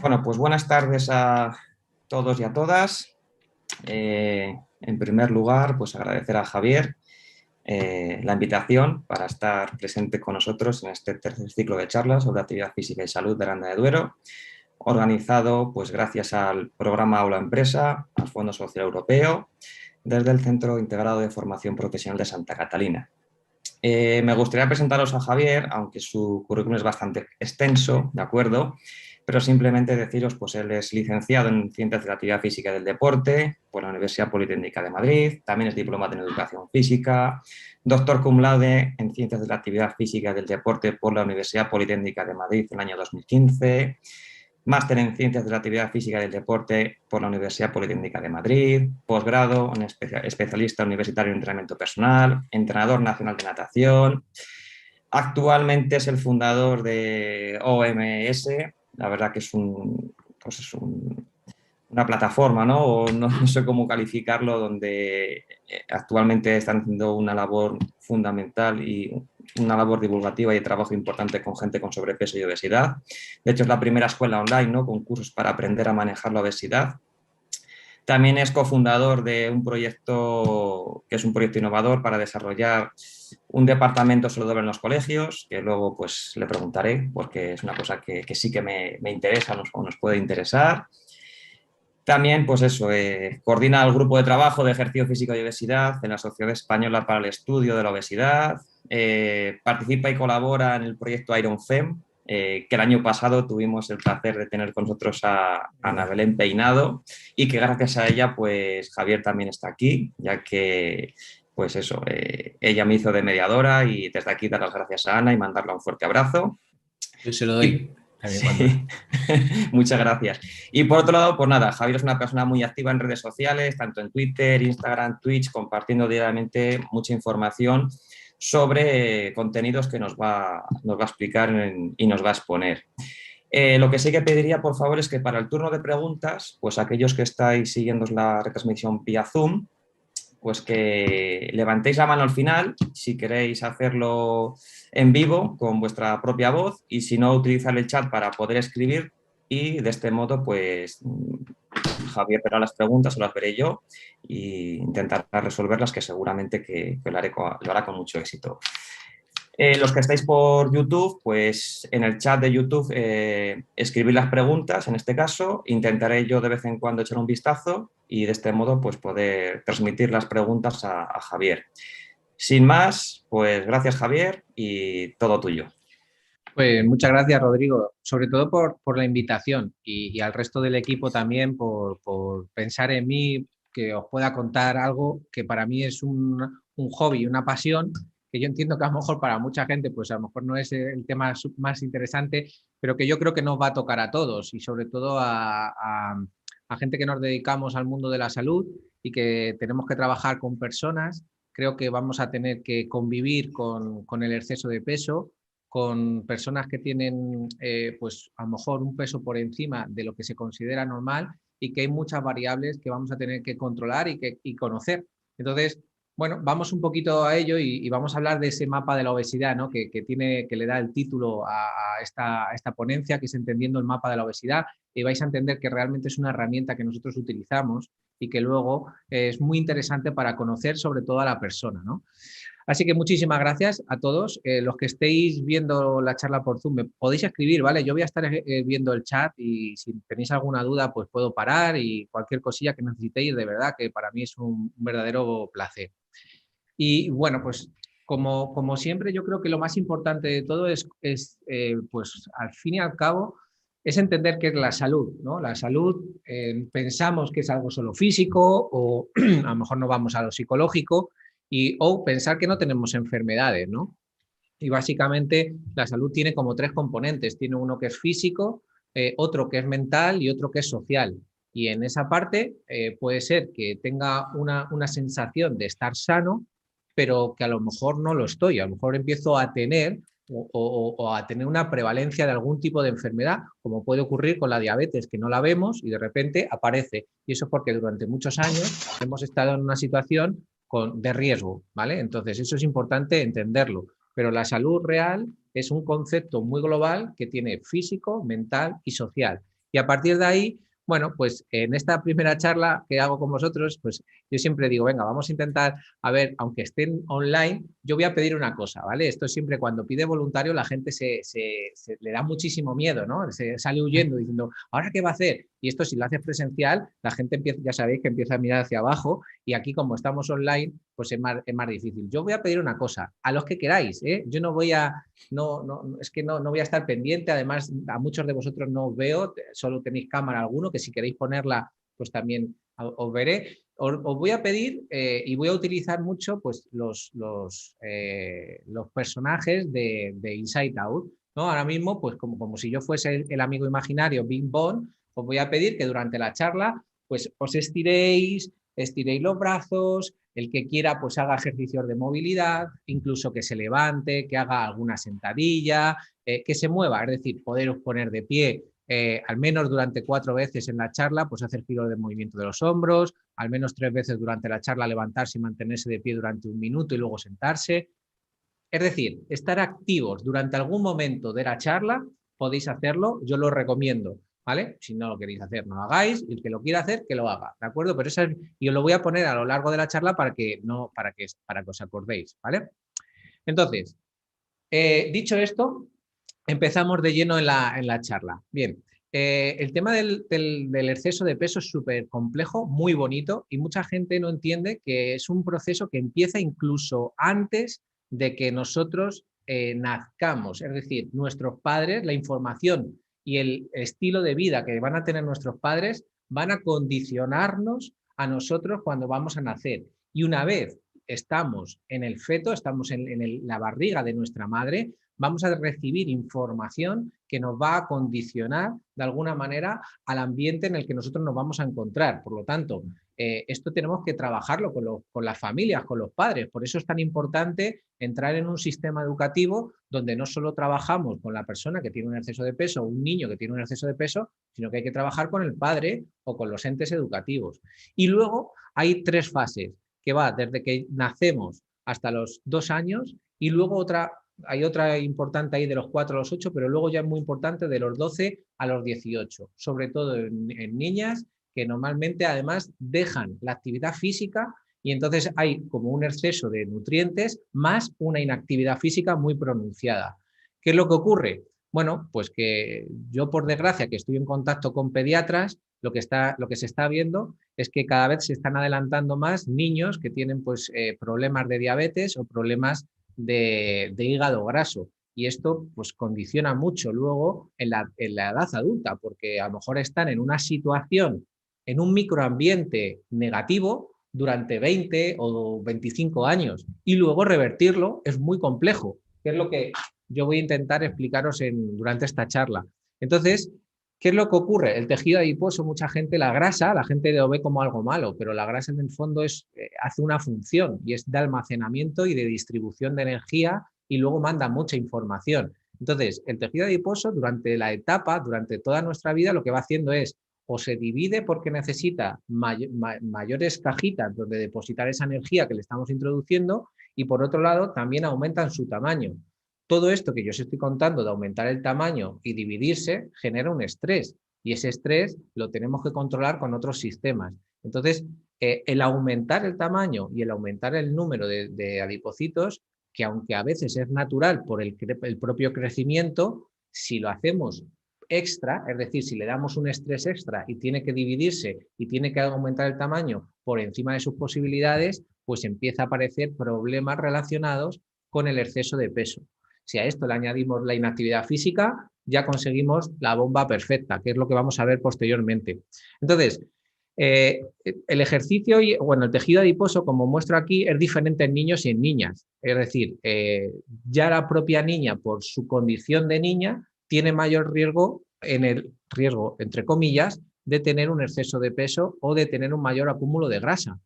Bueno, pues buenas tardes a todos y a todas. En primer lugar, pues agradecer a Javier la invitación para estar presente con nosotros en este tercer ciclo de charlas sobre actividad física y salud de Aranda de Duero, organizado pues gracias al programa Aula Empresa, al Fondo Social Europeo, desde el Centro Integrado de Formación Profesional de Santa Catalina. Me gustaría presentaros a Javier, aunque su currículum es bastante extenso, ¿de acuerdo? Pero simplemente deciros, pues él es licenciado en Ciencias de la Actividad Física y del Deporte por la Universidad Politécnica de Madrid, también es diplomado en Educación Física, doctor cum laude en Ciencias de la Actividad Física y del Deporte por la Universidad Politécnica de Madrid en el año 2015, máster en Ciencias de la Actividad Física y del Deporte por la Universidad Politécnica de Madrid, posgrado en especialista universitario en entrenamiento personal, entrenador nacional de natación. Actualmente es el fundador de OMS, la verdad que es una plataforma, ¿no? O no sé cómo calificarlo, donde actualmente están haciendo una labor fundamental y una labor divulgativa y de trabajo importante con gente con sobrepeso y obesidad. De hecho, es la primera escuela online, ¿no? Con cursos para aprender a manejar la obesidad. También es cofundador de un proyecto que es un proyecto innovador para desarrollar un departamento saludable en los colegios, que luego pues le preguntaré porque es una cosa que sí que me interesa o nos puede interesar. También, pues eso, coordina el grupo de trabajo de ejercicio físico y obesidad en la Sociedad Española para el Estudio de la Obesidad. Participa y colabora en el proyecto IronFem, que el año pasado tuvimos el placer de tener con nosotros a Ana Belén Peinado y que gracias a ella, pues Javier también está aquí, ya que, pues eso, ella me hizo de mediadora y desde aquí dar las gracias a Ana y mandarle un fuerte abrazo. Yo se lo Y, doy también cuando... sí, muchas gracias. Y por otro lado, pues nada, Javier es una persona muy activa en redes sociales, tanto en Twitter, Instagram, Twitch, compartiendo diariamente mucha información sobre contenidos que nos va a explicar y nos va a exponer. Lo que sí que pediría, por favor, es que para el turno de preguntas, pues aquellos que estáis siguiendo la retransmisión vía Zoom, pues que levantéis la mano al final si queréis hacerlo en vivo con vuestra propia voz y si no, utilizar el chat para poder escribir y de este modo, pues Javier verá las preguntas o las veré yo e intentará resolverlas, que seguramente que lo hará con mucho éxito. Los que estáis por YouTube, pues en el chat de YouTube escribid las preguntas, en este caso, intentaré yo de vez en cuando echar un vistazo y de este modo pues poder transmitir las preguntas a Javier. Sin más, pues gracias Javier y todo tuyo. Pues muchas gracias, Rodrigo, sobre todo por la invitación y al resto del equipo también por pensar en mí, que os pueda contar algo que para mí es un hobby, una pasión, que yo entiendo que a lo mejor para mucha gente, pues a lo mejor no es el tema más interesante, pero que yo creo que nos va a tocar a todos y sobre todo a gente que nos dedicamos al mundo de la salud y que tenemos que trabajar con personas. Creo que vamos a tener que convivir con el exceso de peso, con personas que tienen pues a lo mejor un peso por encima de lo que se considera normal y que hay muchas variables que vamos a tener que controlar y conocer. Entonces, bueno, vamos un poquito a ello y vamos a hablar de ese mapa de la obesidad, ¿no? que le da el título a esta ponencia, que es Entendiendo el mapa de la obesidad, y vais a entender que realmente es una herramienta que nosotros utilizamos y que luego es muy interesante para conocer sobre todo a la persona, ¿no? Así que muchísimas gracias a todos. Los que estéis viendo la charla por Zoom, me podéis escribir, ¿vale? Yo voy a estar viendo el chat y si tenéis alguna duda, pues puedo parar y cualquier cosilla que necesitéis, de verdad que para mí es un verdadero placer. Y bueno, pues como siempre, yo creo que lo más importante de todo es pues al fin y al cabo, es entender qué es la salud, ¿no? La salud pensamos que es algo solo físico o a lo mejor no vamos a lo psicológico o pensar que no tenemos enfermedades, ¿no? Y básicamente la salud tiene como tres componentes. Tiene uno que es físico, otro que es mental y otro que es social. Y en esa parte puede ser que tenga una sensación de estar sano, pero que a lo mejor no lo estoy. A lo mejor empiezo a tener o a tener una prevalencia de algún tipo de enfermedad, como puede ocurrir con la diabetes, que no la vemos y de repente aparece. Y eso es porque durante muchos años hemos estado en una situación de riesgo, ¿vale? Entonces, eso es importante entenderlo. Pero la salud real es un concepto muy global que tiene físico, mental y social. Y a partir de ahí, bueno, pues en esta primera charla que hago con vosotros, pues yo siempre digo, venga, vamos a intentar, a ver, aunque estén online, yo voy a pedir una cosa, ¿vale? Esto siempre cuando pide voluntario la gente se le da muchísimo miedo, ¿no? Se sale huyendo diciendo, ¿ahora qué va a hacer? Y esto si lo haces presencial, la gente empieza, ya sabéis que empieza a mirar hacia abajo y aquí como estamos online, pues es más difícil. Yo voy a pedir una cosa, a los que queráis, ¿eh? Yo no voy a, es que no voy a estar pendiente, además a muchos de vosotros no os veo, solo tenéis cámara alguno, que si queréis ponerla, pues también os veré. Os voy a pedir y voy a utilizar mucho pues, los personajes de Inside Out, ¿no? Ahora mismo, pues como si yo fuese el amigo imaginario Bing Bong, os voy a pedir que durante la charla pues os estiréis los brazos, el que quiera pues haga ejercicios de movilidad, incluso que se levante, que haga alguna sentadilla, que se mueva, es decir, poderos poner de pie al menos durante 4 veces en la charla, pues hacer giros de movimiento de los hombros, al menos 3 veces durante la charla levantarse y mantenerse de pie durante 1 minuto y luego sentarse. Es decir, estar activos durante algún momento de la charla, podéis hacerlo, yo lo recomiendo, ¿vale? Si no lo queréis hacer, no lo hagáis, y el que lo quiera hacer, que lo haga, ¿de acuerdo? Pero y os lo voy a poner a lo largo de la charla para que os acordéis, ¿vale? Entonces, dicho esto, empezamos de lleno en la charla. Bien, el tema del exceso de peso es súper complejo, muy bonito, y mucha gente no entiende que es un proceso que empieza incluso antes de que nosotros nazcamos. Es decir, nuestros padres, la información y el estilo de vida que van a tener nuestros padres van a condicionarnos a nosotros cuando vamos a nacer. Y una vez estamos en el feto, estamos en la barriga de nuestra madre, vamos a recibir información que nos va a condicionar de alguna manera al ambiente en el que nosotros nos vamos a encontrar. Por lo tanto, esto tenemos que trabajarlo con las familias, con los padres. Por eso es tan importante entrar en un sistema educativo donde no solo trabajamos con la persona que tiene un exceso de peso o un niño que tiene un exceso de peso, sino que hay que trabajar con el padre o con los entes educativos. Y luego hay 3 fases, que va desde que nacemos hasta los 2 años y luego hay otra importante ahí de los 4 a los 8, pero luego ya es muy importante de los 12 a los 18, sobre todo en niñas que normalmente además dejan la actividad física y entonces hay como un exceso de nutrientes más una inactividad física muy pronunciada. ¿Qué es lo que ocurre? Bueno, pues que yo por desgracia que estoy en contacto con pediatras, lo que se está viendo es que cada vez se están adelantando más niños que tienen pues, problemas de diabetes o problemas de hígado graso. Y esto pues condiciona mucho luego en la edad adulta, porque a lo mejor están en una situación, en un microambiente negativo durante 20 o 25 años y luego revertirlo es muy complejo, que es lo que yo voy a intentar explicaros durante esta charla. Entonces, ¿qué es lo que ocurre? El tejido adiposo, mucha gente, la grasa, la gente lo ve como algo malo, pero la grasa en el fondo hace una función y es de almacenamiento y de distribución de energía y luego manda mucha información. Entonces, el tejido adiposo durante toda nuestra vida, lo que va haciendo es o se divide porque necesita mayores cajitas donde depositar esa energía que le estamos introduciendo y por otro lado también aumentan su tamaño. Todo esto que yo os estoy contando de aumentar el tamaño y dividirse genera un estrés y ese estrés lo tenemos que controlar con otros sistemas. Entonces, el aumentar el tamaño y el aumentar el número de adipocitos, que aunque a veces es natural por el propio crecimiento, si lo hacemos extra, es decir, si le damos un estrés extra y tiene que dividirse y tiene que aumentar el tamaño por encima de sus posibilidades, pues empieza a aparecer problemas relacionados con el exceso de peso. Si a esto le añadimos la inactividad física, ya conseguimos la bomba perfecta, que es lo que vamos a ver posteriormente. Entonces, el ejercicio el tejido adiposo, como muestro aquí, es diferente en niños y en niñas. Es decir, ya la propia niña, por su condición de niña, tiene mayor riesgo, entre comillas, de tener un exceso de peso o de tener un mayor acúmulo de grasa.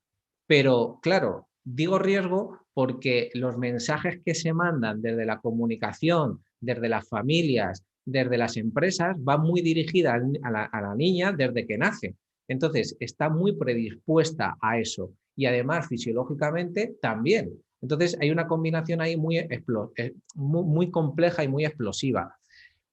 Pero, claro, digo riesgo porque los mensajes que se mandan desde la comunicación, desde las familias, desde las empresas, van muy dirigidas a la niña desde que nace. Entonces, está muy predispuesta a eso y además fisiológicamente también. Entonces, hay una combinación ahí muy compleja y muy explosiva.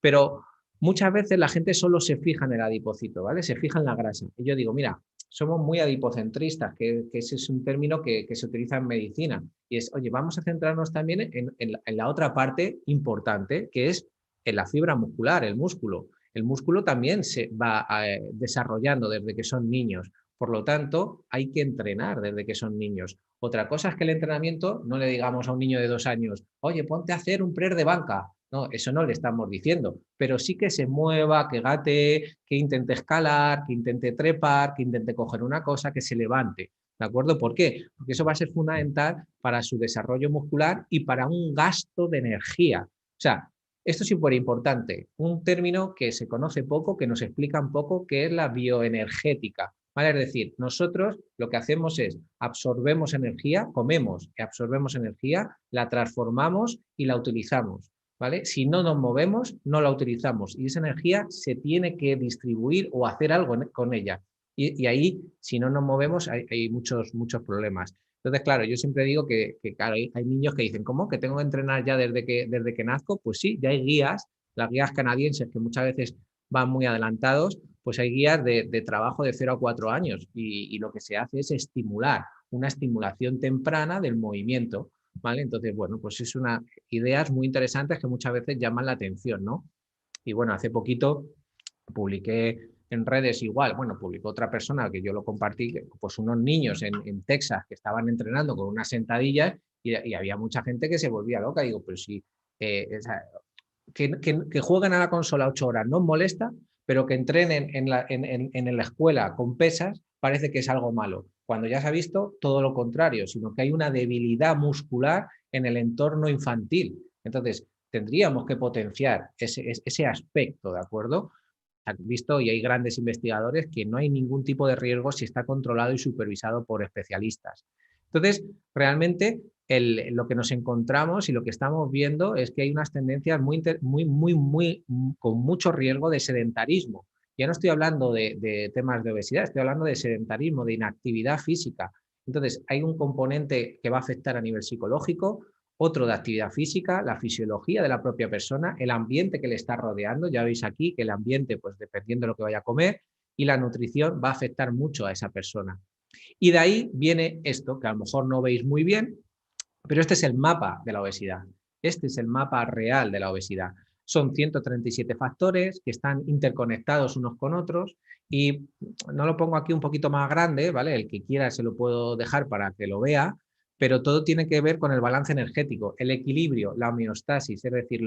Pero muchas veces la gente solo se fija en el adipocito, ¿vale? Se fija en la grasa. Y yo digo, mira, somos muy adipocentristas, que ese es un término que se utiliza en medicina. Y es, oye, vamos a centrarnos también en la otra parte importante, que es en la fibra muscular, el músculo. El músculo también se va desarrollando desde que son niños. Por lo tanto, hay que entrenar desde que son niños. Otra cosa es que el entrenamiento no le digamos a un niño de 2 años, oye, ponte a hacer un press de banca. No, eso no le estamos diciendo, pero sí que se mueva, que gate, que intente escalar, que intente trepar, que intente coger una cosa, que se levante. ¿De acuerdo? ¿Por qué? Porque eso va a ser fundamental para su desarrollo muscular y para un gasto de energía. O sea, esto es súper importante. Un término que se conoce poco, que nos explican poco, que es la bioenergética. ¿Vale? Es decir, nosotros lo que hacemos es absorbemos energía, comemos y absorbemos energía, la transformamos y la utilizamos. ¿Vale? Si no nos movemos, no la utilizamos y esa energía se tiene que distribuir o hacer algo con ella. Y ahí, si no nos movemos, hay muchos problemas. Entonces, claro, yo siempre digo que claro, hay niños que dicen, ¿cómo? ¿Que tengo que entrenar ya desde que nazco? Pues sí, ya hay guías, las guías canadienses que muchas veces van muy adelantados, pues hay guías de trabajo de 0 a 4 años y lo que se hace es estimular, una estimulación temprana del movimiento. ¿Vale? Entonces, bueno, pues es una ideas muy interesantes que muchas veces llaman la atención, ¿no? Y bueno, hace poquito publiqué en redes igual, bueno, publicó otra persona que yo lo compartí, pues unos niños en Texas que estaban entrenando con unas sentadillas y había mucha gente que se volvía loca. Digo, pero si que jueguen a la consola 8 horas no molesta, pero que entrenen en la escuela con pesas parece que es algo malo, cuando ya se ha visto todo lo contrario, sino que hay una debilidad muscular en el entorno infantil. Entonces, tendríamos que potenciar ese aspecto, ¿de acuerdo? Han visto y hay grandes investigadores que no hay ningún tipo de riesgo si está controlado y supervisado por especialistas. Entonces, realmente lo que nos encontramos y lo que estamos viendo es que hay unas tendencias con mucho riesgo de sedentarismo. Ya no estoy hablando de temas de obesidad, estoy hablando de sedentarismo, de inactividad física. Entonces, hay un componente que va a afectar a nivel psicológico, otro de actividad física, la fisiología de la propia persona, el ambiente que le está rodeando. Ya veis aquí que el ambiente, pues dependiendo de lo que vaya a comer, y la nutrición va a afectar mucho a esa persona. Y de ahí viene esto, que a lo mejor no veis muy bien, pero este es el mapa de la obesidad. Este es el mapa real de la obesidad. Son 137 factores que están interconectados unos con otros y no lo pongo aquí un poquito más grande, ¿vale? El que quiera se lo puedo dejar para que lo vea, pero todo tiene que ver con el balance energético, el equilibrio, la homeostasis, es decir,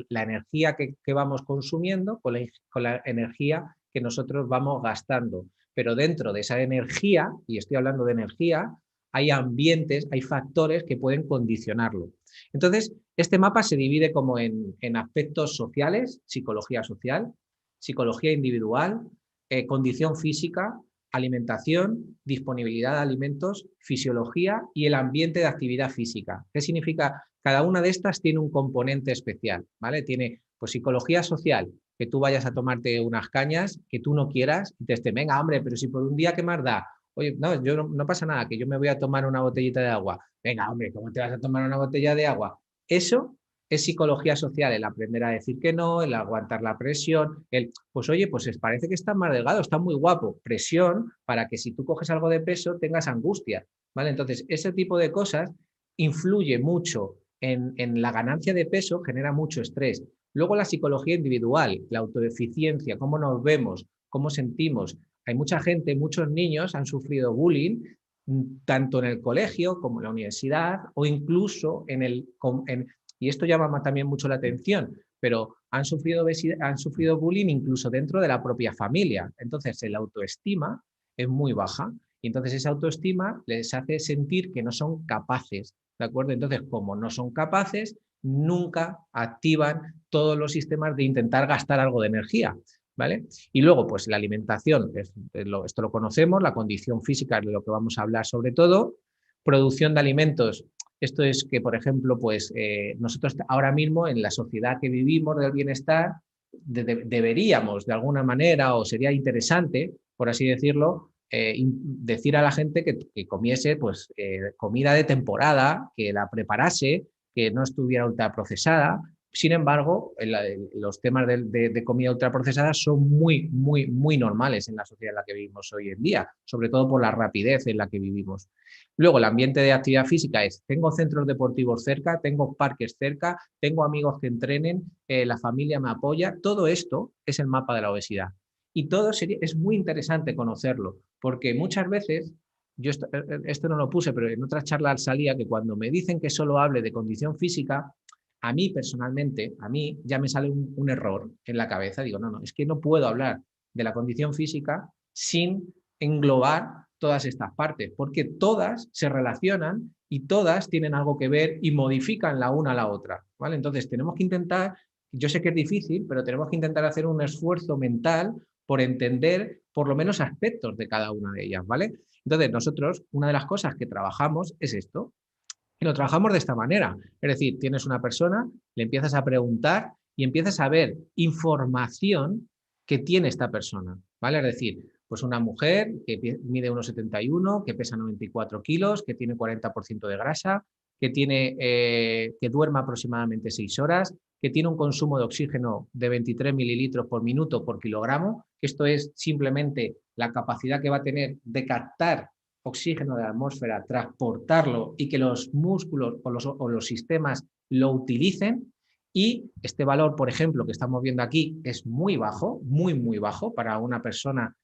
la energía que vamos consumiendo con la energía que nosotros vamos gastando. Pero dentro de esa energía, y estoy hablando de energía, hay ambientes, hay factores que pueden condicionarlo. Entonces, este mapa se divide como en aspectos sociales, psicología social, psicología individual, condición física, alimentación, disponibilidad de alimentos, fisiología y el ambiente de actividad física. ¿Qué significa? Cada una de estas tiene un componente especial, ¿vale? Tiene pues psicología social, que tú vayas a tomarte unas cañas que tú no quieras y te esté, venga, hombre, pero si por un día, ¿qué más da? Oye, no, no pasa nada, que yo me voy a tomar una botellita de agua. Venga, hombre, ¿cómo te vas a tomar una botella de agua? Eso es psicología social, el aprender a decir que no, el aguantar la presión, pues oye, pues parece que está más delgado, está muy guapo. Presión para que si tú coges algo de peso tengas angustia, ¿vale? Entonces, ese tipo de cosas influye mucho en la ganancia de peso, genera mucho estrés. Luego la psicología individual, la autoeficiencia, cómo nos vemos, cómo sentimos. Hay mucha gente, muchos niños han sufrido bullying tanto en el colegio como en la universidad o incluso y esto llama también mucho la atención, pero han sufrido bullying incluso dentro de la propia familia. Entonces, la autoestima es muy baja y entonces esa autoestima les hace sentir que no son capaces, ¿de acuerdo? Entonces, como no son capaces, nunca activan todos los sistemas de intentar gastar algo de energía, ¿vale? Y luego, pues la alimentación, esto lo conocemos, la condición física es de lo que vamos a hablar sobre todo, producción de alimentos. Esto es que, por ejemplo, pues nosotros ahora mismo en la sociedad que vivimos del bienestar deberíamos de alguna manera, o sería interesante, por así decirlo, decir a la gente que comiese pues, comida de temporada, que la preparase, que no estuviera ultraprocesada, Sin embargo, los temas de comida ultraprocesada son muy, muy, muy normales en la sociedad en la que vivimos hoy en día, sobre todo por la rapidez en la que vivimos. Luego, el ambiente de actividad física es, tengo centros deportivos cerca, tengo parques cerca, tengo amigos que entrenen, la familia me apoya. Todo esto es el mapa de la obesidad. Y todo es muy interesante conocerlo, porque muchas veces, yo esto no lo puse, pero en otra charla salía que cuando me dicen que solo hable de condición física, a mí personalmente, a mí ya me sale un error en la cabeza. Digo, no, es que no puedo hablar de la condición física sin englobar todas estas partes, porque todas se relacionan y todas tienen algo que ver y modifican la una a la otra, ¿vale? Entonces tenemos que intentar, yo sé que es difícil, pero tenemos que intentar hacer un esfuerzo mental por entender por lo menos aspectos de cada una de ellas, ¿vale? Entonces nosotros, una de las cosas que trabajamos es esto, y lo trabajamos de esta manera. Es decir, tienes una persona, le empiezas a preguntar y empiezas a ver información que tiene esta persona, ¿vale? Es decir, pues una mujer que mide 1,71, que pesa 94 kilos, que tiene 40% de grasa, que duerma aproximadamente 6 horas, que tiene un consumo de oxígeno de 23 mililitros por minuto por kilogramo, que esto es simplemente la capacidad que va a tener de captar oxígeno de la atmósfera, transportarlo y que los músculos o los sistemas lo utilicen. Y este valor, por ejemplo, que estamos viendo aquí, es muy bajo, muy, muy bajo para una persona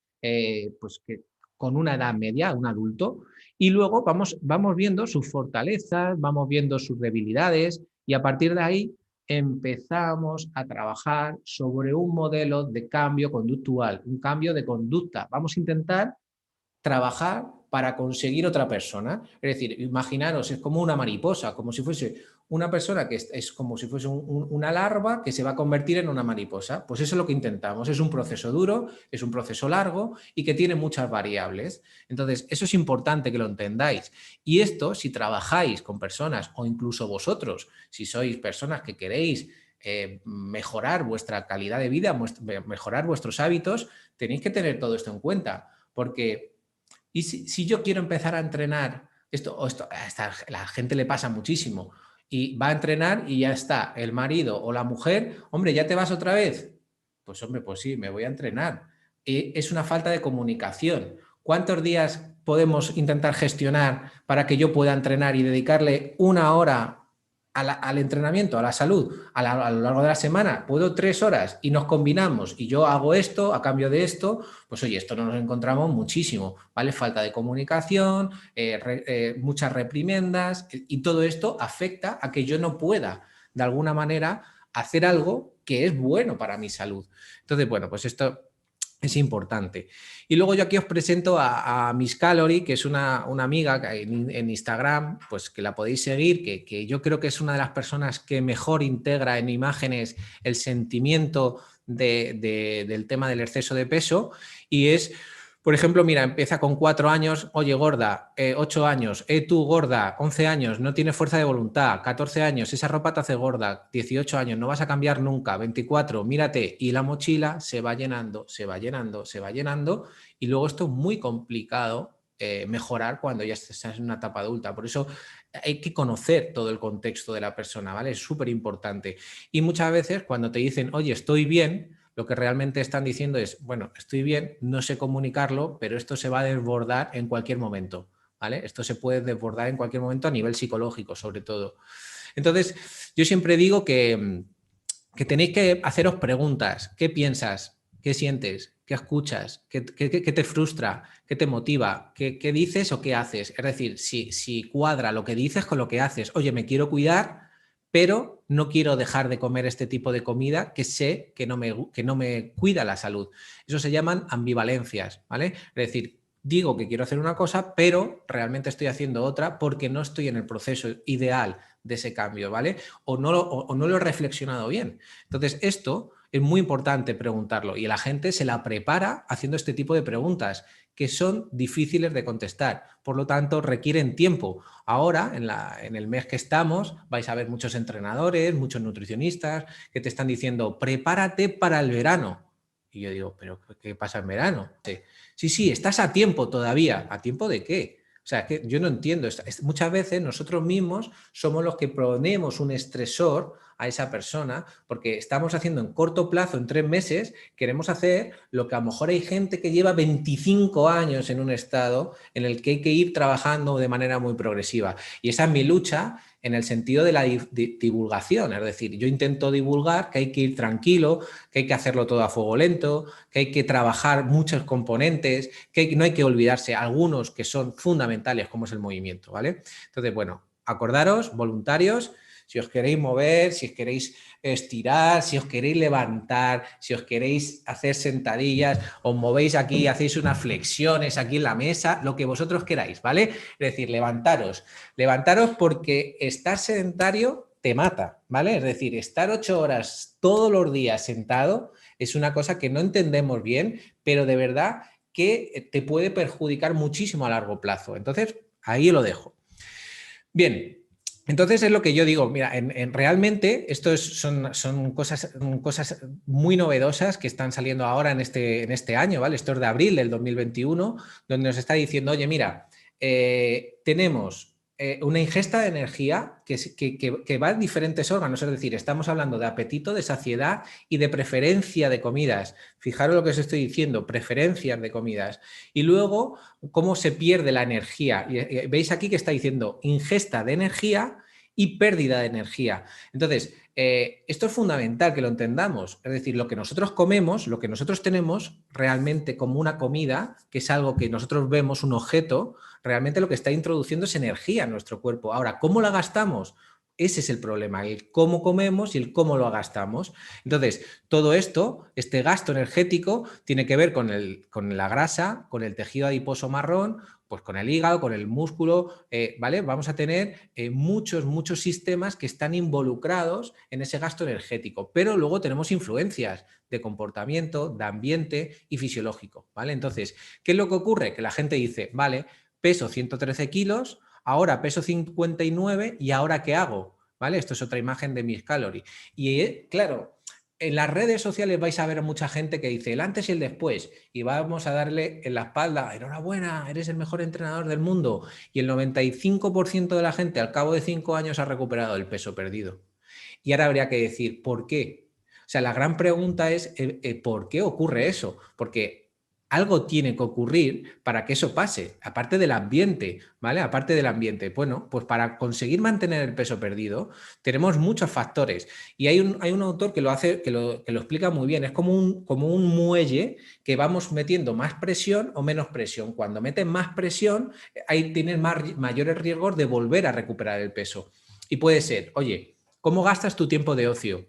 pues que, con una edad media, un adulto. Y luego vamos viendo sus fortalezas, vamos viendo sus debilidades y a partir de ahí empezamos a trabajar sobre un modelo de cambio conductual, un cambio de conducta. Vamos a intentar trabajar para conseguir otra persona. Es decir, imaginaros, es como una mariposa, como si fuese una persona que es como si fuese una larva que se va a convertir en una mariposa. Pues eso es lo que intentamos. Es un proceso duro, es un proceso largo y que tiene muchas variables. Entonces, eso es importante que lo entendáis. Y esto, si trabajáis con personas o incluso vosotros, si sois personas que queréis mejorar vuestra calidad de vida, mejorar vuestros hábitos, tenéis que tener todo esto en cuenta. Porque y si yo quiero empezar a entrenar, a la gente le pasa muchísimo, y va a entrenar y ya está, el marido o la mujer, hombre, ¿ya te vas otra vez? Pues hombre, pues sí, me voy a entrenar. Es una falta de comunicación. ¿Cuántos días podemos intentar gestionar para que yo pueda entrenar y dedicarle 1 hora al entrenamiento, a la salud, a lo largo de la semana? Puedo 3 horas y nos combinamos y yo hago esto a cambio de esto. Pues oye, esto nos encontramos muchísimo, ¿vale? Falta de comunicación, muchas reprimendas y todo esto afecta a que yo no pueda, de alguna manera, hacer algo que es bueno para mi salud. Entonces, bueno, pues esto es importante. Y luego yo aquí os presento a Miss Calorie, que es una amiga en Instagram, pues que la podéis seguir, que yo creo que es una de las personas que mejor integra en imágenes el sentimiento del tema del exceso de peso. Y es, por ejemplo, mira, empieza con 4 años, oye, gorda, 8 años, tú gorda, 11 años, no tienes fuerza de voluntad, 14 años, esa ropa te hace gorda, 18 años, no vas a cambiar nunca, 24, mírate, y la mochila se va llenando, se va llenando, se va llenando, y luego esto es muy complicado mejorar cuando ya estás en una etapa adulta. Por eso hay que conocer todo el contexto de la persona, ¿vale? Es súper importante. Y muchas veces cuando te dicen, oye, estoy bien, lo que realmente están diciendo es, bueno, estoy bien, no sé comunicarlo, pero esto se va a desbordar en cualquier momento, ¿vale? Esto se puede desbordar en cualquier momento a nivel psicológico, sobre todo. Entonces, yo siempre digo que tenéis que haceros preguntas. ¿Qué piensas? ¿Qué sientes? ¿Qué escuchas? ¿Qué te frustra? ¿Qué te motiva? ¿Qué dices o qué haces? Es decir, si cuadra lo que dices con lo que haces. Oye, me quiero cuidar, pero no quiero dejar de comer este tipo de comida que sé que no me cuida la salud. Eso se llaman ambivalencias, ¿vale? Es decir, digo que quiero hacer una cosa, pero realmente estoy haciendo otra porque no estoy en el proceso ideal de ese cambio, ¿vale? O no lo he reflexionado bien. Entonces, esto es muy importante preguntarlo y la gente se la prepara haciendo este tipo de preguntas que son difíciles de contestar, por lo tanto requieren tiempo. Ahora, en el mes que estamos, vais a ver muchos entrenadores, muchos nutricionistas que te están diciendo, prepárate para el verano. Y yo digo, ¿pero qué pasa en verano? Sí, estás a tiempo todavía. ¿A tiempo de qué? O sea, que yo no entiendo. Muchas veces nosotros mismos somos los que ponemos un estresor a esa persona, porque estamos haciendo en corto plazo, en 3 meses, queremos hacer lo que a lo mejor hay gente que lleva 25 años en un estado en el que hay que ir trabajando de manera muy progresiva. Y esa es mi lucha en el sentido de la divulgación, es decir, yo intento divulgar que hay que ir tranquilo, que hay que hacerlo todo a fuego lento, que hay que trabajar muchos componentes, que no hay que olvidarse algunos que son fundamentales, como es el movimiento, ¿vale? Entonces, bueno, acordaros, voluntarios, si os queréis mover, si os queréis estirar, si os queréis levantar, si os queréis hacer sentadillas, os movéis aquí, hacéis unas flexiones aquí en la mesa, lo que vosotros queráis, ¿vale? Es decir, levantaros porque estar sedentario te mata, ¿vale? Es decir, estar 8 horas todos los días sentado es una cosa que no entendemos bien, pero de verdad que te puede perjudicar muchísimo a largo plazo. Entonces, ahí lo dejo. Bien, entonces es lo que yo digo, mira, realmente esto son cosas muy novedosas que están saliendo ahora en este año, ¿vale? Esto es de abril del 2021, donde nos está diciendo, oye, mira, tenemos una ingesta de energía que va en diferentes órganos, es decir, estamos hablando de apetito, de saciedad y de preferencia de comidas. Fijaros lo que os estoy diciendo, preferencias de comidas. Y luego, cómo se pierde la energía. Y veis aquí que está diciendo ingesta de energía y pérdida de energía. Entonces, esto es fundamental que lo entendamos. Es decir, lo que nosotros comemos, lo que nosotros tenemos realmente como una comida, que es algo que nosotros vemos, un objeto, realmente lo que está introduciendo es energía en nuestro cuerpo. Ahora, ¿cómo la gastamos? Ese es el problema, el cómo comemos y el cómo lo gastamos. Entonces, todo esto, este gasto energético, tiene que ver con la grasa, con el tejido adiposo marrón, pues con el hígado, con el músculo, ¿vale? Vamos a tener muchos sistemas que están involucrados en ese gasto energético, pero luego tenemos influencias de comportamiento, de ambiente y fisiológico, ¿vale? Entonces, ¿qué es lo que ocurre? Que la gente dice, vale, peso 113 kilos, ahora peso 59 y ¿ahora qué hago? ¿Vale? Esto es otra imagen de mis calories. Y claro, en las redes sociales vais a ver a mucha gente que dice el antes y el después y vamos a darle en la espalda, enhorabuena, eres el mejor entrenador del mundo. Y el 95% de la gente al cabo de 5 años ha recuperado el peso perdido. Y ahora habría que decir, ¿por qué? O sea, la gran pregunta es, ¿por qué ocurre eso? Porque algo tiene que ocurrir para que eso pase, aparte del ambiente, ¿vale? Aparte del ambiente. Bueno, pues para conseguir mantener el peso perdido tenemos muchos factores y hay un autor que lo hace, que lo explica muy bien. Es como un muelle que vamos metiendo más presión o menos presión. Cuando metes más presión, ahí tienes mayores riesgos de volver a recuperar el peso. Y puede ser, oye, ¿cómo gastas tu tiempo de ocio?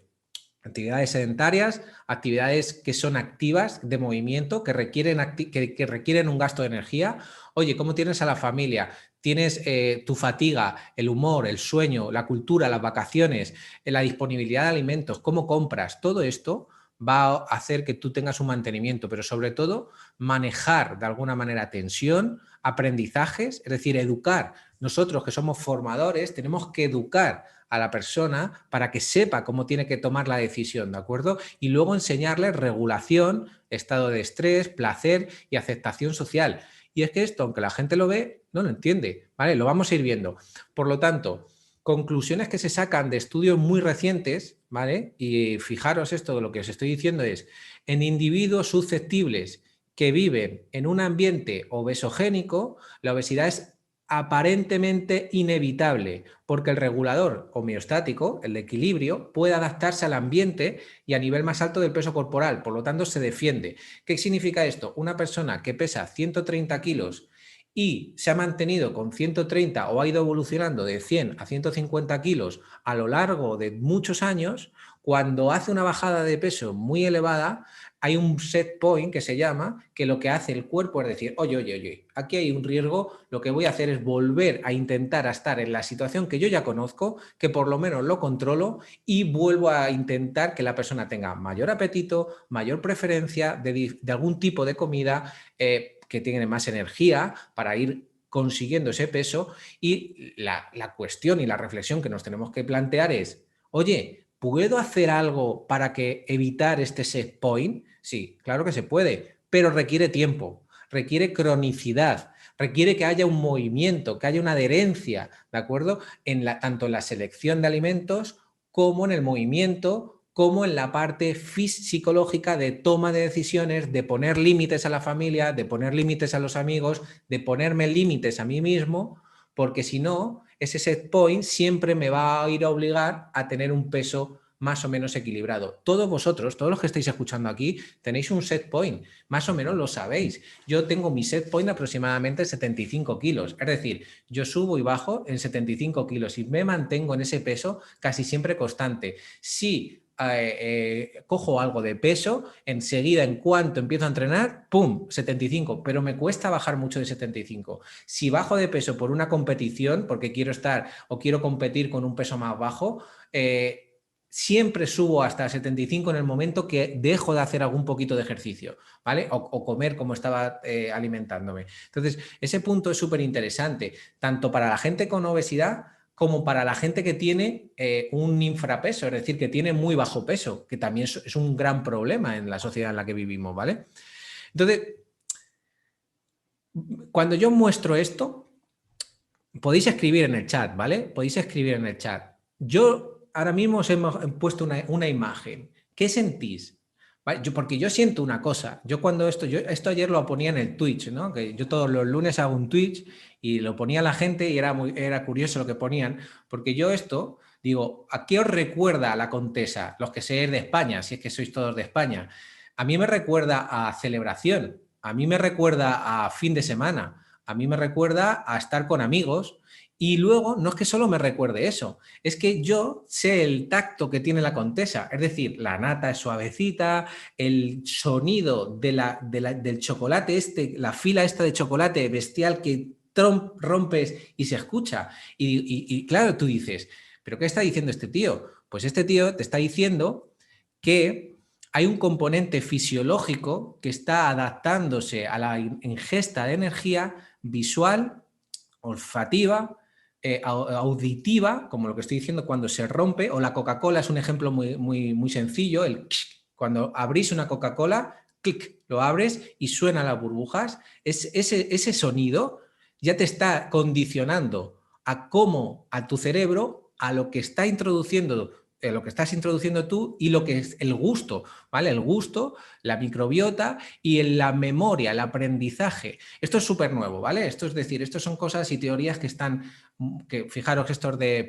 Actividades sedentarias, actividades que son activas de movimiento, que requieren un gasto de energía. Oye, ¿cómo tienes a la familia? Tienes tu fatiga, el humor, el sueño, la cultura, las vacaciones, la disponibilidad de alimentos, cómo compras. Todo esto va a hacer que tú tengas un mantenimiento, pero sobre todo manejar de alguna manera tensión, aprendizajes, es decir, educar. Nosotros que somos formadores tenemos que educar a la persona para que sepa cómo tiene que tomar la decisión, ¿de acuerdo? Y luego enseñarle regulación, estado de estrés, placer y aceptación social. Y es que esto, aunque la gente lo ve, no lo entiende, ¿vale? Lo vamos a ir viendo. Por lo tanto, conclusiones que se sacan de estudios muy recientes, ¿vale? Y fijaros esto, de lo que os estoy diciendo es, en individuos susceptibles que viven en un ambiente obesogénico, la obesidad es aparentemente inevitable, porque el regulador homeostático, el de equilibrio, puede adaptarse al ambiente y a nivel más alto del peso corporal, por lo tanto se defiende. ¿Qué significa esto? Una persona que pesa 130 kilos y se ha mantenido con 130 o ha ido evolucionando de 100 a 150 kilos a lo largo de muchos años, cuando hace una bajada de peso muy elevada, hay un set point que se llama, que lo que hace el cuerpo es decir, oye, aquí hay un riesgo, lo que voy a hacer es volver a intentar estar en la situación que yo ya conozco, que por lo menos lo controlo y vuelvo a intentar que la persona tenga mayor apetito, mayor preferencia de algún tipo de comida, que tiene más energía para ir consiguiendo ese peso y la cuestión y la reflexión que nos tenemos que plantear es, oye, ¿puedo hacer algo para evitar este set point? Sí, claro que se puede, pero requiere tiempo, requiere cronicidad, requiere que haya un movimiento, que haya una adherencia, ¿de acuerdo? Tanto en la selección de alimentos como en el movimiento, como en la parte psicológica de toma de decisiones, de poner límites a la familia, de poner límites a los amigos, de ponerme límites a mí mismo, porque si no, ese set point siempre me va a ir a obligar a tener un peso más o menos equilibrado. Todos vosotros, todos los que estáis escuchando aquí, tenéis un set point, más o menos lo sabéis. Yo tengo mi set point aproximadamente 75 kilos, es decir, yo subo y bajo en 75 kilos y me mantengo en ese peso casi siempre constante. Si cojo algo de peso, enseguida, en cuanto empiezo a entrenar, ¡pum!, 75, pero me cuesta bajar mucho de 75. Si bajo de peso por una competición, porque quiero estar o quiero competir con un peso más bajo, siempre subo hasta 75 en el momento que dejo de hacer algún poquito de ejercicio, ¿vale? O comer como estaba alimentándome. Entonces, ese punto es súper interesante, tanto para la gente con obesidad como para la gente que tiene un infrapeso, es decir, que tiene muy bajo peso, que también es un gran problema en la sociedad en la que vivimos, ¿vale? Entonces, cuando yo muestro esto, podéis escribir en el chat, ¿vale? Podéis escribir en el chat. Yo ahora mismo os he puesto una imagen. ¿Qué sentís? ¿Vale? Porque yo siento una cosa. Yo cuando esto ayer lo ponía en el Twitch, ¿no? Que yo todos los lunes hago un Twitch y lo ponía la gente y era curioso lo que ponían, porque yo esto digo, ¿a qué os recuerda a la Contesa? Los que seáis de España, si es que sois todos de España. A mí me recuerda a celebración, a mí me recuerda a fin de semana, a mí me recuerda a estar con amigos. Y luego, no es que solo me recuerde eso, es que yo sé el tacto que tiene la Contesa, es decir, la nata es suavecita, el sonido del chocolate la fila esta de chocolate bestial que rompes y se escucha. Y claro, tú dices, ¿pero qué está diciendo este tío? Pues este tío te está diciendo que hay un componente fisiológico que está adaptándose a la ingesta de energía visual, olfativa, auditiva, como lo que estoy diciendo cuando se rompe, o la Coca-Cola es un ejemplo muy sencillo, cuando abrís una Coca-Cola, clic, lo abres y suenan las burbujas, ese sonido ya te está condicionando a tu cerebro, a lo que está introduciendo lo que estás introduciendo tú y lo que es el gusto, ¿vale? El gusto, la microbiota y la memoria, el aprendizaje. Esto es súper nuevo, ¿vale? Esto es decir, estas son cosas y teorías que están, que fijaros, estos de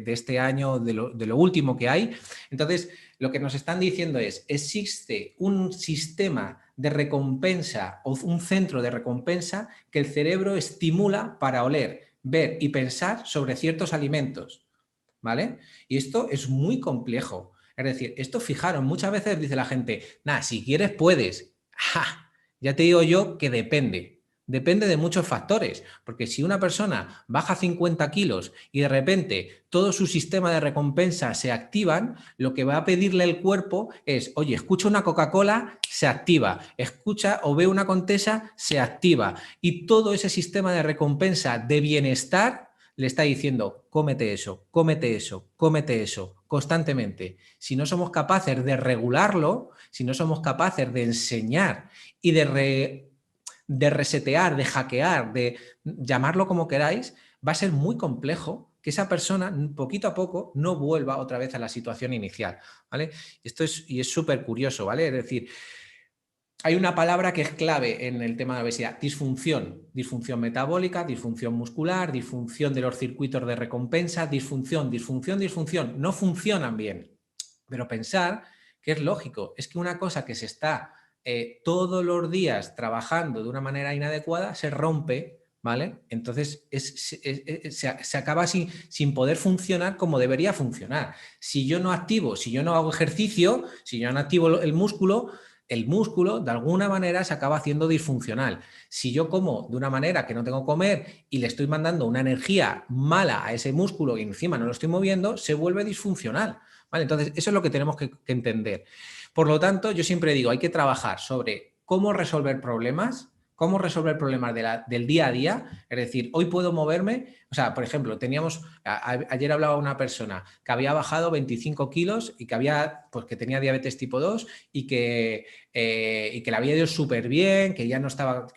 este año, de lo último que hay. Entonces, lo que nos están diciendo es, existe un sistema de recompensa o un centro de recompensa que el cerebro estimula para oler, ver y pensar sobre ciertos alimentos. ¿Vale? Y esto es muy complejo. Es decir, esto, fijaros, muchas veces dice la gente, nada, si quieres puedes. ¡Ja! Ya te digo yo que depende. Depende de muchos factores, porque si una persona baja 50 kilos y de repente todo su sistema de recompensa se activan, lo que va a pedirle el cuerpo es, oye, escucha una Coca-Cola, se activa, escucha o ve una Contesa, se activa. Y todo ese sistema de recompensa de bienestar le está diciendo, cómete eso, cómete eso, cómete eso, constantemente. Si no somos capaces de regularlo, si no somos capaces de enseñar y de resetear, de hackear, de llamarlo como queráis, va a ser muy complejo que esa persona, poquito a poco, no vuelva otra vez a la situación inicial, ¿vale? Y es súper curioso, ¿vale? Es decir, hay una palabra que es clave en el tema de la obesidad, disfunción. Disfunción metabólica, disfunción muscular, disfunción de los circuitos de recompensa, disfunción. No funcionan bien. Pero pensar que es lógico, es que una cosa que se está todos los días trabajando de una manera inadecuada se rompe, ¿vale? Entonces se acaba sin poder funcionar como debería funcionar. Si yo no activo, si yo no hago ejercicio, si yo no activo el músculo de alguna manera se acaba haciendo disfuncional. Si yo como de una manera que no tengo que comer y le estoy mandando una energía mala a ese músculo y encima no lo estoy moviendo, se vuelve disfuncional, ¿vale? Entonces, eso es lo que tenemos que entender. Por lo tanto, yo siempre digo, hay que trabajar sobre cómo resolver problemas del día a día, es decir, hoy puedo moverme, o sea, por ejemplo, ayer hablaba una persona que había bajado 25 kilos y que tenía diabetes tipo 2 y que le había ido súper bien, que ya no estaba,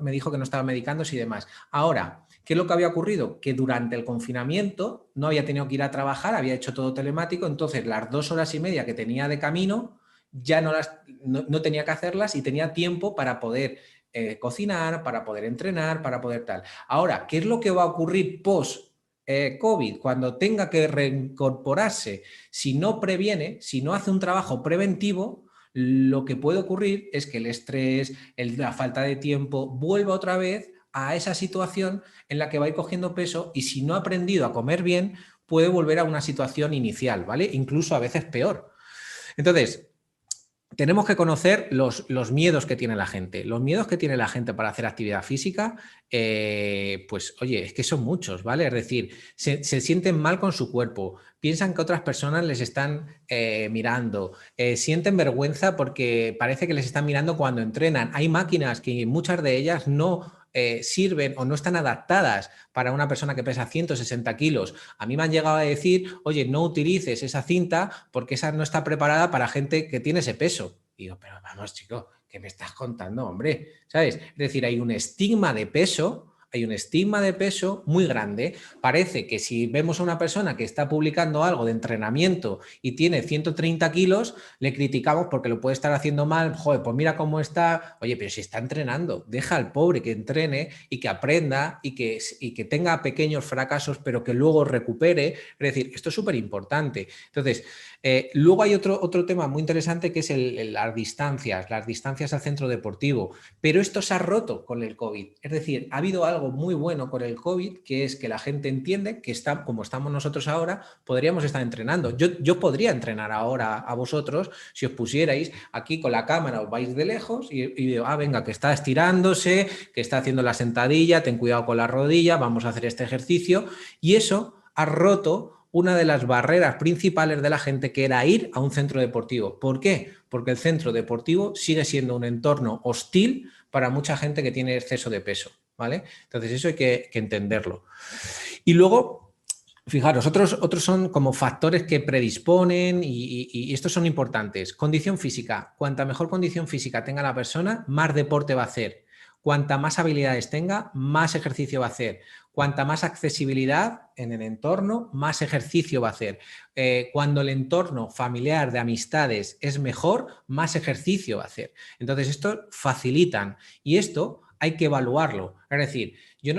me dijo que no estaba medicándose y demás. Ahora, ¿Qué es lo que había ocurrido? Que durante el confinamiento no había tenido que ir a trabajar, había hecho todo telemático, entonces las 2 horas y media que tenía de camino ya no tenía que hacerlas y tenía tiempo para poder cocinar, para poder entrenar, para poder tal. Ahora, ¿qué es lo que va a ocurrir post COVID? Cuando tenga que reincorporarse, si no previene, si no hace un trabajo preventivo, lo que puede ocurrir es que el estrés, la falta de tiempo, vuelva otra vez a esa situación en la que va a ir cogiendo peso y si no ha aprendido a comer bien, puede volver a una situación inicial, ¿vale? Incluso a veces peor. Entonces, tenemos que conocer los miedos que tiene la gente. Los miedos que tiene la gente para hacer actividad física, pues oye, es que son muchos, ¿vale? Es decir, se sienten mal con su cuerpo, piensan que otras personas les están mirando, sienten vergüenza porque parece que les están mirando cuando entrenan. Hay máquinas que muchas de ellas no sirven o no están adaptadas para una persona que pesa 160 kilos. A mí me han llegado a decir, oye, no utilices esa cinta porque esa no está preparada para gente que tiene ese peso. Y digo, pero vamos, chico, ¿qué me estás contando, hombre? ¿Sabes? Es decir, hay un estigma de peso. Hay un estigma de peso muy grande. Parece que si vemos a una persona que está publicando algo de entrenamiento y tiene 130 kilos, le criticamos porque lo puede estar haciendo mal. Joder, pues mira cómo está. Oye, pero si está entrenando, deja al pobre que entrene y que aprenda y que tenga pequeños fracasos, pero que luego recupere. Es decir, esto es súper importante. Entonces, luego hay otro tema muy interesante que es las distancias al centro deportivo, pero esto se ha roto con el COVID. Es decir, ha habido algo muy bueno con el COVID, que es que la gente entiende que como estamos nosotros ahora, podríamos estar entrenando. Yo podría entrenar ahora a vosotros si os pusierais aquí con la cámara, os vais de lejos y digo, venga, que está estirándose, que está haciendo la sentadilla, ten cuidado con la rodilla, vamos a hacer este ejercicio, y eso ha roto una de las barreras principales de la gente, que era ir a un centro deportivo. ¿Por qué? Porque el centro deportivo sigue siendo un entorno hostil para mucha gente que tiene exceso de peso, ¿vale? Entonces eso hay que entenderlo. Y luego, fijaros, otros son como factores que predisponen y estos son importantes. Condición física. Cuanta mejor condición física tenga la persona, más deporte va a hacer. Cuanta más habilidades tenga, más ejercicio va a hacer. Cuanta más accesibilidad en el entorno, más ejercicio va a hacer. Cuando el entorno familiar de amistades es mejor, más ejercicio va a hacer. Entonces, esto facilitan y esto hay que evaluarlo. Es decir, yo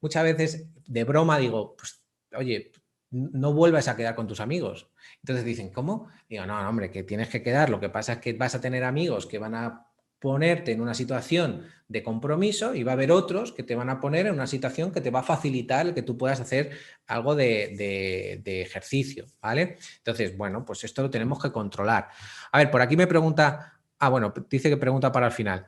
muchas veces de broma digo, pues, oye, no vuelvas a quedar con tus amigos. Entonces dicen, ¿cómo? Digo, no, hombre, que tienes que quedar. Lo que pasa es que vas a tener amigos que van a ponerte en una situación de compromiso y va a haber otros que te van a poner en una situación que te va a facilitar el que tú puedas hacer algo de ejercicio, ¿vale? Entonces, bueno, pues esto lo tenemos que controlar. A ver, por aquí me pregunta, bueno, dice que pregunta para el final.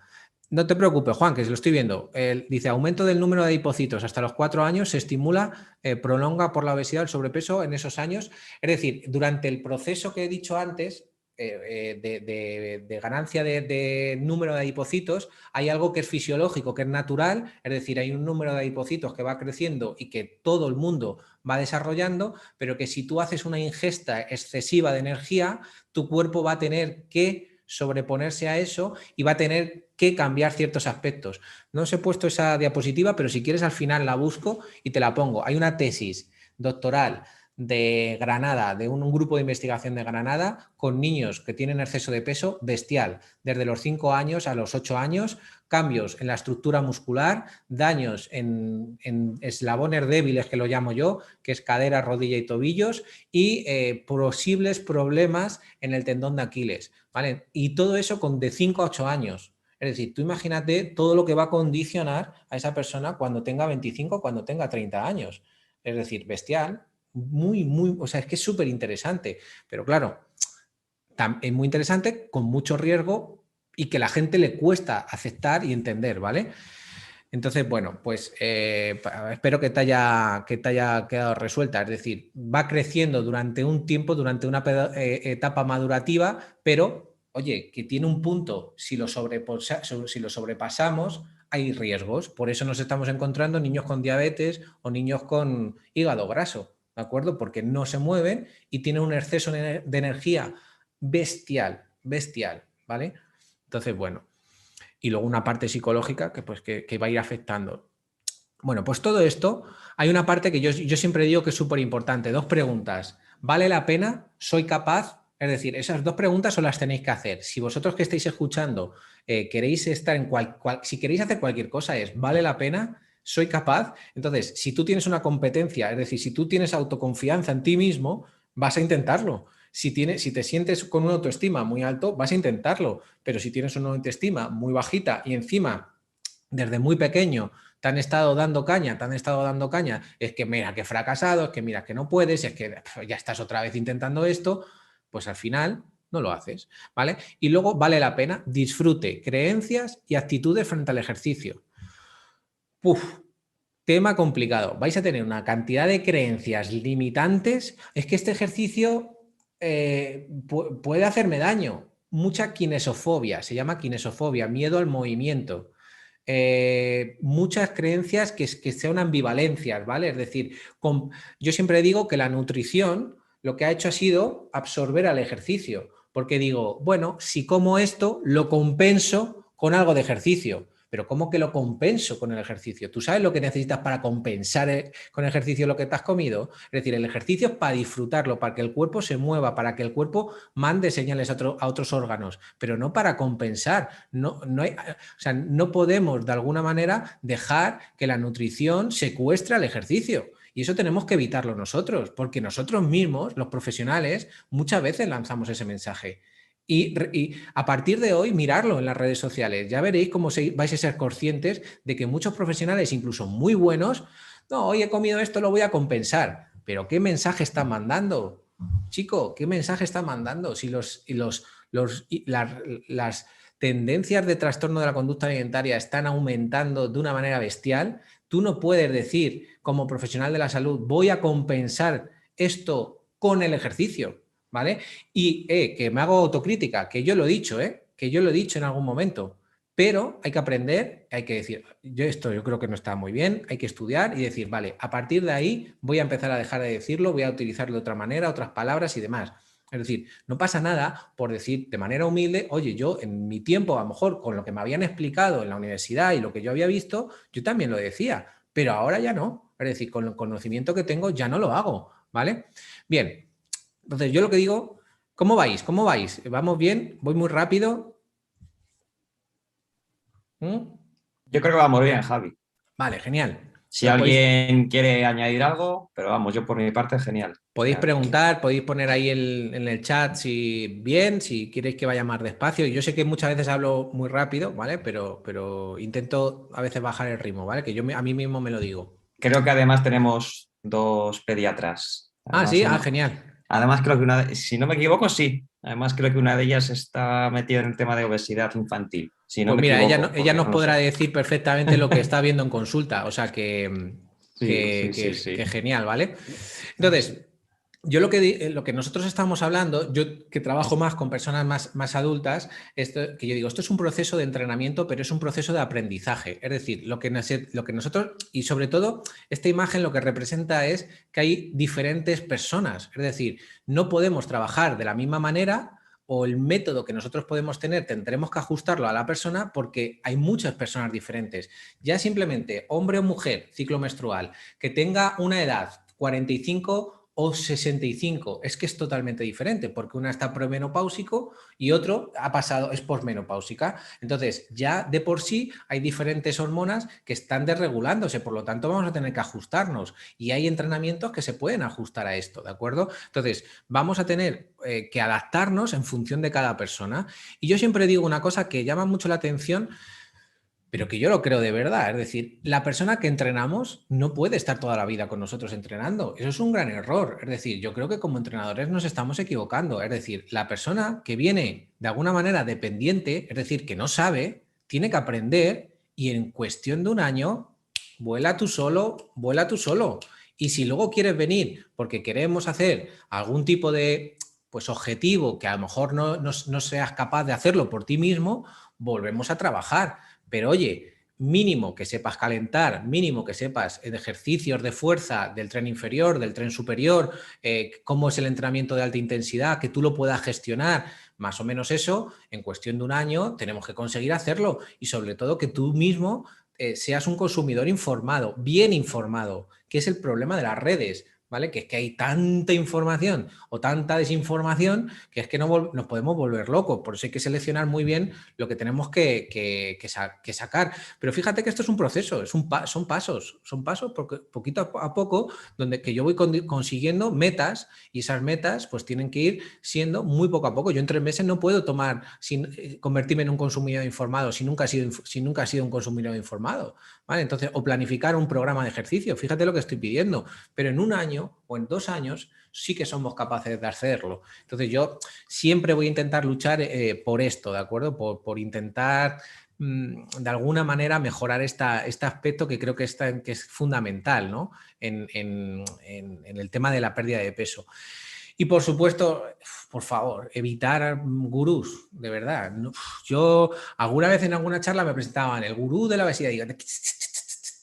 No te preocupes, Juan, que lo estoy viendo. Dice, aumento del número de adipocitos hasta los 4 años se estimula, prolonga por la obesidad, el sobrepeso en esos años. Es decir, durante el proceso que he dicho antes, de ganancia de número de adipocitos, hay algo que es fisiológico, que es natural, es decir, hay un número de adipocitos que va creciendo y que todo el mundo va desarrollando, pero que si tú haces una ingesta excesiva de energía, tu cuerpo va a tener que sobreponerse a eso y va a tener que cambiar ciertos aspectos. No os he puesto esa diapositiva, pero si quieres al final la busco y te la pongo. Hay una tesis doctoral de Granada, de un grupo de investigación de Granada, con niños que tienen exceso de peso bestial, desde los 5 años a los 8 años, cambios en la estructura muscular, daños en eslabones débiles, que lo llamo yo, que es cadera, rodilla y tobillos, y posibles problemas en el tendón de Aquiles, ¿vale? Y todo eso con de 5 a 8 años. Es decir, tú imagínate todo lo que va a condicionar a esa persona cuando tenga 25, cuando tenga 30 años. Es decir, bestial, o sea, es que es súper interesante, pero claro, es muy interesante, con mucho riesgo y que la gente le cuesta aceptar y entender, ¿vale? Entonces, bueno, pues espero que te haya quedado resuelta. Es decir, va creciendo durante un tiempo, durante una etapa madurativa, pero, oye, que tiene un punto, si lo sobrepasamos, hay riesgos. Por eso nos estamos encontrando niños con diabetes o niños con hígado graso, ¿de acuerdo? Porque no se mueven y tienen un exceso de energía bestial, ¿vale? Entonces, bueno. Y luego una parte psicológica que va a ir afectando. Bueno, pues todo esto, hay una parte que yo siempre digo que es súper importante. 2 preguntas. ¿Vale la pena? ¿Soy capaz? Es decir, esas 2 preguntas os las tenéis que hacer. Si vosotros que estáis escuchando queréis estar en si queréis hacer cualquier cosa, es ¿vale la pena? ¿Soy capaz? Entonces, si tú tienes una competencia, es decir, si tú tienes autoconfianza en ti mismo, vas a intentarlo. Si te sientes con una autoestima muy alto, vas a intentarlo. Pero si tienes una autoestima muy bajita y encima, desde muy pequeño, te han estado dando caña, es que mira que fracasado, es que mira que no puedes, es que ya estás otra vez intentando esto, pues al final no lo haces, ¿vale? Y luego vale la pena, disfrute, creencias y actitudes frente al ejercicio. Uf, tema complicado. Vais a tener una cantidad de creencias limitantes. Es que este ejercicio puede hacerme daño. Mucha kinesofobia, se llama kinesofobia, miedo al movimiento. Muchas creencias que sean ambivalencias, ¿vale? Es decir, yo siempre digo que la nutrición lo que ha hecho ha sido absorber al ejercicio, porque digo, bueno, si como esto, lo compenso con algo de ejercicio. Pero ¿cómo que lo compenso con el ejercicio? ¿Tú sabes lo que necesitas para compensar con el ejercicio lo que te has comido? Es decir, el ejercicio es para disfrutarlo, para que el cuerpo se mueva, para que el cuerpo mande señales a otros órganos, pero no para compensar. O sea, no podemos de alguna manera dejar que la nutrición secuestre al ejercicio. Y eso tenemos que evitarlo nosotros, porque nosotros mismos, los profesionales, muchas veces lanzamos ese mensaje. Y a partir de hoy, mirarlo en las redes sociales. Ya veréis cómo vais a ser conscientes de que muchos profesionales, incluso muy buenos, no, hoy he comido esto, lo voy a compensar. Pero ¿qué mensaje están mandando? Chico, ¿qué mensaje están mandando? Si las tendencias de trastorno de la conducta alimentaria están aumentando de una manera bestial, tú no puedes decir como profesional de la salud, voy a compensar esto con el ejercicio, ¿vale? Y que me hago autocrítica, que yo lo he dicho, que yo lo he dicho en algún momento, pero hay que aprender, hay que decir, yo creo que no está muy bien, hay que estudiar y decir, vale, a partir de ahí voy a empezar a dejar de decirlo, voy a utilizarlo de otra manera, otras palabras y demás. Es decir, no pasa nada por decir de manera humilde, oye, yo en mi tiempo, a lo mejor con lo que me habían explicado en la universidad y lo que yo había visto, yo también lo decía, pero ahora ya no. Es decir, con el conocimiento que tengo ya no lo hago, ¿vale? Bien, entonces yo lo que digo, ¿cómo vais? ¿Cómo vais? ¿Vamos bien? ¿Voy muy rápido? ¿Mm? Yo creo que vamos bien, Javi. Vale, genial. Si Entonces alguien quiere añadir algo, pero vamos, yo por mi parte, genial. O podéis sea que preguntar, podéis poner ahí en el chat si bien, si queréis que vaya más despacio. Yo sé que muchas veces hablo muy rápido, ¿vale? Pero intento a veces bajar el ritmo, ¿vale? Que a mí mismo me lo digo. creo que además tenemos dos pediatras. Ah, Además, sí, genial. además creo que si no me equivoco, sí. Además creo que una de ellas está metida en el tema de obesidad infantil. Si no Pues me mira, equivoco, ella porque nos no lo podrá sé. decir perfectamente lo que está viendo en consulta, o sea Sí, sí, sí, que sí. genial, ¿vale? Entonces, yo lo que nosotros estamos hablando, yo que trabajo más con personas más adultas, que yo digo, esto es un proceso de entrenamiento, pero es un proceso de aprendizaje. Es decir, lo que nosotros, y sobre todo, esta imagen lo que representa es que hay diferentes personas. Es decir, no podemos trabajar de la misma manera o el método que nosotros podemos tener, tendremos que ajustarlo a la persona porque hay muchas personas diferentes. Ya simplemente hombre o mujer, ciclo menstrual, que tenga una edad 45 o 65, es que es totalmente diferente, porque una está premenopáusico y otro es posmenopáusica. Entonces, ya de por sí hay diferentes hormonas que están desregulándose, por lo tanto vamos a tener que ajustarnos y hay entrenamientos que se pueden ajustar a esto, ¿de acuerdo? Entonces, vamos a tener que adaptarnos en función de cada persona. Y yo siempre digo una cosa que llama mucho la atención, pero que yo lo creo de verdad. Es decir, la persona que entrenamos no puede estar toda la vida con nosotros entrenando. Eso es un gran error. Es decir, yo creo que como entrenadores nos estamos equivocando. Es decir, la persona que viene de alguna manera dependiente, es decir, que no sabe, tiene que aprender y en cuestión de un año, vuela tú solo, vuela tú solo. Y si luego quieres venir porque queremos hacer algún tipo de pues objetivo que a lo mejor no seas capaz de hacerlo por ti mismo, volvemos a trabajar. Pero oye, mínimo que sepas calentar, mínimo que sepas en ejercicios de fuerza del tren inferior, del tren superior, cómo es el entrenamiento de alta intensidad, que tú lo puedas gestionar, más o menos eso, en cuestión de un año tenemos que conseguir hacerlo y sobre todo que tú mismo seas un consumidor informado, bien informado, que es el problema de las redes, ¿vale? Que es que hay tanta información o tanta desinformación que es que nos podemos volver locos. Por eso hay que seleccionar muy bien lo que tenemos que sacar. Pero fíjate que esto es un proceso, son pasos porque poquito a poco donde que yo voy consiguiendo metas y esas metas pues tienen que ir siendo muy poco a poco. Yo en 3 meses no puedo convertirme en un consumidor informado si nunca he sido un consumidor informado, ¿vale? Entonces, o planificar un programa de ejercicio, fíjate lo que estoy pidiendo, pero en 1 año o en 2 años sí que somos capaces de hacerlo. Entonces, yo siempre voy a intentar luchar por esto, ¿de acuerdo? Por intentar de alguna manera mejorar este aspecto que creo que es fundamental, ¿no? En el tema de la pérdida de peso. Y por supuesto, por favor, evitar gurús, de verdad. Yo alguna vez en alguna charla me presentaban el gurú de la obesidad y digo,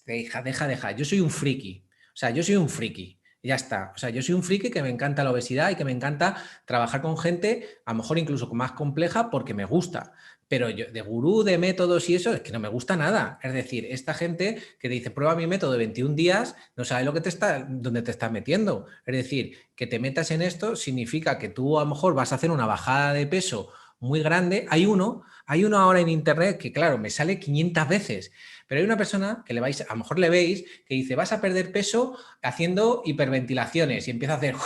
deja, yo soy un friki. O sea, yo soy un friki. Ya está. O sea, yo soy un friki que me encanta la obesidad y que me encanta trabajar con gente, a lo mejor incluso más compleja, porque me gusta. Pero yo, de gurú, de métodos y eso, es que no me gusta nada. Es decir, esta gente que te dice, prueba mi método de 21 días, no sabe dónde te estás metiendo. Es decir, que te metas en esto significa que tú a lo mejor vas a hacer una bajada de peso muy grande. Hay uno ahora en internet que, claro, me sale 500 veces. Pero hay una persona que a lo mejor le veis, que dice, vas a perder peso haciendo hiperventilaciones y empieza a hacer...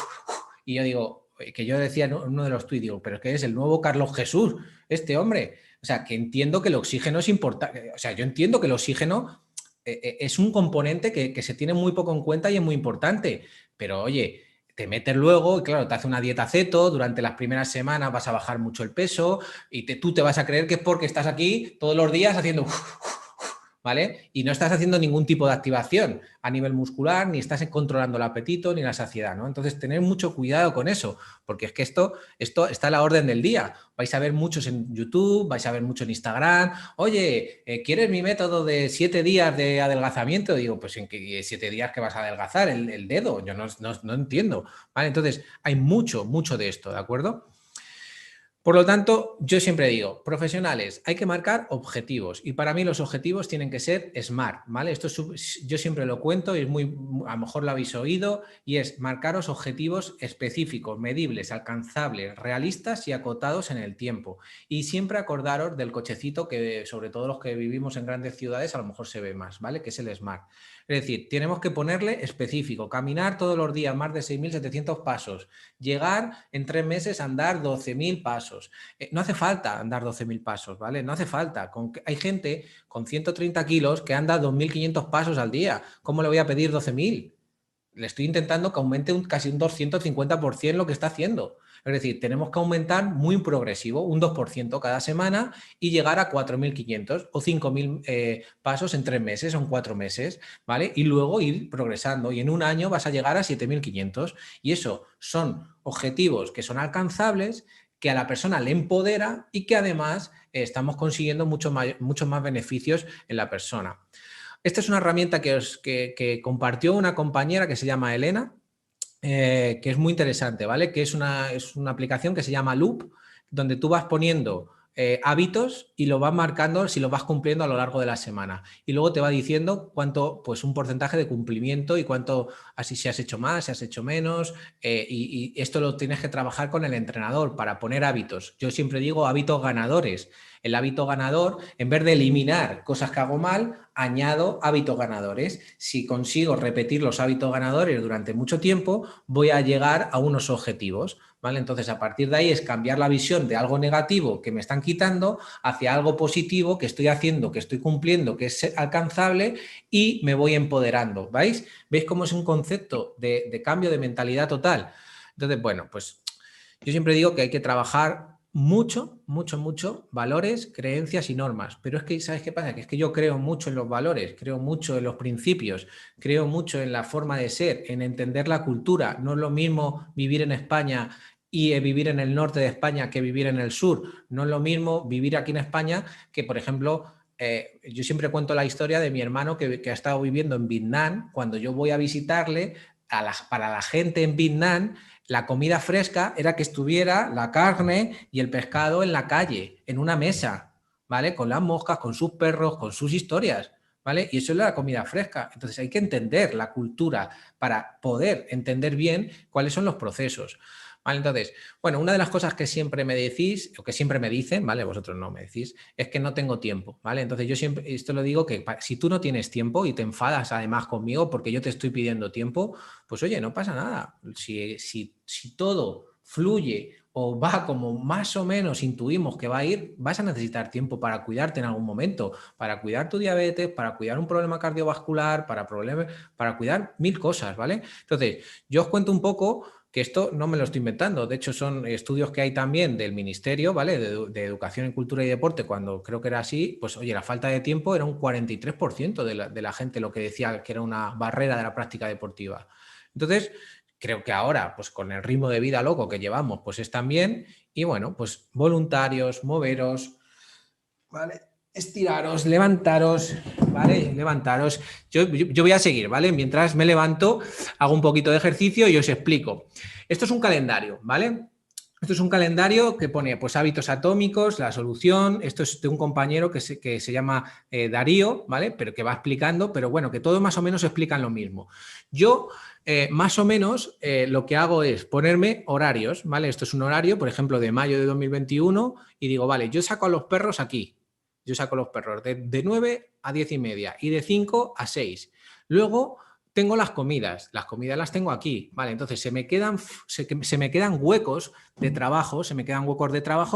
Y yo digo, que yo decía en uno de los tuits, digo, pero es que es el nuevo Carlos Jesús, este hombre. O sea, que entiendo que el oxígeno es importante. O sea, yo entiendo que el oxígeno es un componente que se tiene muy poco en cuenta y es muy importante. Pero oye, te metes luego y claro, te hace una dieta ceto, durante las primeras semanas vas a bajar mucho el peso y tú te vas a creer que es porque estás aquí todos los días haciendo... ¿Vale? Y no estás haciendo ningún tipo de activación a nivel muscular, ni estás controlando el apetito, ni la saciedad, ¿no? Entonces, tener mucho cuidado con eso, porque es que esto está a la orden del día. Vais a ver muchos en YouTube, vais a ver mucho en Instagram. Oye, ¿quieres mi método de 7 días de adelgazamiento? Digo, pues en qué 7 días que vas a adelgazar el dedo, yo no entiendo, ¿vale? Entonces, hay mucho de esto, ¿de acuerdo? Por lo tanto, yo siempre digo, profesionales, hay que marcar objetivos y para mí los objetivos tienen que ser SMART, ¿vale? Yo siempre lo cuento y a lo mejor lo habéis oído y es marcaros objetivos específicos, medibles, alcanzables, realistas y acotados en el tiempo. Y siempre acordaros del cochecito que sobre todo los que vivimos en grandes ciudades a lo mejor se ve más, ¿vale? Que es el SMART. Es decir, tenemos que ponerle específico, caminar todos los días más de 6.700 pasos, llegar en 3 meses a andar 12.000 pasos. No hace falta andar 12.000 pasos, ¿vale? No hace falta. Hay gente con 130 kilos que anda 2.500 pasos al día. ¿Cómo le voy a pedir 12.000? Le estoy intentando que aumente casi un 250% lo que está haciendo. Es decir, tenemos que aumentar muy progresivo, un 2% cada semana y llegar a 4.500 o 5.000 pasos en 3 meses o en 4 meses, ¿vale? Y luego ir progresando y en 1 año vas a llegar a 7.500 y eso son objetivos que son alcanzables, que a la persona le empodera y que además estamos consiguiendo muchos más beneficios en la persona. Esta es una herramienta que compartió una compañera que se llama Elena, que es muy interesante, ¿vale? Que es una aplicación que se llama Loop, donde tú vas poniendo hábitos y lo vas marcando si lo vas cumpliendo a lo largo de la semana. Y luego te va diciendo cuánto, pues un porcentaje de cumplimiento y cuánto, así si has hecho más, si has hecho menos. Y esto lo tienes que trabajar con el entrenador para poner hábitos. Yo siempre digo hábitos ganadores. El hábito ganador, en vez de eliminar cosas que hago mal, añado hábitos ganadores. Si consigo repetir los hábitos ganadores durante mucho tiempo, voy a llegar a unos objetivos, ¿vale? Entonces, a partir de ahí es cambiar la visión de algo negativo que me están quitando hacia algo positivo que estoy haciendo, que estoy cumpliendo, que es alcanzable y me voy empoderando, ¿veis? ¿Veis cómo es un concepto de cambio de mentalidad total? Entonces, bueno, pues yo siempre digo que hay que trabajar mucho valores, creencias y normas. Pero es que, ¿sabes qué pasa? Que es que yo creo mucho en los valores, creo mucho en los principios, creo mucho en la forma de ser, en entender la cultura. No es lo mismo vivir en España y vivir en el norte de España que vivir en el sur. No es lo mismo vivir aquí en España que, por ejemplo, yo siempre cuento la historia de mi hermano que ha estado viviendo en Vietnam. Cuando yo voy a visitarle, para la gente en Vietnam, la comida fresca era que estuviera la carne y el pescado en la calle, en una mesa, ¿vale? Con las moscas, con sus perros, con sus historias, ¿vale? Y eso es la comida fresca. Entonces hay que entender la cultura para poder entender bien cuáles son los procesos. ¿Vale? Entonces, bueno, una de las cosas que siempre me decís, o que siempre me dicen, ¿vale? Vosotros no me decís, es que no tengo tiempo, ¿vale? Entonces yo siempre, esto lo digo que si tú no tienes tiempo y te enfadas además conmigo porque yo te estoy pidiendo tiempo, pues oye, no pasa nada. Si todo fluye o va como más o menos intuimos que va a ir, vas a necesitar tiempo para cuidarte en algún momento, para cuidar tu diabetes, para cuidar un problema cardiovascular, para cuidar mil cosas, ¿vale? Entonces, yo os cuento un poco que esto no me lo estoy inventando, de hecho son estudios que hay también del Ministerio, ¿vale? De Educación, Cultura y Deporte, cuando creo que era así, pues oye, la falta de tiempo era un 43% de la gente lo que decía que era una barrera de la práctica deportiva. Entonces, creo que ahora, pues con el ritmo de vida loco que llevamos, pues es también, y bueno, pues voluntarios, moveros, ¿vale? Estiraros, levantaros, ¿vale? Levantaros. Yo voy a seguir, ¿vale? Mientras me levanto, hago un poquito de ejercicio y os explico. Esto es un calendario, ¿vale? Esto es un calendario que pone pues hábitos atómicos, la solución. Esto es de un compañero que se llama Darío, ¿vale? Pero que va explicando, pero bueno, que todos más o menos explican lo mismo. Yo, más o menos, lo que hago es ponerme horarios, ¿vale? Esto es un horario, por ejemplo, de mayo de 2021 y digo, vale, yo saco a los perros aquí. Yo saco los perros de 9 a 10 y media y de 5 a 6. Luego tengo las comidas las tengo aquí, ¿vale? Entonces se me quedan huecos de trabajo,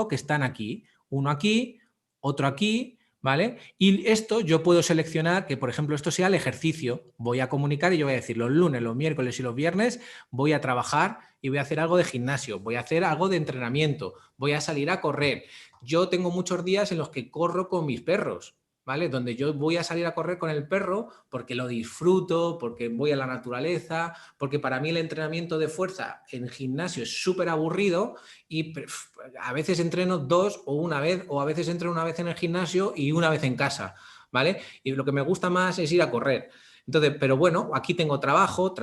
que están aquí. Uno aquí, otro aquí, ¿vale? Y esto yo puedo seleccionar que, por ejemplo, esto sea el ejercicio. Voy a comunicar y yo voy a decir los lunes, los miércoles y los viernes voy a trabajar y voy a hacer algo de gimnasio, voy a hacer algo de entrenamiento, voy a salir a correr. Yo tengo muchos días en los que corro con mis perros, ¿vale? Donde yo voy a salir a correr con el perro porque lo disfruto, porque voy a la naturaleza, porque para mí el entrenamiento de fuerza en gimnasio es súper aburrido y a veces entreno 2 o una vez, o a veces entreno una vez en el gimnasio y una vez en casa, ¿vale? Y lo que me gusta más es ir a correr. Entonces, pero bueno, aquí tengo trabajo,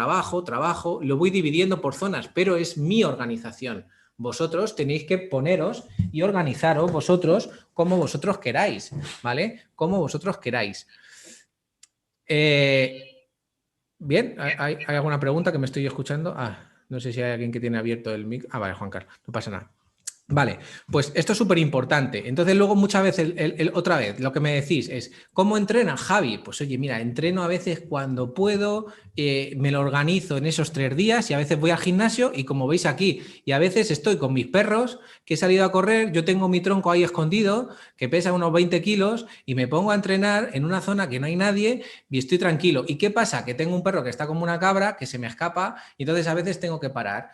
lo voy dividiendo por zonas, pero es mi organización. Vosotros tenéis que poneros y organizaros vosotros como vosotros queráis, ¿vale? Como vosotros queráis. Bien, ¿hay alguna pregunta que me estoy escuchando? No sé si hay alguien que tiene abierto el mic. Vale, Juan Carlos, no pasa nada. Vale, pues esto es súper importante. Entonces luego muchas veces, otra vez, lo que me decís es, ¿cómo entrenas, Javi? Pues oye, mira, entreno a veces cuando puedo, me lo organizo en esos 3 días y a veces voy al gimnasio y como veis aquí, y a veces estoy con mis perros que he salido a correr, yo tengo mi tronco ahí escondido que pesa unos 20 kilos y me pongo a entrenar en una zona que no hay nadie y estoy tranquilo. ¿Y qué pasa? Que tengo un perro que está como una cabra que se me escapa y entonces a veces tengo que parar.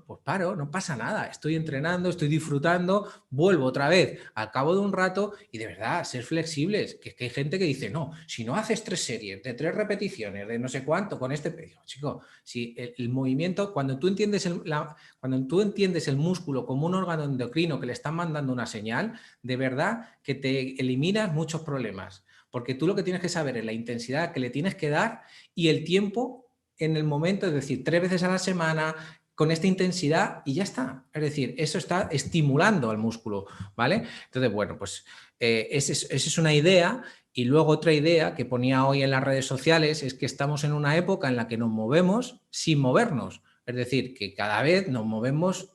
Pues paro, no pasa nada, estoy entrenando, estoy disfrutando, vuelvo otra vez al cabo de un rato y de verdad, ser flexibles, que es que hay gente que dice, no, si no haces 3 series de 3 repeticiones de no sé cuánto con este peso, chico, si el movimiento, cuando tú entiendes el músculo como un órgano endocrino que le están mandando una señal, de verdad que te eliminas muchos problemas, porque tú lo que tienes que saber es la intensidad que le tienes que dar y el tiempo en el momento, es decir, 3 veces a la semana, con esta intensidad y ya está. Es decir, eso está estimulando al músculo, ¿vale? Entonces, bueno, pues esa es una idea. Y luego otra idea que ponía hoy en las redes sociales es que estamos en una época en la que nos movemos sin movernos. Es decir, que cada vez nos movemos,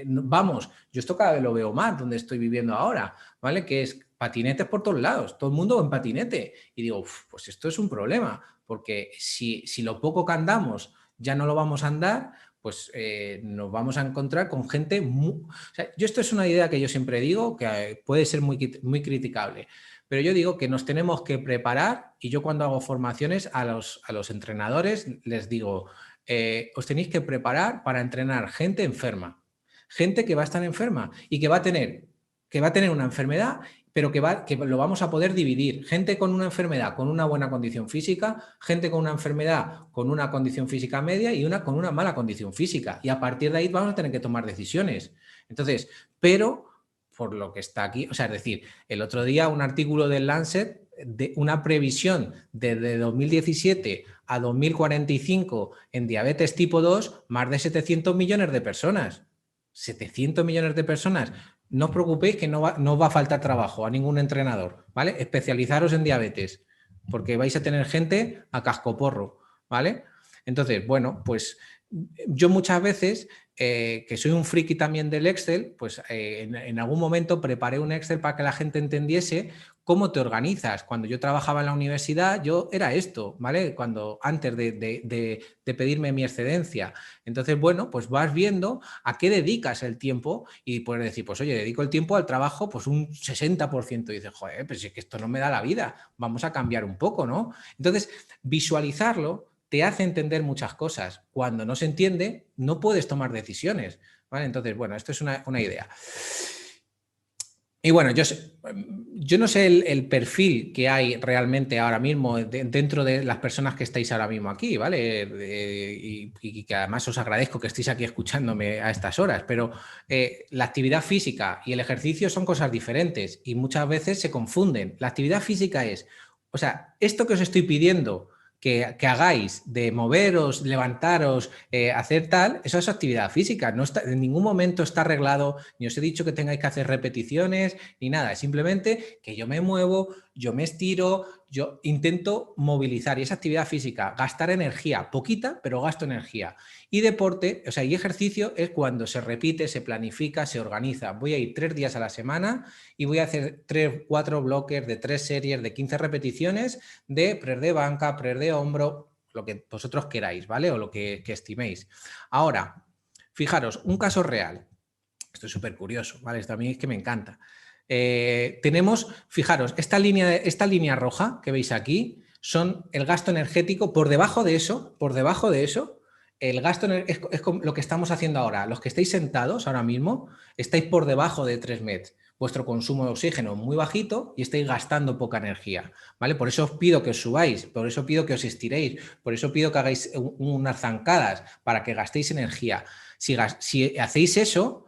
vamos, yo esto cada vez lo veo más donde estoy viviendo ahora, ¿vale? Que es patinetes por todos lados, todo el mundo en patinete. Y digo, pues esto es un problema, porque si lo poco que andamos ya no lo vamos a andar, pues nos vamos a encontrar con gente esto es una idea que yo siempre digo que puede ser muy, muy criticable, pero yo digo que nos tenemos que preparar y yo cuando hago formaciones a los entrenadores les digo, os tenéis que preparar para entrenar gente enferma, gente que va a estar enferma y que va a tener una enfermedad pero que lo vamos a poder dividir. Gente con una enfermedad con una buena condición física, gente con una enfermedad con una condición física media y una con una mala condición física. Y a partir de ahí vamos a tener que tomar decisiones. Entonces, pero por lo que está aquí, o sea, es decir, el otro día un artículo del Lancet de una previsión desde 2017 a 2045 en diabetes tipo 2, más de 700 millones de personas. 700 millones de personas. No os preocupéis que no va a faltar trabajo a ningún entrenador, ¿vale? Especializaros en diabetes, porque vais a tener gente a cascoporro, ¿vale? Entonces, bueno, pues yo muchas veces, que soy un friki también del Excel, pues en algún momento preparé un Excel para que la gente entendiese cómo te organizas. Cuando yo trabajaba en la universidad, yo era esto, ¿vale? Antes de pedirme mi excedencia. Entonces, bueno, pues vas viendo a qué dedicas el tiempo y puedes decir, pues oye, dedico el tiempo al trabajo pues un 60%. Y dices, joder, pues es que esto no me da la vida, vamos a cambiar un poco, ¿no? Entonces, visualizarlo te hace entender muchas cosas. Cuando no se entiende, no puedes tomar decisiones, ¿vale? Entonces, bueno, esto es una idea. Y bueno, yo no sé el perfil que hay realmente ahora mismo dentro de las personas que estáis ahora mismo aquí, ¿vale? Y que además os agradezco que estéis aquí escuchándome a estas horas, pero la actividad física y el ejercicio son cosas diferentes y muchas veces se confunden. La actividad física es, o sea, esto que os estoy pidiendo que hagáis de moveros, levantaros, hacer tal, eso es actividad física. No está, en ningún momento está arreglado, ni os he dicho que tengáis que hacer repeticiones, ni nada. Es simplemente que yo me muevo, yo me estiro, yo intento movilizar. Y esa actividad física, gastar energía, poquita, pero gasto energía. Y deporte, o sea, y ejercicio es cuando se repite, se planifica, se organiza. Voy a ir 3 días a la semana y voy a hacer 3, 4 bloques de 3 series de 15 repeticiones de press de banca, press de hombro, lo que vosotros queráis, ¿vale? O lo que estiméis. Ahora, fijaros, un caso real. Esto es súper curioso, ¿vale? Esto a mí es que me encanta. Tenemos, fijaros, esta línea roja que veis aquí son el gasto energético. Por debajo de eso, el gasto es lo que estamos haciendo ahora. Los que estáis sentados ahora mismo, estáis por debajo de 3 MET. Vuestro consumo de oxígeno es muy bajito y estáis gastando poca energía, ¿vale? Por eso os pido que os subáis, por eso pido que os estiréis, por eso pido que hagáis unas zancadas para que gastéis energía. Si hacéis eso,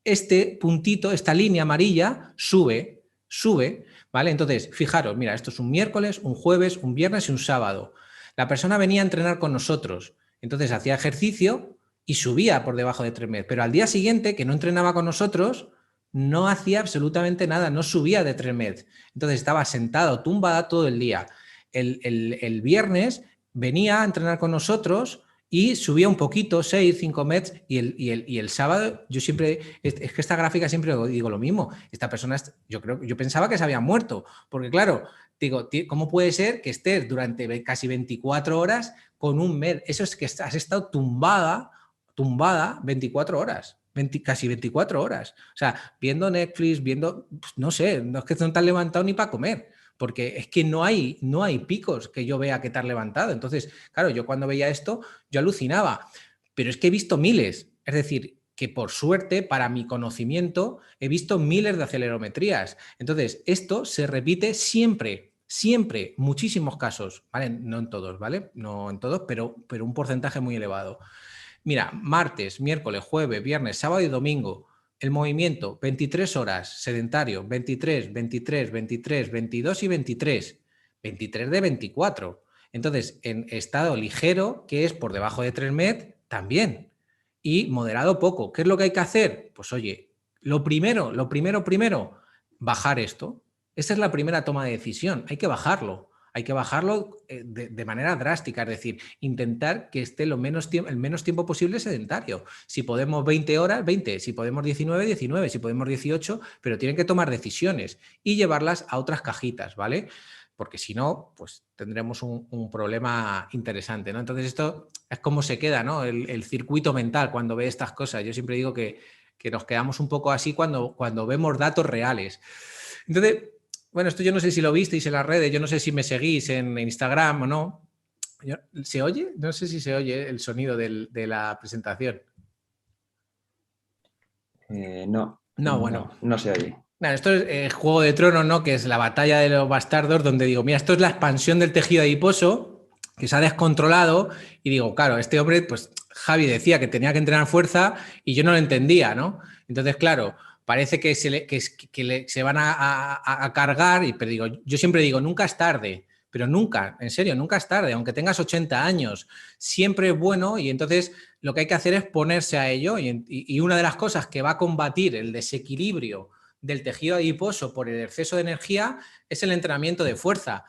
este puntito, esta línea amarilla, sube, ¿vale? Entonces, fijaros, mira, esto es un miércoles, un jueves, un viernes y un sábado. La persona venía a entrenar con nosotros, entonces hacía ejercicio y subía por debajo de 3 MET, pero al día siguiente, que no entrenaba con nosotros, no hacía absolutamente nada, no subía de 3 MET. Entonces estaba sentado, tumbada todo el día. El viernes venía a entrenar con nosotros y subía un poquito, 6, 5 METs, y el sábado, yo siempre, es que esta gráfica siempre digo lo mismo, esta persona, yo pensaba que se había muerto, porque claro, digo, ¿cómo puede ser que estés durante casi 24 horas con un MET? Eso es que has estado tumbada 24 horas. Casi 24 horas. O sea, viendo Netflix, viendo, pues, no sé, no es que no te has levantado ni para comer, porque es que no hay picos que yo vea que te has levantado. Entonces, claro, yo cuando veía esto, yo alucinaba, pero es que he visto miles. Es decir, que por suerte, para mi conocimiento, he visto miles de acelerometrías. Entonces, esto se repite siempre, muchísimos casos, ¿vale? No en todos, ¿vale? No en todos, pero un porcentaje muy elevado. Mira, martes, miércoles, jueves, viernes, sábado y domingo. El movimiento, 23 horas, sedentario, 23, 23, 23, 22 y 23. 23 de 24. Entonces, en estado ligero, que es por debajo de 3 MET, también. Y moderado poco. ¿Qué es lo que hay que hacer? Pues oye, lo primero, bajar esto. Esa es la primera toma de decisión. Hay que bajarlo. Hay que bajarlo de manera drástica, es decir, intentar que esté el menos tiempo posible sedentario. Si podemos 20 horas, 20, si podemos 19, 19, si podemos 18, pero tienen que tomar decisiones y llevarlas a otras cajitas, ¿vale? Porque si no, pues tendremos un problema interesante, ¿no? Entonces esto es como se queda, ¿no? El circuito mental cuando ve estas cosas. Yo siempre digo que nos quedamos un poco así cuando vemos datos reales. Entonces, bueno, esto yo no sé si lo visteis en las redes, yo no sé si me seguís en Instagram o no. ¿Se oye? No sé si se oye el sonido de la presentación. No. No, bueno. No se oye. Nada, esto es Juego de Tronos, ¿no? Que es la batalla de los bastardos, donde digo, mira, esto es la expansión del tejido adiposo que se ha descontrolado y digo, claro, este hombre, pues Javi decía que tenía que entrenar fuerza y yo no lo entendía, ¿no? Entonces, claro, parece que se van a cargar, pero digo, yo siempre digo, nunca es tarde, pero nunca, en serio, nunca es tarde, aunque tengas 80 años, siempre es bueno y entonces lo que hay que hacer es ponerse a ello y una de las cosas que va a combatir el desequilibrio del tejido adiposo por el exceso de energía es el entrenamiento de fuerza.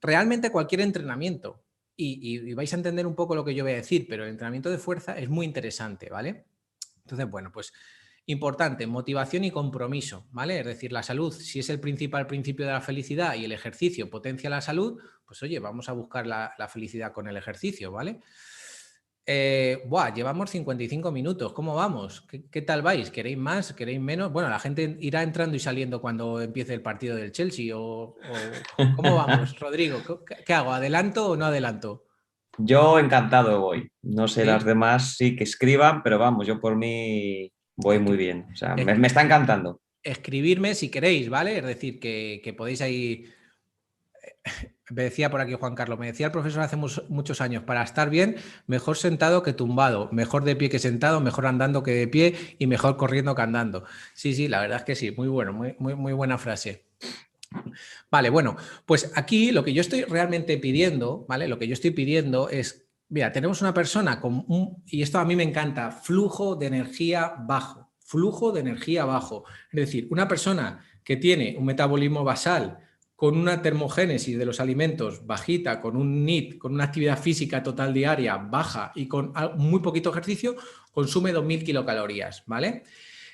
realmente cualquier entrenamiento, y vais a entender un poco lo que yo voy a decir, pero el entrenamiento de fuerza es muy interesante, ¿vale? Entonces, bueno, pues importante, motivación y compromiso, ¿vale? Es decir, la salud, si es el principal principio de la felicidad y el ejercicio potencia la salud, pues oye, vamos a buscar la felicidad con el ejercicio, ¿vale? Llevamos 55 minutos, ¿cómo vamos? ¿Qué tal vais? ¿Queréis más? ¿Queréis menos? Bueno, la gente irá entrando y saliendo cuando empiece el partido del Chelsea o ¿cómo vamos, Rodrigo? ¿Qué hago? ¿Adelanto o no adelanto? Yo encantado voy. No sé las ¿Sí? demás sí que escriban, pero vamos, yo por mí voy muy bien. O sea, me está encantando. Escribirme si queréis, ¿vale? Es decir, que podéis ahí. Me decía por aquí Juan Carlos, me decía el profesor hace muchos años, para estar bien, mejor sentado que tumbado, mejor de pie que sentado, mejor andando que de pie y mejor corriendo que andando. Sí, sí, la verdad es que sí, muy bueno, muy buena frase. Vale, bueno, pues aquí lo que yo estoy realmente pidiendo, ¿vale? Lo que yo estoy pidiendo es, mira, tenemos una persona con y esto a mí me encanta, flujo de energía bajo, flujo de energía bajo. Es decir, una persona que tiene un metabolismo basal, con una termogénesis de los alimentos bajita, con un NEAT, con una actividad física total diaria baja y con muy poquito ejercicio, consume 2000 kilocalorías, ¿vale?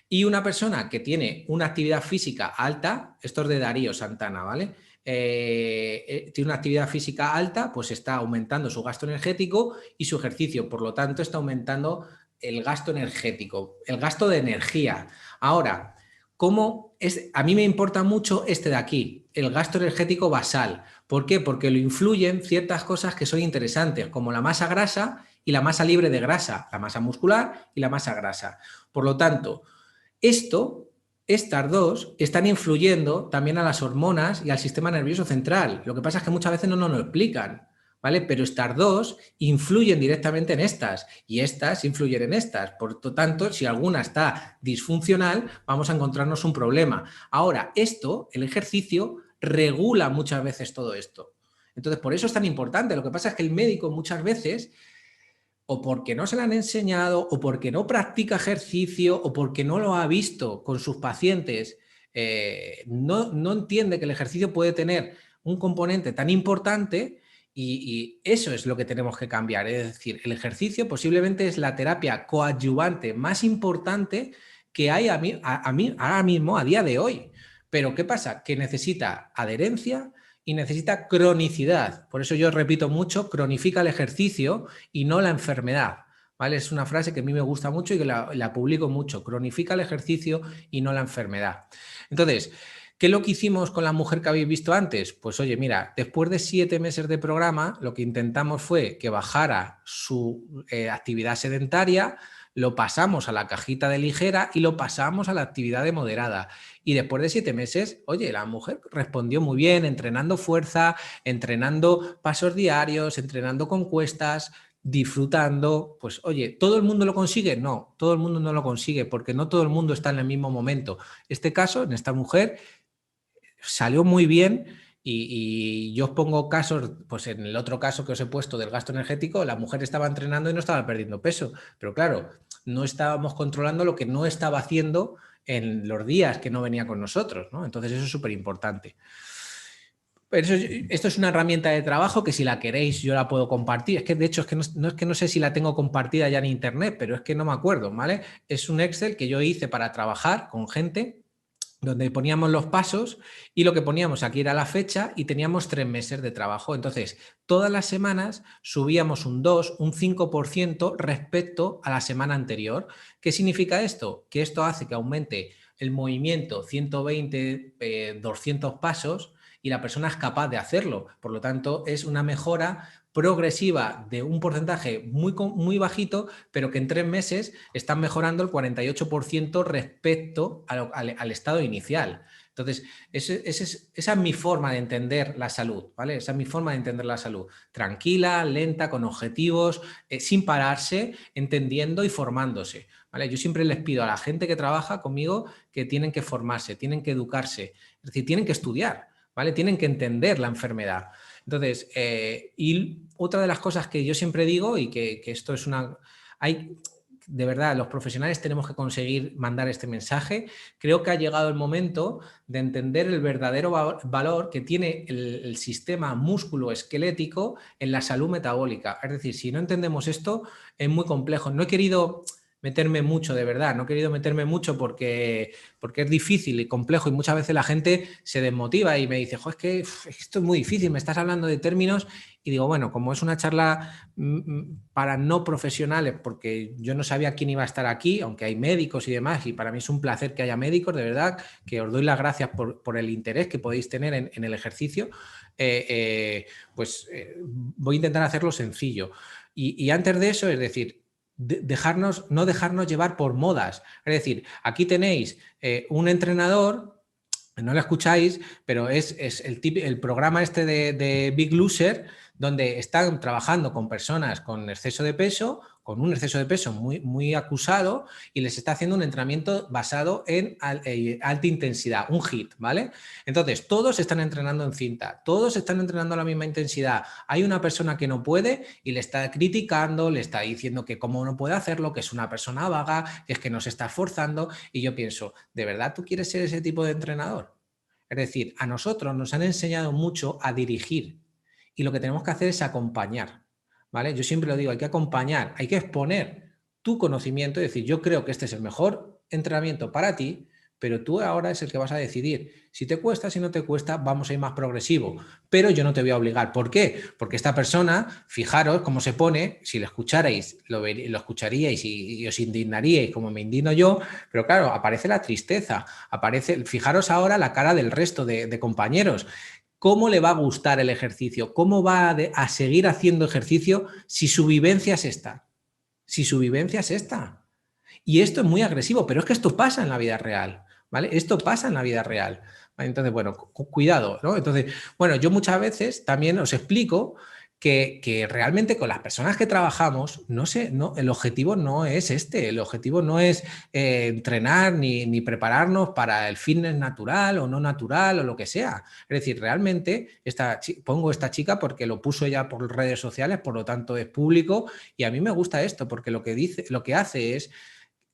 Y una persona que tiene una actividad física alta, esto es de Darío Santana, ¿vale? Tiene una actividad física alta, pues está aumentando su gasto energético y su ejercicio, por lo tanto está aumentando el gasto energético, el gasto de energía. Ahora, ¿cómo es? A mí me importa mucho este de aquí, el gasto energético basal. ¿Por qué? Porque lo influyen ciertas cosas que son interesantes, como la masa grasa y la masa libre de grasa, la masa muscular y la masa grasa. Por lo tanto, estas dos están influyendo también a las hormonas y al sistema nervioso central. Lo que pasa es que muchas veces no nos lo explican, ¿vale? Pero estas dos influyen directamente en estas y estas influyen en estas. Por lo tanto, si alguna está disfuncional, vamos a encontrarnos un problema. Ahora, el ejercicio, regula muchas veces todo esto. Entonces, por eso es tan importante. Lo que pasa es que el médico muchas veces o porque no se le han enseñado, o porque no practica ejercicio, o porque no lo ha visto con sus pacientes, no entiende que el ejercicio puede tener un componente tan importante y eso es lo que tenemos que cambiar. Es decir, el ejercicio posiblemente es la terapia coadyuvante más importante que hay ahora mismo, a día de hoy. Pero ¿qué pasa? Que necesita adherencia y necesita cronicidad. Por eso yo repito mucho, cronifica el ejercicio y no la enfermedad. ¿Vale? Es una frase que a mí me gusta mucho y que la publico mucho. Cronifica el ejercicio y no la enfermedad. Entonces, ¿qué es lo que hicimos con la mujer que habéis visto antes? Pues oye, mira, después de 7 meses de programa, lo que intentamos fue que bajara su actividad sedentaria, lo pasamos a la cajita de ligera y lo pasamos a la actividad de moderada. Y después de 7 meses, oye, la mujer respondió muy bien, entrenando fuerza, entrenando pasos diarios, entrenando con cuestas, disfrutando. Pues oye, ¿todo el mundo lo consigue? No, todo el mundo no lo consigue porque no todo el mundo está en el mismo momento. Este caso, en esta mujer, salió muy bien y yo os pongo casos, pues en el otro caso que os he puesto del gasto energético, la mujer estaba entrenando y no estaba perdiendo peso, pero claro, no estábamos controlando lo que no estaba haciendo en los días que no venía con nosotros, ¿no? Entonces eso es súper importante. Pero esto es una herramienta de trabajo que si la queréis yo la puedo compartir. Es que de hecho es que no sé si la tengo compartida ya en internet, pero es que no me acuerdo, ¿vale? Es un Excel que yo hice para trabajar con gente donde poníamos los pasos y lo que poníamos aquí era la fecha y teníamos 3 meses de trabajo. Entonces, todas las semanas subíamos un 2, un 5% respecto a la semana anterior. ¿Qué significa esto? Que esto hace que aumente el movimiento 120, 200 pasos y la persona es capaz de hacerlo. Por lo tanto, es una mejora progresiva de un porcentaje muy bajito, pero que en 3 meses están mejorando el 48% respecto al estado inicial. Entonces, esa es mi forma de entender la salud, ¿vale? Esa es mi forma de entender la salud. Tranquila, lenta, con objetivos, sin pararse, entendiendo y formándose, ¿vale? Yo siempre les pido a la gente que trabaja conmigo que tienen que formarse, tienen que educarse, es decir, tienen que estudiar, ¿vale? Tienen que entender la enfermedad. Entonces, y otra de las cosas que yo siempre digo y que esto es de verdad, los profesionales tenemos que conseguir mandar este mensaje. Creo que ha llegado el momento de entender el verdadero valor que tiene el sistema músculo-esquelético en la salud metabólica. Es decir, si no entendemos esto, es muy complejo. No he querido meterme mucho, de verdad, no he querido meterme mucho porque es difícil y complejo y muchas veces la gente se desmotiva y me dice, jo, es que esto es muy difícil, me estás hablando de términos y digo, bueno, como es una charla para no profesionales, porque yo no sabía quién iba a estar aquí, aunque hay médicos y demás, y para mí es un placer que haya médicos, de verdad, que os doy las gracias por el interés que podéis tener en el ejercicio, voy a intentar hacerlo sencillo. Y antes de eso, es decir, no dejarnos llevar por modas. Es decir, aquí tenéis un entrenador, no lo escucháis, pero es el programa este de Big Loser, donde están trabajando con personas con exceso de peso, con un exceso de peso muy, muy acusado, y les está haciendo un entrenamiento basado en alta intensidad, un HIIT, ¿vale? Entonces, todos están entrenando en cinta, todos están entrenando a la misma intensidad. Hay una persona que no puede y le está criticando, le está diciendo que cómo no puede hacerlo, que es una persona vaga, que es que no se está esforzando, y yo pienso, ¿de verdad tú quieres ser ese tipo de entrenador? Es decir, a nosotros nos han enseñado mucho a dirigir y lo que tenemos que hacer es acompañar, ¿vale? Yo siempre lo digo, hay que acompañar, hay que exponer tu conocimiento y decir, yo creo que este es el mejor entrenamiento para ti, pero tú ahora es el que vas a decidir. Si te cuesta, si no te cuesta, vamos a ir más progresivo, pero yo no te voy a obligar. ¿Por qué? Porque esta persona, fijaros cómo se pone, si lo escucharais, lo escucharíais y os indignaríais como me indigno yo, pero claro, aparece la tristeza, fijaros ahora la cara del resto de compañeros. ¿Cómo le va a gustar el ejercicio? ¿Cómo va a seguir haciendo ejercicio si su vivencia es esta? Si su vivencia es esta. Y esto es muy agresivo, pero es que esto pasa en la vida real, ¿vale? Esto pasa en la vida real. Entonces, bueno, cuidado, ¿no? Entonces, bueno, yo muchas veces también os explico que realmente con las personas que trabajamos, el objetivo no es este, el objetivo no es entrenar ni prepararnos para el fitness natural o no natural o lo que sea. Es decir, realmente pongo esta chica porque lo puso ella por redes sociales, por lo tanto es público y a mí me gusta esto porque lo que hace es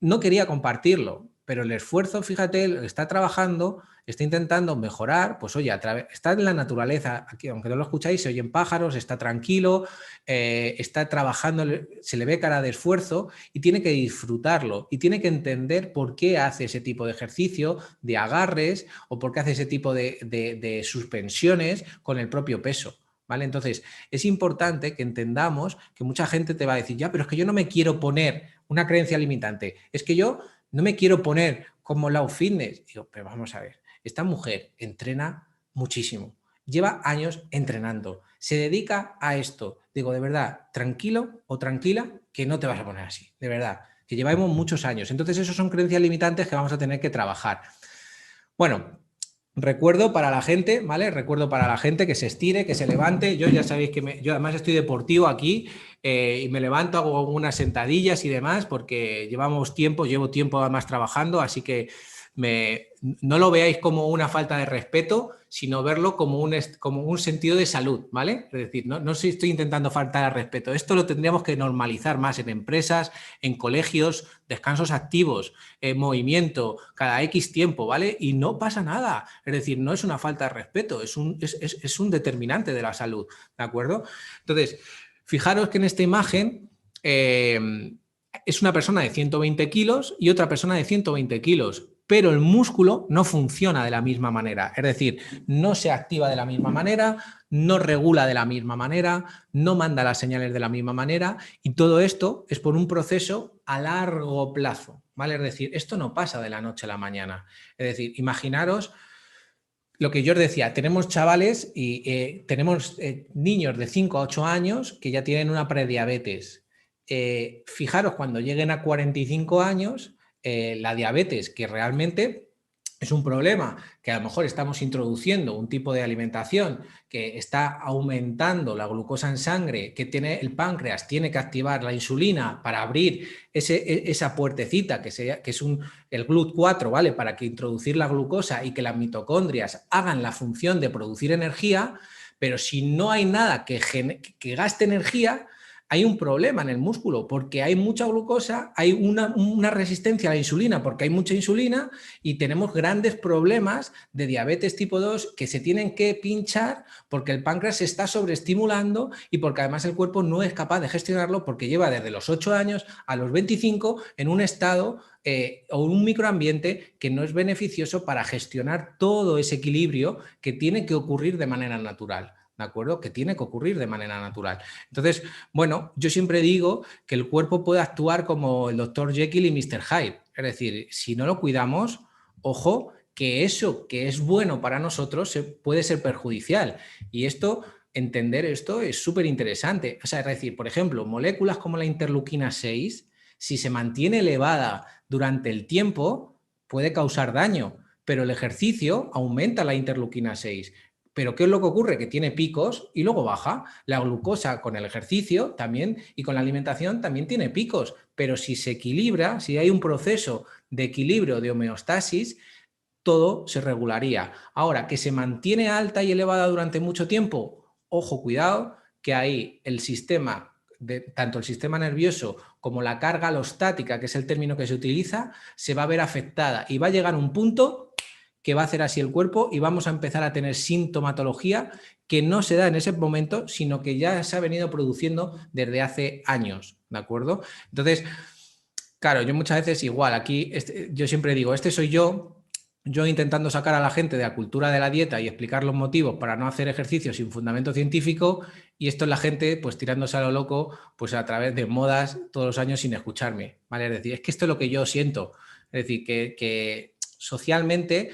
no quería compartirlo, pero el esfuerzo, fíjate, está trabajando, está intentando mejorar, pues oye, está en la naturaleza, aquí, aunque no lo escucháis, se oyen pájaros, está tranquilo, está trabajando, se le ve cara de esfuerzo y tiene que disfrutarlo y tiene que entender por qué hace ese tipo de ejercicio, de agarres o por qué hace ese tipo de suspensiones con el propio peso. ¿Vale? Entonces, es importante que entendamos que mucha gente te va a decir, ya, pero es que yo no me quiero poner una creencia limitante, es que yo no me quiero poner como Lau Fitness. Digo, pero vamos a ver, esta mujer entrena muchísimo, lleva años entrenando, se dedica a esto. Digo, de verdad, tranquilo o tranquila que no te vas a poner así, de verdad, que llevamos muchos años. Entonces, esos son creencias limitantes que vamos a tener que trabajar. Bueno, recuerdo para la gente, ¿vale? Recuerdo para la gente que se estire, que se levante. Yo ya sabéis que yo además estoy deportivo aquí y me levanto, hago unas sentadillas y demás porque llevo tiempo además trabajando, así que no lo veáis como una falta de respeto, sino verlo como un sentido de salud, ¿vale? Es decir, no estoy intentando faltar al respeto. Esto lo tendríamos que normalizar más en empresas, en colegios, descansos activos, movimiento, cada X tiempo, ¿vale? Y no pasa nada. Es decir, no es una falta de respeto, es un determinante de la salud, ¿de acuerdo? Entonces, fijaros que en esta imagen es una persona de 120 kilos y otra persona de 120 kilos, pero el músculo no funciona de la misma manera, es decir, no se activa de la misma manera, no regula de la misma manera, no manda las señales de la misma manera y todo esto es por un proceso a largo plazo, ¿vale? Es decir, esto no pasa de la noche a la mañana, es decir, imaginaros lo que yo os decía, tenemos chavales y tenemos niños de 5 a 8 años que ya tienen una prediabetes. Fijaros, cuando lleguen a 45 años, la diabetes, que realmente es un problema, que a lo mejor estamos introduciendo un tipo de alimentación que está aumentando la glucosa en sangre, que tiene el páncreas, tiene que activar la insulina para abrir esa puertecita que es el GLUT4, ¿vale? Para que introducir la glucosa y que las mitocondrias hagan la función de producir energía, pero si no hay nada que gaste energía, hay un problema en el músculo porque hay mucha glucosa, hay una resistencia a la insulina porque hay mucha insulina y tenemos grandes problemas de diabetes tipo 2 que se tienen que pinchar porque el páncreas se está sobreestimulando y porque además el cuerpo no es capaz de gestionarlo porque lleva desde los 8 años a los 25 en un estado o un microambiente que no es beneficioso para gestionar todo ese equilibrio que tiene que ocurrir de manera natural. ¿De acuerdo? Que tiene que ocurrir de manera natural. Entonces, bueno, yo siempre digo que el cuerpo puede actuar como el Dr. Jekyll y Mr. Hyde. Es decir, si no lo cuidamos, ojo, que eso que es bueno para nosotros puede ser perjudicial. Y entender esto es súper interesante. O sea, es decir, por ejemplo, moléculas como la interleuquina 6, si se mantiene elevada durante el tiempo, puede causar daño, pero el ejercicio aumenta la interleuquina 6. Pero ¿qué es lo que ocurre? Que tiene picos y luego baja. La glucosa con el ejercicio también y con la alimentación también tiene picos, pero si se equilibra, si hay un proceso de equilibrio, de homeostasis, todo se regularía. Ahora, que se mantiene alta y elevada durante mucho tiempo, ojo, cuidado, que ahí el sistema, tanto el sistema nervioso como la carga alostática, que es el término que se utiliza, se va a ver afectada y va a llegar a un punto que va a hacer así el cuerpo y vamos a empezar a tener sintomatología que no se da en ese momento, sino que ya se ha venido produciendo desde hace años, ¿de acuerdo? Entonces, claro, yo muchas veces igual, aquí yo siempre digo, soy yo intentando sacar a la gente de la cultura de la dieta y explicar los motivos para no hacer ejercicio sin fundamento científico, y esto es la gente pues tirándose a lo loco pues a través de modas todos los años sin escucharme, ¿vale? Es decir, es que esto es lo que yo siento, es decir, que socialmente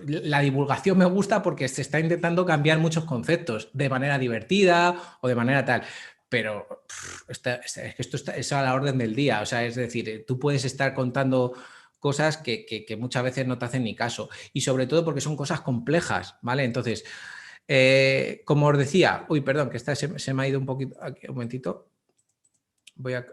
la divulgación me gusta porque se está intentando cambiar muchos conceptos de manera divertida o de manera tal, pero es que esto es a la orden del día, o sea, es decir, tú puedes estar contando cosas que muchas veces no te hacen ni caso y sobre todo porque son cosas complejas, ¿vale? Entonces, como os decía, uy, perdón, que se me ha ido un poquito, aquí, un momentito, voy a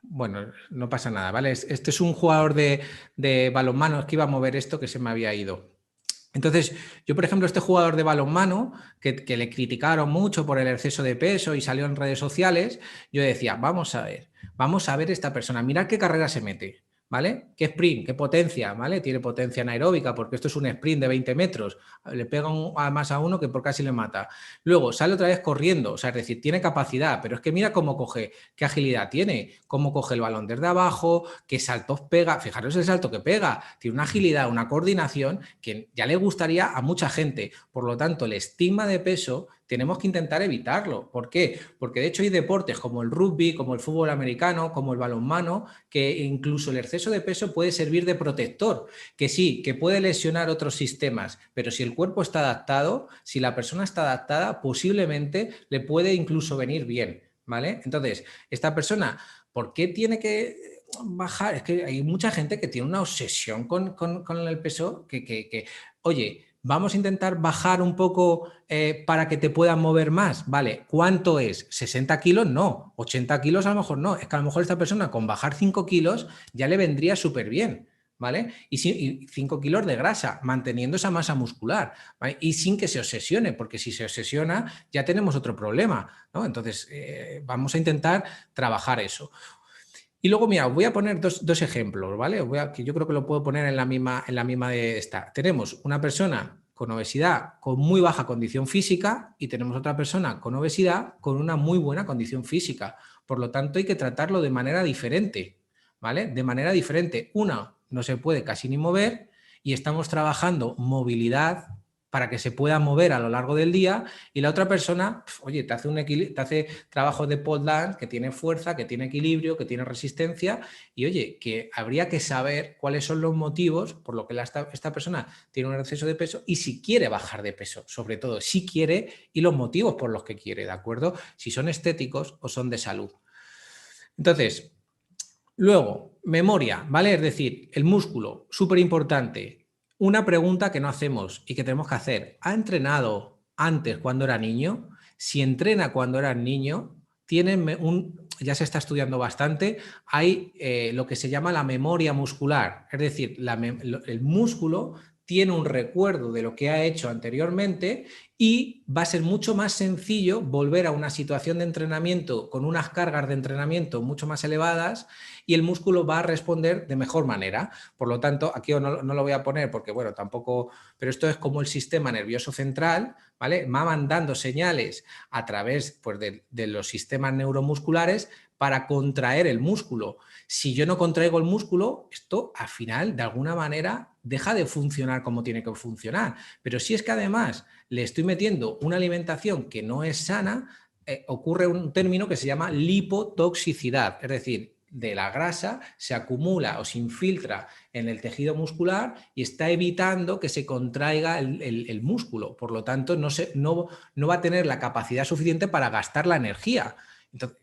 bueno, no pasa nada, ¿vale? Este es un jugador de balonmano, es que iba a mover esto que se me había ido. Entonces, yo, por ejemplo, este jugador de balonmano, que le criticaron mucho por el exceso de peso y salió en redes sociales, yo decía, vamos a ver esta persona, mirad qué carrera se mete, ¿vale? ¿Qué sprint? ¿Qué potencia? ¿Vale? Tiene potencia anaeróbica porque esto es un sprint de 20 metros, le pega más a uno que por casi le mata. Luego sale otra vez corriendo, o sea, es decir, tiene capacidad, pero es que mira cómo coge, qué agilidad tiene, cómo coge el balón desde abajo, qué saltos pega, fijaros el salto que pega, tiene una agilidad, una coordinación que ya le gustaría a mucha gente. Por lo tanto, el estigma de peso tenemos que intentar evitarlo. ¿Por qué? Porque de hecho hay deportes como el rugby, como el fútbol americano, como el balonmano, que incluso el exceso de peso puede servir de protector, que sí, que puede lesionar otros sistemas, pero si el cuerpo está adaptado, si la persona está adaptada, posiblemente le puede incluso venir bien, ¿vale? Entonces, esta persona, ¿por qué tiene que bajar? Es que hay mucha gente que tiene una obsesión con el peso oye, vamos a intentar bajar un poco para que te puedan mover más, ¿vale? ¿Cuánto es? ¿60 kilos? No. ¿80 kilos? A lo mejor no. Es que a lo mejor esta persona con bajar 5 kilos ya le vendría súper bien, ¿vale? Y 5 kilos de grasa, manteniendo esa masa muscular, ¿vale? Y sin que se obsesione, porque si se obsesiona ya tenemos otro problema, ¿no? Entonces, vamos a intentar trabajar eso. Y luego, mira, os voy a poner dos ejemplos, ¿vale? Que yo creo que lo puedo poner en la misma de esta. Tenemos una persona con obesidad con muy baja condición física y tenemos otra persona con obesidad con una muy buena condición física. Por lo tanto, hay que tratarlo de manera diferente, ¿vale? De manera diferente. Una no se puede casi ni mover y estamos trabajando movilidad para que se pueda mover a lo largo del día, y la otra persona, oye, te hace trabajo de pole dance, que tiene fuerza, que tiene equilibrio, que tiene resistencia, y oye, que habría que saber cuáles son los motivos por lo que esta persona tiene un exceso de peso y si quiere bajar de peso, sobre todo si quiere, y los motivos por los que quiere, ¿de acuerdo? Si son estéticos o son de salud. Entonces, luego, memoria, ¿vale? Es decir, el músculo, súper importante. Una pregunta que no hacemos y que tenemos que hacer. ¿Ha entrenado antes cuando era niño? Si entrena cuando era niño, ya se está estudiando bastante, hay lo que se llama la memoria muscular. Es decir, el músculo tiene un recuerdo de lo que ha hecho anteriormente y va a ser mucho más sencillo volver a una situación de entrenamiento con unas cargas de entrenamiento mucho más elevadas y el músculo va a responder de mejor manera. Por lo tanto, aquí no lo voy a poner porque, bueno, tampoco, pero esto es como el sistema nervioso central, ¿vale? Va mandando señales a través, pues, de los sistemas neuromusculares para contraer el músculo. Si yo no contraigo el músculo, esto al final, de alguna manera, deja de funcionar como tiene que funcionar. Pero si es que además le estoy metiendo una alimentación que no es sana, ocurre un término que se llama lipotoxicidad, es decir, de la grasa se acumula o se infiltra en el tejido muscular y está evitando que se contraiga el músculo. Por lo tanto, no va a tener la capacidad suficiente para gastar la energía. Entonces,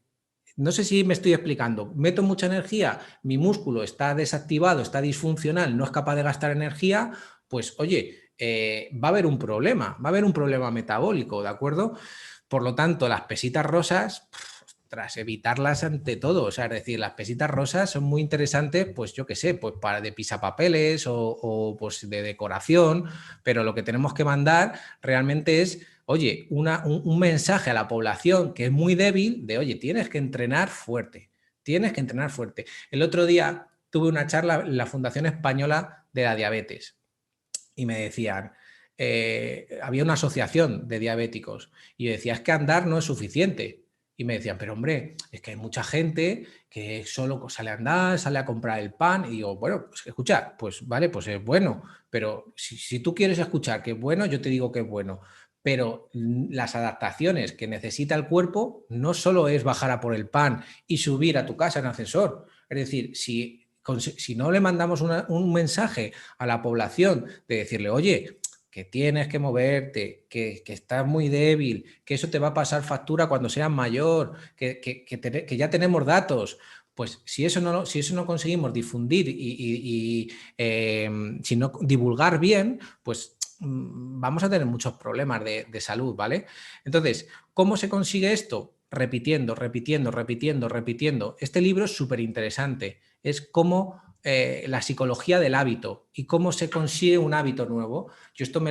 no sé si me estoy explicando. Meto mucha energía, mi músculo está desactivado, está disfuncional, no es capaz de gastar energía, pues oye, va a haber un problema metabólico, ¿de acuerdo? Por lo tanto, las pesitas rosas, tras evitarlas ante todo, o sea, es decir, las pesitas rosas son muy interesantes, pues yo qué sé, pues para de pisapapeles o pues de decoración, pero lo que tenemos que mandar realmente es, oye, un mensaje a la población que es muy débil de, oye, tienes que entrenar fuerte, tienes que entrenar fuerte. El otro día tuve una charla en la Fundación Española de la Diabetes y me decían, había una asociación de diabéticos y yo decía, es que andar no es suficiente. Y me decían, pero hombre, es que hay mucha gente que solo sale a andar, sale a comprar el pan. Y digo, bueno, pues escucha, pues vale, pues es bueno. Pero si tú quieres escuchar que es bueno, yo te digo que es bueno. Pero las adaptaciones que necesita el cuerpo no solo es bajar a por el pan y subir a tu casa en ascensor. Es decir, si no le mandamos un mensaje a la población de decirle, oye, que tienes que moverte, que estás muy débil, que eso te va a pasar factura cuando seas mayor, que ya tenemos datos. Pues si eso no conseguimos difundir si no divulgar bien, pues vamos a tener muchos problemas de salud, ¿vale? Entonces, ¿cómo se consigue esto? Repitiendo, repitiendo, repitiendo, repitiendo. Este libro es súper interesante. Es cómo la psicología del hábito y cómo se consigue un hábito nuevo. Yo esto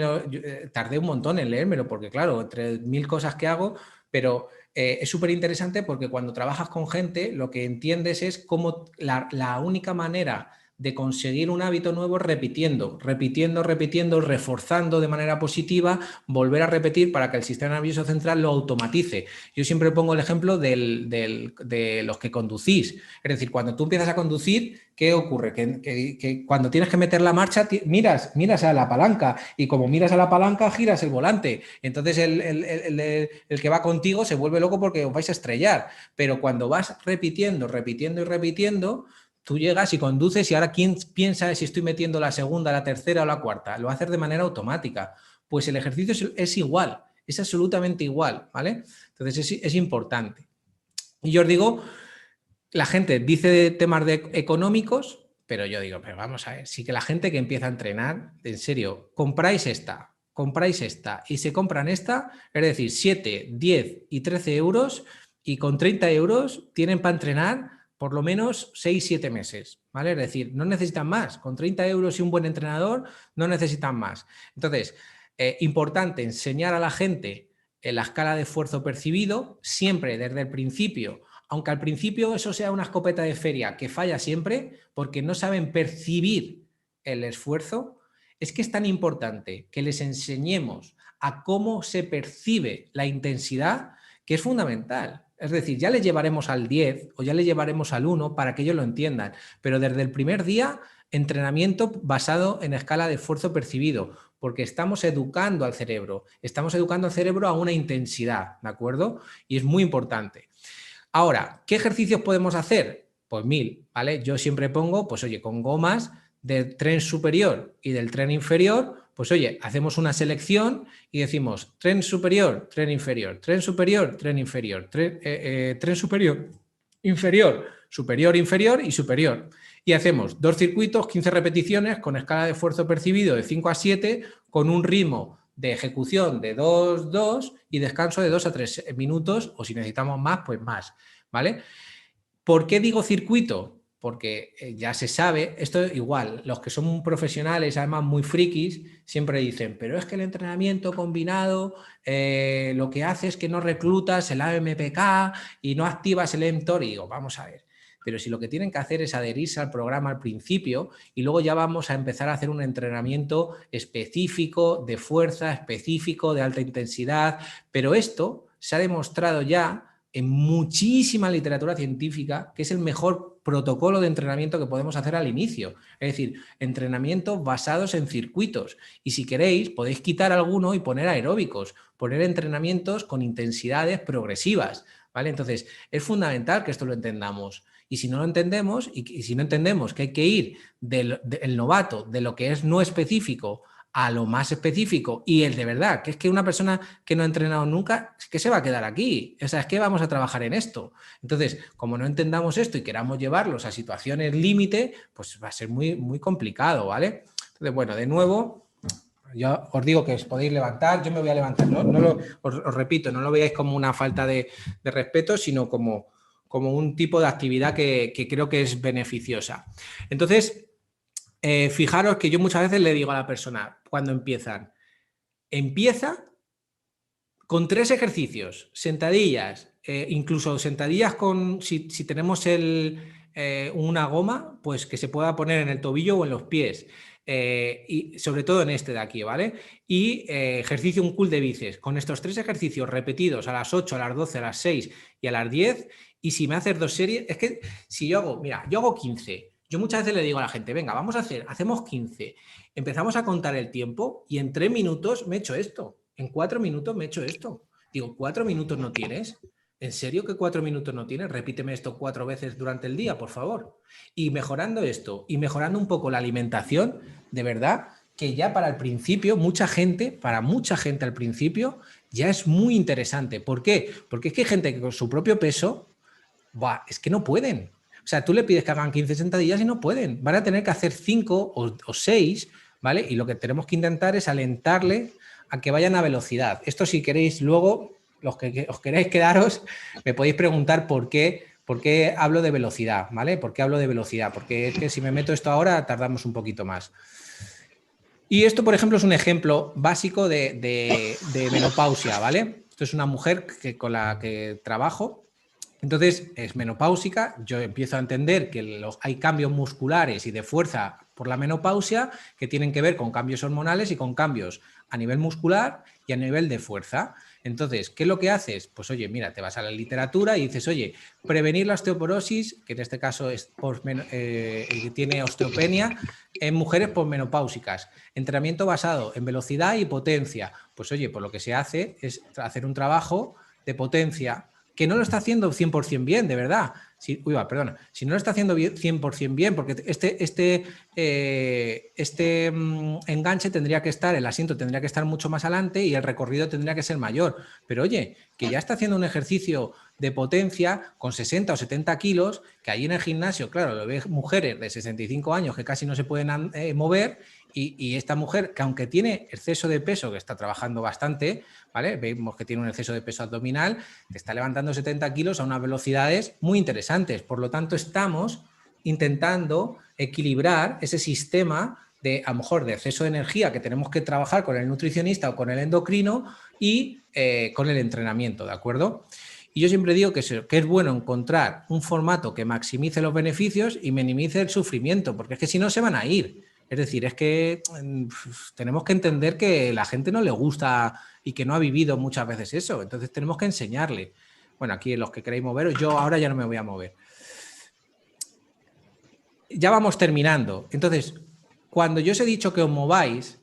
tardé un montón en leérmelo porque, claro, entre mil cosas que hago, pero es súper interesante porque cuando trabajas con gente lo que entiendes es cómo la única manera de conseguir un hábito nuevo repitiendo, repitiendo, repitiendo, reforzando de manera positiva, volver a repetir para que el sistema nervioso central lo automatice. Yo siempre pongo el ejemplo de los que conducís. Es decir, cuando tú empiezas a conducir, ¿qué ocurre? Que cuando tienes que meter la marcha, miras a la palanca y como miras a la palanca, giras el volante. Entonces el que va contigo se vuelve loco porque os vais a estrellar. Pero cuando vas repitiendo, repitiendo y repitiendo, tú llegas y conduces y ahora ¿quién piensa si estoy metiendo la segunda, la tercera o la cuarta? Lo haces de manera automática. Pues el ejercicio es igual, es absolutamente igual, ¿vale? Entonces es importante. Y yo os digo, la gente dice de temas económicos, pero yo digo, pero vamos a ver, sí que la gente que empieza a entrenar, en serio, compráis esta y se compran esta, es decir, 7, 10 y 13 euros y con 30 euros tienen para entrenar por lo menos 6, 7 meses, ¿vale? Es decir, no necesitan más. Con 30 euros y un buen entrenador no necesitan más. Entonces, importante enseñar a la gente en la escala de esfuerzo percibido, siempre desde el principio, aunque al principio eso sea una escopeta de feria que falla siempre porque no saben percibir el esfuerzo, es que es tan importante que les enseñemos a cómo se percibe la intensidad que es fundamental. Es decir, ya les llevaremos al 10 o ya les llevaremos al 1 para que ellos lo entiendan, pero desde el primer día, entrenamiento basado en escala de esfuerzo percibido, porque estamos educando al cerebro a una intensidad, ¿de acuerdo? Y es muy importante. Ahora, ¿qué ejercicios podemos hacer? Pues 1000, ¿vale? Yo siempre pongo, pues oye, con gomas del tren superior y del tren inferior, pues oye, hacemos una selección y decimos tren superior, tren inferior, tren superior, tren inferior, tren superior, inferior, superior, inferior y superior. Y hacemos 2 circuitos, 15 repeticiones con escala de esfuerzo percibido de 5 a 7 con un ritmo de ejecución de 2, 2 y descanso de 2 a 3 minutos o si necesitamos más, pues más, ¿vale? ¿Por qué digo circuito? porque ya se sabe, esto igual, los que son profesionales, además muy frikis, siempre dicen, pero es que el entrenamiento combinado lo que hace es que no reclutas el AMPK y no activas el mTOR. Y digo, vamos a ver, pero si lo que tienen que hacer es adherirse al programa al principio y luego ya vamos a empezar a hacer un entrenamiento específico de fuerza, específico de alta intensidad, pero esto se ha demostrado ya en muchísima literatura científica que es el mejor protocolo de entrenamiento que podemos hacer al inicio. Es decir, entrenamientos basados en circuitos. Y si queréis, podéis quitar alguno y poner aeróbicos, poner entrenamientos con intensidades progresivas, ¿vale? Entonces, es fundamental que esto lo entendamos. Y si no lo entendemos, y si no entendemos que hay que ir del novato, de lo que es no específico, a lo más específico y el de verdad, que es que una persona que no ha entrenado nunca, es que se va a quedar aquí, o sea, es que vamos a trabajar en esto. Entonces, como no entendamos esto y queramos llevarlos a situaciones límite, pues va a ser muy, muy complicado, ¿vale? Entonces, bueno, de nuevo, yo os digo que os podéis levantar, yo me voy a levantar, os repito, no lo veáis como una falta de respeto, sino como un tipo de actividad que creo que es beneficiosa. Entonces, fijaros que yo muchas veces le digo a la persona, cuando empieza con 3 ejercicios, sentadillas, incluso sentadillas con, si tenemos una goma, pues que se pueda poner en el tobillo o en los pies, y sobre todo en este de aquí, ¿vale? Y ejercicio un curl de bíceps, con estos 3 ejercicios repetidos a las 8, a las 12, a las 6 y a las 10, y si me haces 2 series, es que si yo hago, mira, yo hago 15, yo muchas veces le digo a la gente, venga, hacemos 15, empezamos a contar el tiempo y en 3 minutos me he hecho esto, en 4 minutos me he hecho esto. Digo, ¿4 minutos no tienes? ¿En serio que 4 minutos no tienes? Repíteme esto 4 veces durante el día, por favor. Y mejorando esto y mejorando un poco la alimentación, de verdad que ya para el principio, para mucha gente al principio, ya es muy interesante. ¿Por qué? Porque es que hay gente que con su propio peso, es que no pueden. O sea, tú le pides que hagan 15 sentadillas y no pueden. Van a tener que hacer 5 o 6, ¿vale? Y lo que tenemos que intentar es alentarle a que vayan a velocidad. Esto, si queréis, luego, los que os queréis quedaros, me podéis preguntar por qué hablo de velocidad, ¿vale? ¿Por qué hablo de velocidad? Porque es que si me meto esto ahora, tardamos un poquito más. Y esto, por ejemplo, es un ejemplo básico de menopausia, ¿vale? Esto es una mujer con la que trabajo. Entonces, es menopáusica, yo empiezo a entender que hay cambios musculares y de fuerza por la menopausia que tienen que ver con cambios hormonales y con cambios a nivel muscular y a nivel de fuerza. Entonces, ¿qué es lo que haces? Pues oye, mira, te vas a la literatura y dices, oye, prevenir la osteoporosis, que en este caso es tiene osteopenia, en mujeres posmenopáusicas. Entrenamiento basado en velocidad y potencia. Pues oye, pues lo que se hace es hacer un trabajo de potencia que no lo está haciendo 100% bien, de verdad. Si no lo está haciendo 100% bien, porque este enganche tendría que estar, el asiento tendría que estar mucho más adelante y el recorrido tendría que ser mayor. Pero oye, que ya está haciendo un ejercicio de potencia con 60 o 70 kilos, que ahí en el gimnasio, claro, lo ven mujeres de 65 años que casi no se pueden mover, y esta mujer, que aunque tiene exceso de peso, que está trabajando bastante, ¿vale? Vemos que tiene un exceso de peso abdominal, te está levantando 70 kilos a unas velocidades muy interesantes. Por lo tanto, estamos intentando equilibrar ese sistema de, a lo mejor, de exceso de energía que tenemos que trabajar con el nutricionista o con el endocrino y con el entrenamiento, ¿de acuerdo? Y yo siempre digo que es bueno encontrar un formato que maximice los beneficios y minimice el sufrimiento, porque es que si no se van a ir. Es decir, es que tenemos que entender que la gente no le gusta y que no ha vivido muchas veces eso. Entonces tenemos que enseñarle. Bueno, aquí los que queréis moveros, yo ahora ya no me voy a mover. Ya vamos terminando. Entonces, cuando yo os he dicho que os mováis,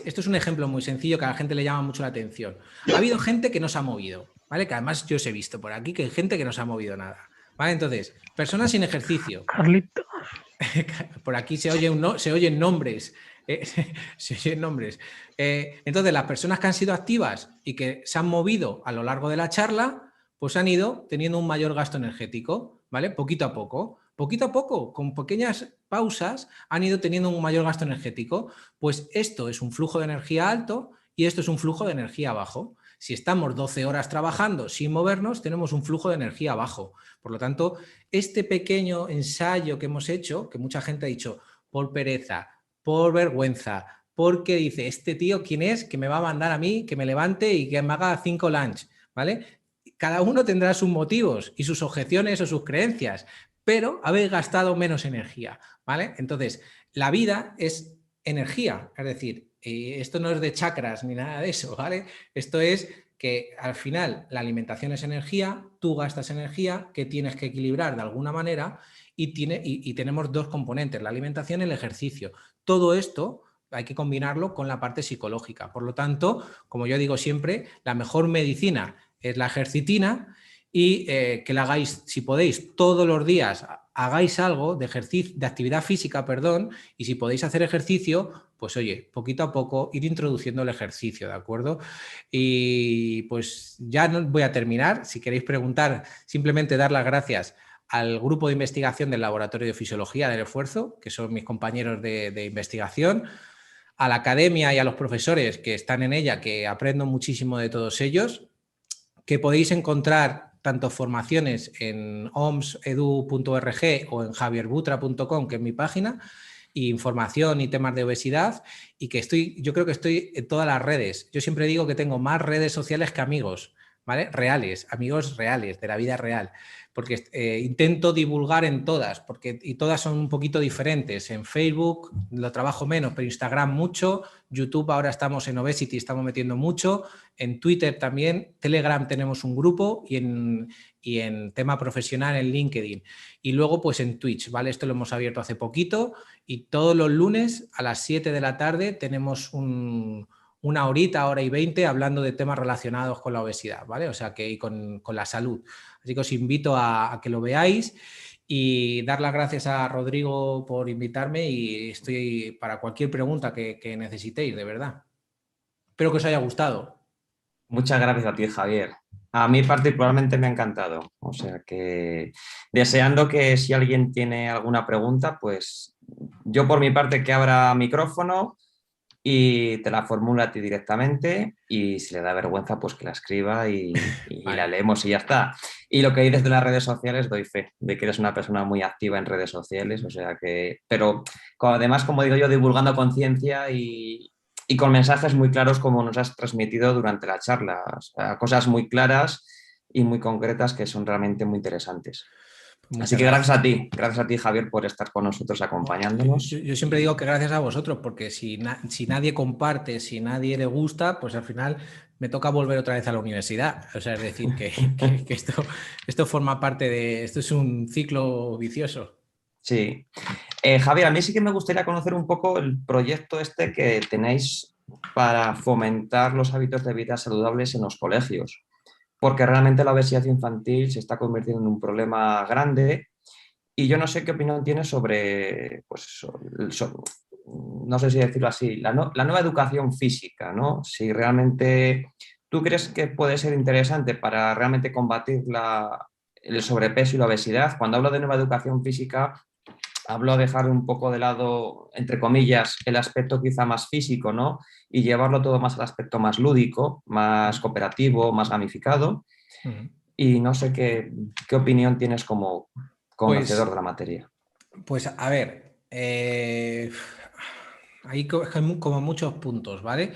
esto es un ejemplo muy sencillo que a la gente le llama mucho la atención. Ha habido gente que no se ha movido, ¿vale? Que además yo os he visto por aquí que hay gente que no se ha movido nada, ¿vale? Entonces, personas sin ejercicio. Carlitos. Por aquí se oyen nombres. Se oyen nombres. Entonces, las personas que han sido activas y que se han movido a lo largo de la charla, pues han ido teniendo un mayor gasto energético, ¿vale? Poquito a poco, con pequeñas pausas, han ido teniendo un mayor gasto energético. Pues esto es un flujo de energía alto y esto es un flujo de energía bajo. Si estamos 12 horas trabajando sin movernos, tenemos un flujo de energía bajo. Por lo tanto, este pequeño ensayo que hemos hecho, que mucha gente ha dicho por pereza, por vergüenza, porque dice, este tío, ¿quién es? Que me va a mandar a mí, que me levante y que me haga 5 lunch, ¿vale? Cada uno tendrá sus motivos y sus objeciones o sus creencias, pero habéis gastado menos energía, ¿vale? Entonces, la vida es energía, es decir, esto no es de chakras ni nada de eso, ¿vale? Esto es que al final la alimentación es energía, tú gastas energía que tienes que equilibrar de alguna manera y tenemos dos componentes, la alimentación y el ejercicio. Todo esto hay que combinarlo con la parte psicológica. Por lo tanto, como yo digo siempre, la mejor medicina es la ejercitina y que la hagáis, si podéis, todos los días hagáis algo de ejercicio, de actividad física, perdón, y si podéis hacer ejercicio, pues oye, poquito a poco ir introduciendo el ejercicio, ¿de acuerdo? Y pues ya no voy a terminar. Si queréis preguntar, simplemente dar las gracias al grupo de investigación del Laboratorio de Fisiología del Esfuerzo, que son mis compañeros de investigación, a la academia y a los profesores que están en ella, que aprendo muchísimo de todos ellos, que podéis encontrar tanto formaciones en omsedu.org o en javierbutra.com, que es mi página, y información y temas de obesidad, y que yo creo que estoy en todas las redes. Yo siempre digo que tengo más redes sociales que amigos, ¿vale? Reales, amigos reales, de la vida real, porque intento divulgar en todas, y todas son un poquito diferentes. En Facebook lo trabajo menos, pero Instagram mucho, YouTube ahora estamos en Obesity, estamos metiendo mucho, en Twitter también, Telegram tenemos un grupo y en tema profesional en LinkedIn. Y luego pues en Twitch, ¿vale? Esto lo hemos abierto hace poquito y todos los lunes a las 7 de la tarde tenemos una horita, hora y 20 hablando de temas relacionados con la obesidad, ¿vale? O sea, que con la salud. Así que os invito a que lo veáis y dar las gracias a Rodrigo por invitarme y estoy para cualquier pregunta que necesitéis, de verdad. Espero que os haya gustado. Muchas gracias a ti, Javier. A mí particularmente me ha encantado. O sea que deseando que si alguien tiene alguna pregunta, pues yo por mi parte que abra micrófono y te la formula a ti directamente y si le da vergüenza, pues que la escriba y la Vale. leemos y ya está. Y lo que dices de las redes sociales, doy fe de que eres una persona muy activa en redes sociales, o sea que, pero además, como digo yo, divulgando conciencia y con mensajes muy claros como nos has transmitido durante la charla, o sea, cosas muy claras y muy concretas que son realmente muy interesantes. Así Muchas que gracias. gracias a ti, Javier, por estar con nosotros Bueno, acompañándonos. yo siempre digo que gracias a vosotros, porque si nadie comparte, si nadie le gusta, pues al final me toca volver otra vez a la universidad. O sea, es decir, que esto forma parte esto es un ciclo vicioso. Sí. Javier, a mí sí que me gustaría conocer un poco el proyecto este que tenéis para fomentar los hábitos de vida saludables en los colegios, porque realmente la obesidad infantil se está convirtiendo en un problema grande y yo no sé qué opinión tienes sobre, pues, no sé si decirlo así, la nueva educación física, ¿no? Si realmente tú crees que puede ser interesante para realmente combatir el sobrepeso y la obesidad. Cuando hablo de nueva educación física, hablo de dejar un poco de lado, entre comillas, el aspecto quizá más físico, ¿no? Y llevarlo todo más al aspecto más lúdico, más cooperativo, más gamificado. Ujú. Y no sé qué opinión tienes como conocedor de Pues, la materia. pues a ver, hay como muchos puntos, ¿vale?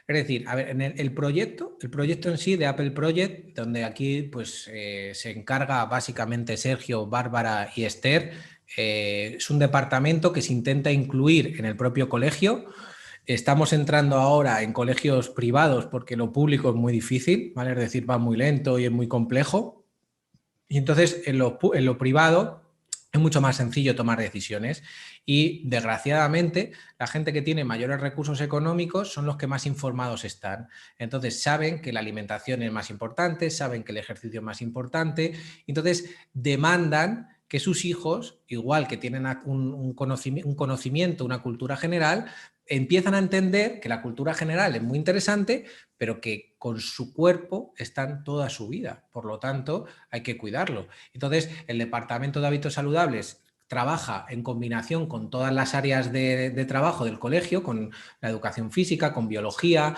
Es decir, a ver, en el proyecto en sí de Apple Project, donde aquí pues se encarga básicamente Sergio, Bárbara y Esther, es un departamento que se intenta incluir en el propio colegio. Estamos entrando ahora en colegios privados porque lo público es muy difícil, ¿vale? Es decir, va muy lento y es muy complejo. Y entonces en lo privado es mucho más sencillo tomar decisiones y desgraciadamente la gente que tiene mayores recursos económicos son los que más informados están. Entonces saben que la alimentación es más importante, saben que el ejercicio es más importante, entonces demandan que sus hijos, igual que tienen un conocimiento, una cultura general, empiezan a entender que la cultura general es muy interesante, pero que con su cuerpo están toda su vida. Por lo tanto, hay que cuidarlo. Entonces, el Departamento de Hábitos Saludables trabaja en combinación con todas las áreas de trabajo del colegio, con la educación física, con biología,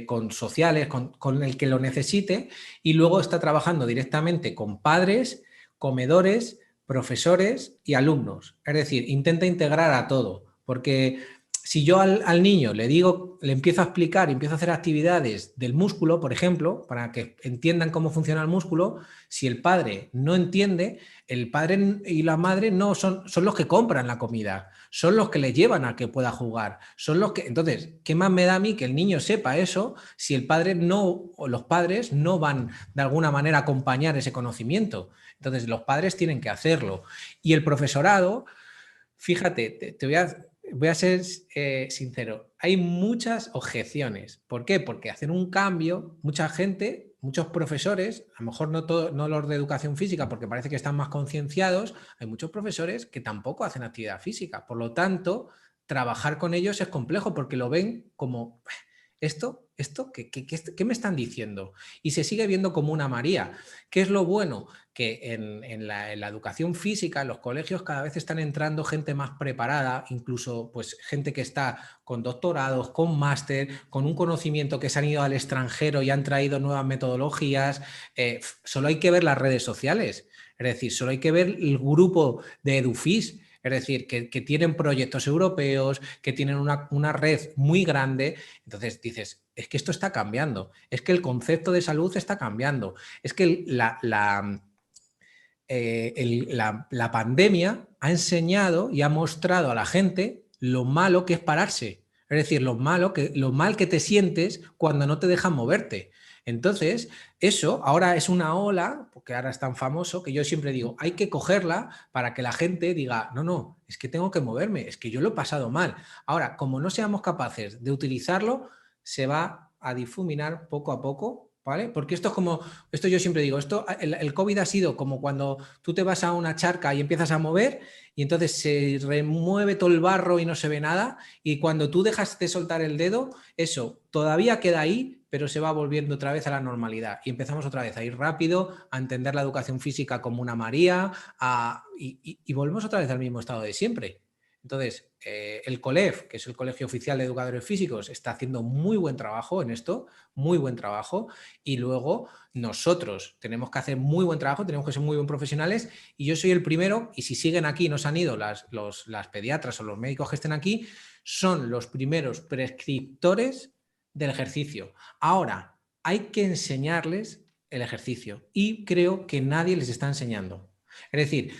con sociales, con el que lo necesite, y luego está trabajando directamente con padres, comedores, profesores y alumnos. Es decir, intenta integrar a todo, porque si yo al niño le digo, le empiezo a explicar, empiezo a hacer actividades del músculo, por ejemplo, para que entiendan cómo funciona el músculo, si el padre no entiende, el padre y la madre no son los que compran la comida, son los que le llevan a que pueda jugar, son los que... Entonces, ¿qué más me da a mí que el niño sepa eso si el padre no, o los padres no van de alguna manera a acompañar ese conocimiento? Entonces, los padres tienen que hacerlo. Y el profesorado, fíjate, te voy a ser sincero, hay muchas objeciones. ¿Por qué? Porque hacer un cambio, mucha gente, muchos profesores, a lo mejor no los de educación física, porque parece que están más concienciados, hay muchos profesores que tampoco hacen actividad física. Por lo tanto, trabajar con ellos es complejo porque lo ven como... ¿Qué me están diciendo? Y se sigue viendo como una María. ¿Qué es lo bueno? Que en la educación física, en los colegios, cada vez están entrando gente más preparada, incluso pues, gente que está con doctorados, con máster, con un conocimiento que se han ido al extranjero y han traído nuevas metodologías. Solo hay que ver las redes sociales, es decir, solo hay que ver el grupo de EduFis. Es decir, que tienen proyectos europeos, que tienen una red muy grande. Entonces dices, es que esto está cambiando, es que el concepto de salud está cambiando, es que la pandemia ha enseñado y ha mostrado a la gente lo malo que es pararse. Es decir, lo mal que te sientes cuando no te dejan moverte. Entonces, eso ahora es una ola, porque ahora es tan famoso, que yo siempre digo, hay que cogerla para que la gente diga, no, es que tengo que moverme, es que yo lo he pasado mal. Ahora, como no seamos capaces de utilizarlo, se va a difuminar poco a poco, ¿vale? Porque esto es como, esto yo siempre digo, el COVID ha sido como cuando tú te vas a una charca y empiezas a mover y entonces se remueve todo el barro y no se ve nada, y cuando tú dejas de soltar el dedo, eso todavía queda ahí, pero se va volviendo otra vez a la normalidad y empezamos otra vez a ir rápido, a entender la educación física como una María, y volvemos otra vez al mismo estado de siempre. Entonces, el COLEF, que es el Colegio Oficial de Educadores Físicos, está haciendo muy buen trabajo en esto, muy buen trabajo, y luego nosotros tenemos que hacer muy buen trabajo, tenemos que ser muy buen profesionales, y yo soy el primero, y si siguen aquí, no se han ido las pediatras o los médicos que estén aquí, son los primeros prescriptores del ejercicio. Ahora, hay que enseñarles el ejercicio, y creo que nadie les está enseñando. Es decir,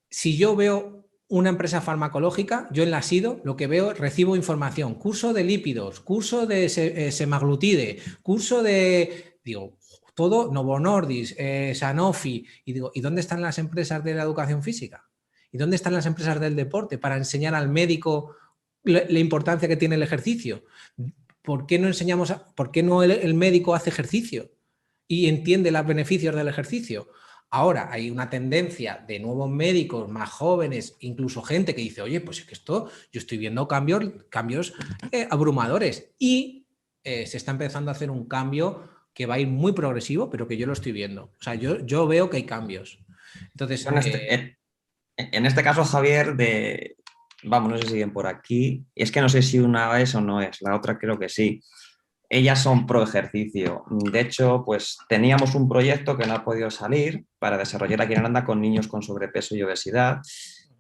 si yo veo una empresa farmacológica, yo en la SIDO lo que veo, recibo información, curso de lípidos, curso de semaglutide, curso de, digo, todo, Novo Nordisk, Sanofi, y digo, ¿y dónde están las empresas de la educación física? ¿Y dónde están las empresas del deporte para enseñar al médico la importancia que tiene el ejercicio? ¿Por qué no enseñamos, por qué no el médico hace ejercicio y entiende los beneficios del ejercicio? Ahora hay una tendencia de nuevos médicos más jóvenes, incluso gente que dice, oye, pues es que esto, yo estoy viendo cambios abrumadores, y se está empezando a hacer un cambio que va a ir muy progresivo, pero que yo lo estoy viendo. O sea, yo veo que hay cambios. Entonces, en este caso, Javier, vamos, no sé si siguen por aquí, es que no sé si una es o no es, la otra creo que sí. Ellas son pro ejercicio. De hecho, pues teníamos un proyecto que no ha podido salir para desarrollar aquí en Aranda con niños con sobrepeso y obesidad,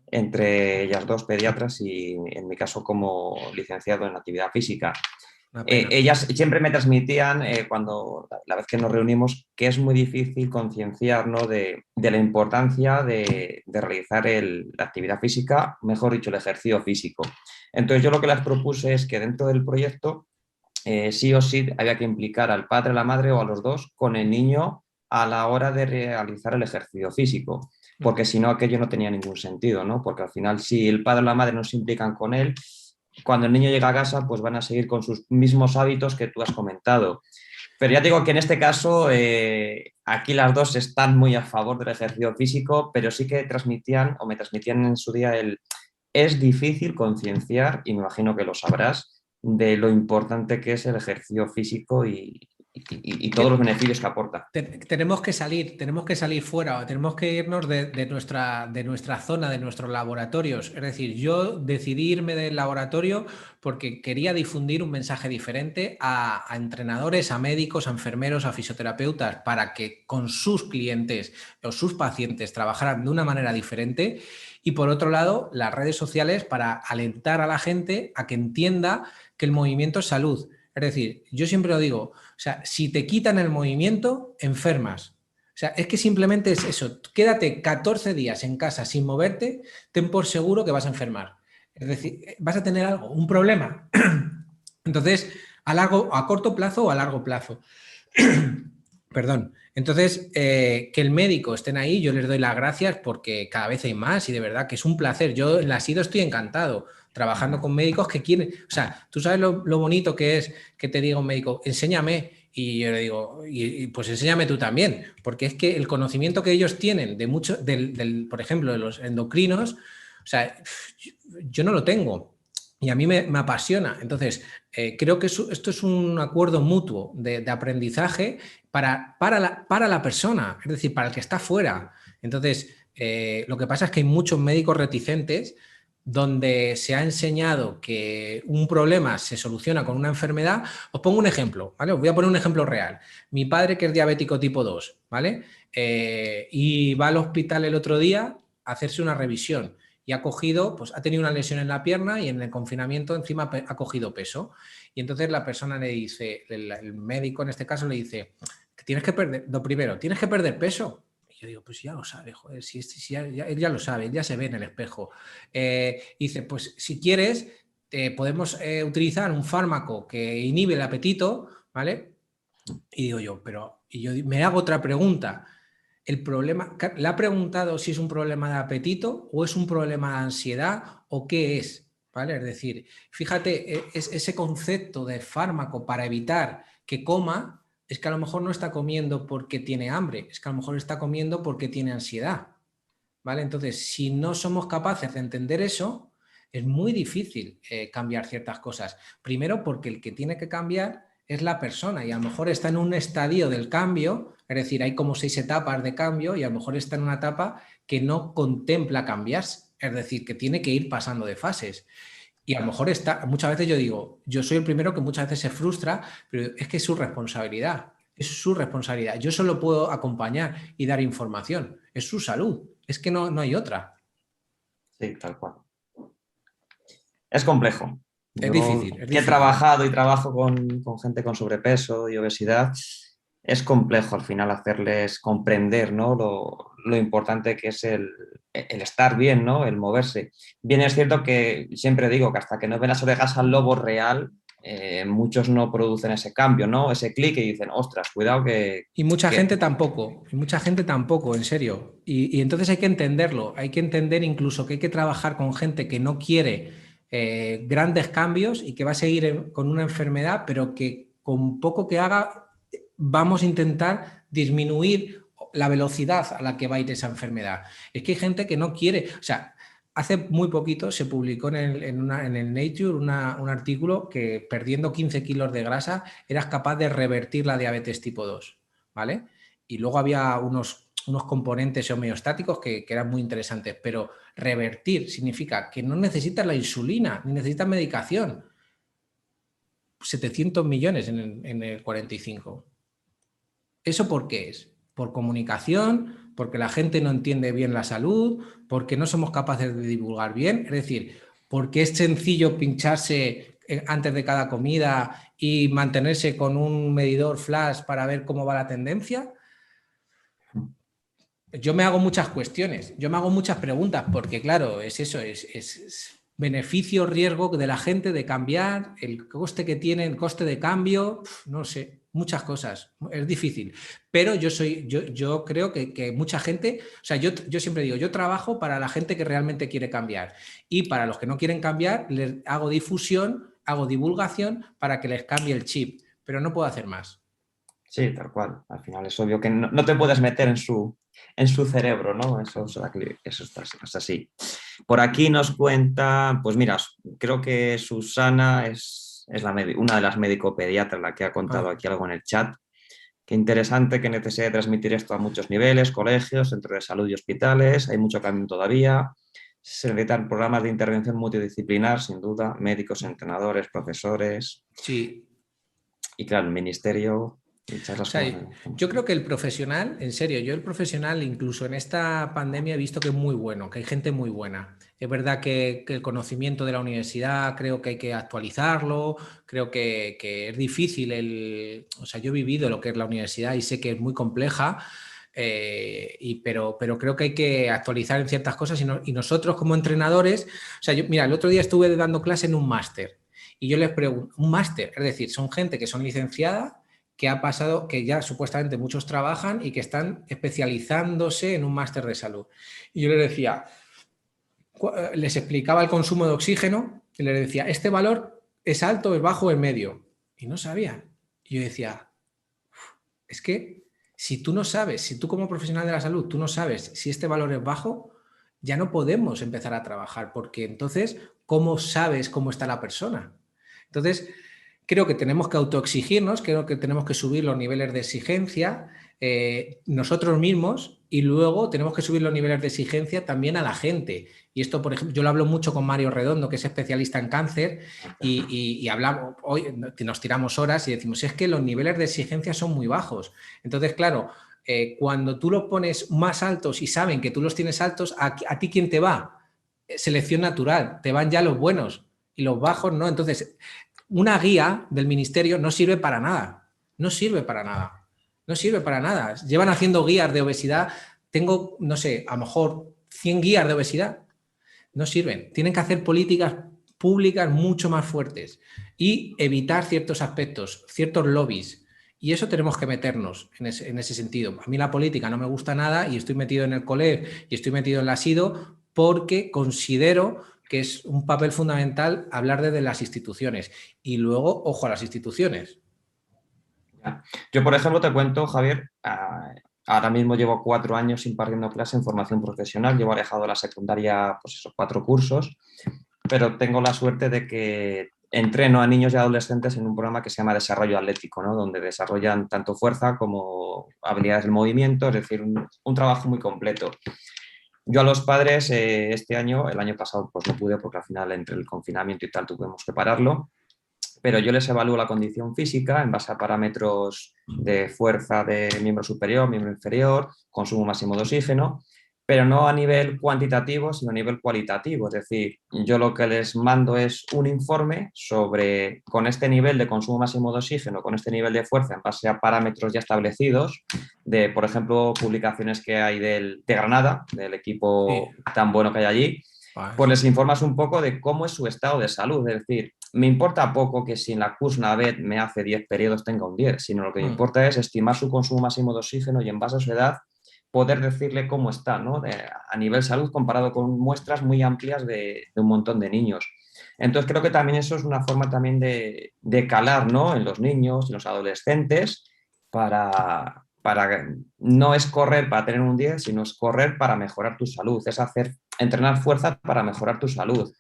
entre ellas dos pediatras y en mi caso como licenciado en actividad física. Ellas siempre me transmitían, cuando la vez que nos reunimos, que es muy difícil concienciar, ¿no?, de la importancia de realizar la actividad física, mejor dicho, el ejercicio físico. Entonces yo lo que les propuse es que dentro del proyecto sí o sí había que implicar al padre, a la madre o a los dos con el niño a la hora de realizar el ejercicio físico, porque si no aquello no tenía ningún sentido, ¿no? Porque al final si el padre o la madre no se implican con él, cuando el niño llega a casa pues van a seguir con sus mismos hábitos que tú has comentado. Pero ya digo que en este caso aquí las dos están muy a favor del ejercicio físico, pero sí que transmitían o me transmitían en su día es difícil concienciar, y me imagino que lo sabrás, de lo importante que es el ejercicio físico y y todos los beneficios que aporta. Tenemos que salir fuera, tenemos que irnos de nuestra zona, de nuestros laboratorios. Es decir, yo decidí irme del laboratorio porque quería difundir un mensaje diferente a entrenadores, a médicos, a enfermeros, a fisioterapeutas, para que con sus clientes o sus pacientes trabajaran de una manera diferente. Y por otro lado, las redes sociales para alentar a la gente a que entienda que el movimiento es salud. Es decir, yo siempre lo digo, o sea, si te quitan el movimiento, enfermas. O sea, es que simplemente es eso. Quédate 14 días en casa sin moverte, ten por seguro que vas a enfermar. Es decir, vas a tener algo, un problema. Entonces, a corto plazo o a largo plazo. Perdón. Entonces, que el médico estén ahí, yo les doy las gracias porque cada vez hay más y de verdad que es un placer. Yo en la SIDO estoy encantado trabajando con médicos que quieren, o sea, tú sabes lo bonito que es que te diga un médico, enséñame, y yo le digo, y pues enséñame tú también, porque es que el conocimiento que ellos tienen de mucho, por ejemplo, de los endocrinos, o sea, yo no lo tengo y a mí me apasiona. Entonces, creo que esto es un acuerdo mutuo de aprendizaje para la persona, es decir, para el que está fuera. Entonces, lo que pasa es que hay muchos médicos reticentes donde se ha enseñado que un problema se soluciona con una enfermedad. Os pongo un ejemplo, ¿vale? Os voy a poner un ejemplo real. Mi padre, que es diabético tipo 2, ¿vale? Y va al hospital el otro día a hacerse una revisión y ha tenido una lesión en la pierna y en el confinamiento encima ha cogido peso. Y entonces la persona le dice, el médico en este caso le dice, que tienes que perder, lo primero, tienes que perder peso. Yo digo, pues ya lo sabe, joder, si él ya lo sabe, él ya se ve en el espejo. Dice, pues si quieres, podemos utilizar un fármaco que inhibe el apetito, ¿vale? Y digo yo, y yo me hago otra pregunta. El problema, ¿le ha preguntado si es un problema de apetito o es un problema de ansiedad o qué es? ¿Vale? Es decir, fíjate, ese concepto de fármaco para evitar que coma, es que a lo mejor no está comiendo porque tiene hambre, es que a lo mejor está comiendo porque tiene ansiedad, ¿vale? Entonces, si no somos capaces de entender eso, es muy difícil cambiar ciertas cosas. Primero, porque el que tiene que cambiar es la persona y a lo mejor está en un estadio del cambio, es decir, hay como 6 etapas de cambio y a lo mejor está en una etapa que no contempla cambiarse, es decir, que tiene que ir pasando de fases. Y a lo mejor muchas veces yo digo, yo soy el primero que muchas veces se frustra, pero es que es su responsabilidad, es su responsabilidad. Yo solo puedo acompañar y dar información, es su salud, es que no hay otra. Sí, tal cual. Es complejo. Es Yo, difícil, es que he difícil. trabajado y trabajo con gente con sobrepeso y obesidad, es complejo al final hacerles comprender, ¿no? lo importante que es el estar bien, ¿no? El moverse. Bien es cierto que siempre digo que hasta que no ven las orejas al lobo real, muchos no producen ese cambio, ¿no? Ese clic y dicen, ostras, cuidado Y mucha gente tampoco, en serio. Y entonces hay que entenderlo, hay que entender incluso que hay que trabajar con gente que no quiere grandes cambios y que va a seguir con una enfermedad, pero que con poco que haga vamos a intentar disminuir la velocidad a la que va a ir esa enfermedad. Es que hay gente que no quiere, o sea, hace muy poquito se publicó en el Nature un artículo que perdiendo 15 kilos de grasa eras capaz de revertir la diabetes tipo 2, ¿vale? Y luego había unos componentes homeostáticos que eran muy interesantes, pero revertir significa que no necesitas la insulina, ni necesitas medicación. 700 millones en el 45. ¿Eso por qué es? Por comunicación, porque la gente no entiende bien la salud, porque no somos capaces de divulgar bien, es decir, porque es sencillo pincharse antes de cada comida y mantenerse con un medidor flash para ver cómo va la tendencia. Yo me hago muchas cuestiones, yo me hago muchas preguntas, porque claro, es eso, es beneficio, riesgo de la gente de cambiar, el coste que tiene, el coste de cambio, no sé, muchas cosas, es difícil. Pero yo creo que mucha gente, o sea, yo siempre digo, yo trabajo para la gente que realmente quiere cambiar y para los que no quieren cambiar, les hago difusión, hago divulgación para que les cambie el chip, pero no puedo hacer más. Sí, tal cual. Al final es obvio que no te puedes meter en su cerebro, ¿no? Eso es así. Por aquí nos cuenta, pues mira, creo que Susana es una de las médico-pediatras la que ha contado aquí algo en el chat. Qué interesante, qué necesidad de transmitir esto a muchos niveles, colegios, centros de salud y hospitales. Hay mucho camino todavía. Se necesitan programas de intervención multidisciplinar, sin duda, médicos, entrenadores, profesores Sí. y, claro, el ministerio y O charlas sea, como las que estamos yo creo teniendo. que el profesional, en serio, yo el profesional incluso en esta pandemia he visto que es muy bueno, que hay gente muy buena. Es verdad que el conocimiento de la universidad creo que hay que actualizarlo, creo que es difícil o sea, yo he vivido lo que es la universidad y sé que es muy compleja, pero creo que hay que actualizar en ciertas cosas y nosotros como entrenadores, o sea, mira, el otro día estuve dando clase en un máster y yo les pregunto, un máster, es decir, son gente que son licenciadas que ha pasado, que ya supuestamente muchos trabajan y que están especializándose en un máster de salud. Y yo les decía, les explicaba el consumo de oxígeno y les decía, este valor es alto, es bajo, es medio. Y no sabían. Y yo decía, es que si tú no sabes, si tú como profesional de la salud, tú no sabes si este valor es bajo, ya no podemos empezar a trabajar, porque entonces, ¿cómo sabes cómo está la persona? Entonces, creo que tenemos que autoexigirnos, creo que tenemos que subir los niveles de exigencia nosotros mismos y luego tenemos que subir los niveles de exigencia también a la gente. Y esto, por ejemplo, yo lo hablo mucho con Mario Redondo, que es especialista en cáncer, y hablamos, hoy nos tiramos horas y decimos, es que los niveles de exigencia son muy bajos. Entonces, claro, cuando tú los pones más altos y saben que tú los tienes altos, ¿a ti quién te va? Selección natural, te van ya los buenos y los bajos no. Entonces, una guía del ministerio no sirve para nada, no sirve para nada, no sirve para nada. Llevan haciendo guías de obesidad, tengo, no sé, a lo mejor 100 guías de obesidad, no sirven. Tienen que hacer políticas públicas mucho más fuertes y evitar ciertos aspectos, ciertos lobbies. Y eso tenemos que meternos en ese sentido. A mí la política no me gusta nada y estoy metido en el COLEF y estoy metido en la SIDO porque considero que es un papel fundamental hablar desde las instituciones. Y luego, ojo a las instituciones. Yo, por ejemplo, te cuento, Javier, ahora mismo llevo 4 años impartiendo clase en formación profesional, llevo alejado de la secundaria, pues esos 4 cursos, pero tengo la suerte de que entreno a niños y adolescentes en un programa que se llama Desarrollo Atlético, ¿no? Donde desarrollan tanto fuerza como habilidades del movimiento, es decir, un trabajo muy completo. Yo a los padres este año, el año pasado pues no pude porque al final entre el confinamiento y tal tuvimos que pararlo, pero yo les evalúo la condición física en base a parámetros de fuerza de miembro superior, miembro inferior, consumo máximo de oxígeno, pero no a nivel cuantitativo, sino a nivel cualitativo. Es decir, yo lo que les mando es un informe sobre, con este nivel de consumo máximo de oxígeno, con este nivel de fuerza en base a parámetros ya establecidos, de, por ejemplo, publicaciones que hay de Granada, del equipo Sí. tan bueno que hay allí, pues les informas un poco de cómo es su estado de salud. Es decir, me importa poco que si en la Kursnavet me hace 10 periodos tenga un 10, sino lo que me importa es estimar su consumo máximo de oxígeno y en base a su edad poder decirle cómo está, ¿no? A nivel salud comparado con muestras muy amplias de un montón de niños. Entonces creo que también eso es una forma también de calar, ¿no? En los niños y los adolescentes para no es correr para tener un 10, sino es correr para mejorar tu salud, es entrenar fuerza para mejorar tu salud.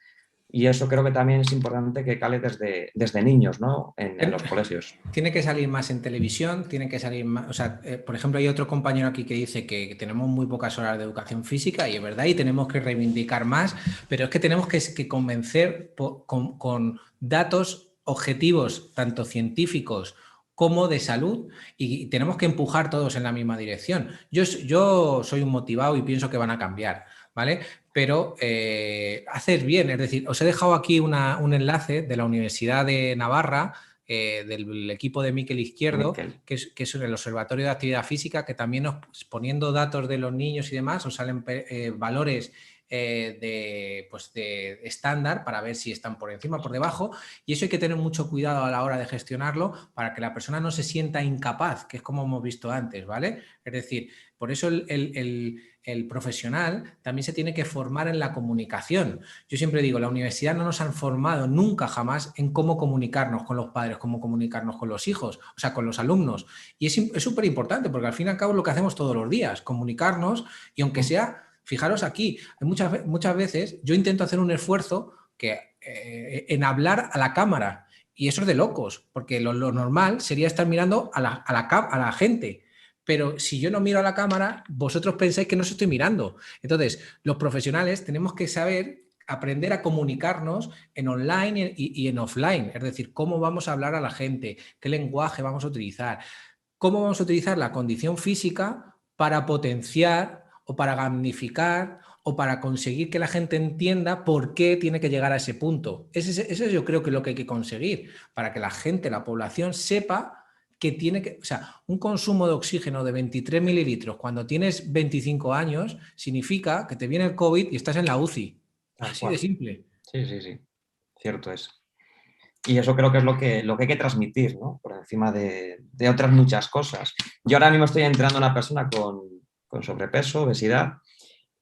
Y eso creo que también es importante que cale desde niños, ¿no? En los colegios. Tiene que salir más en televisión, tiene que salir más, o sea, por ejemplo, hay otro compañero aquí que dice que tenemos muy pocas horas de educación física y es verdad, y tenemos que reivindicar más, pero es que tenemos que convencer con datos objetivos, tanto científicos como de salud, y tenemos que empujar todos en la misma dirección. Yo soy un motivado y pienso que van a cambiar, ¿vale? Pero hacer bien, es decir, os he dejado aquí un enlace de la Universidad de Navarra, del equipo de Miquel Izquierdo, Miquel. que es el Observatorio de Actividad Física, que también poniendo datos de los niños y demás, os salen valores de estándar para ver si están por encima o por debajo, y eso hay que tener mucho cuidado a la hora de gestionarlo para que la persona no se sienta incapaz, que es como hemos visto antes, ¿vale? Es decir, por eso el profesional también se tiene que formar en la comunicación. Yo siempre digo, la universidad no nos han formado nunca jamás en cómo comunicarnos con los padres, cómo comunicarnos con los hijos, o sea, con los alumnos. Y es súper importante porque al fin y al cabo es lo que hacemos todos los días, comunicarnos, y aunque sea, fijaros aquí, muchas veces yo intento hacer un esfuerzo en hablar a la cámara Y eso es de locos, porque lo normal sería estar mirando a la gente. Pero si yo no miro a la cámara, vosotros pensáis que no os estoy mirando. Entonces, los profesionales tenemos que saber aprender a comunicarnos en online y en offline. Es decir, cómo vamos a hablar a la gente, qué lenguaje vamos a utilizar, cómo vamos a utilizar la condición física para potenciar o para gamificar o para conseguir que la gente entienda por qué tiene que llegar a ese punto. Eso yo creo que es lo que hay que conseguir, para que la gente, la población, sepa que tiene que... O sea, un consumo de oxígeno de 23 mililitros cuando tienes 25 años significa que te viene el COVID y estás en la UCI. Tal Así de cual. simple. Sí, sí, sí. Cierto es. Y eso creo que es lo que hay que transmitir, ¿no? Por encima de otras muchas cosas. Yo ahora mismo estoy entrenando a una persona con sobrepeso, obesidad,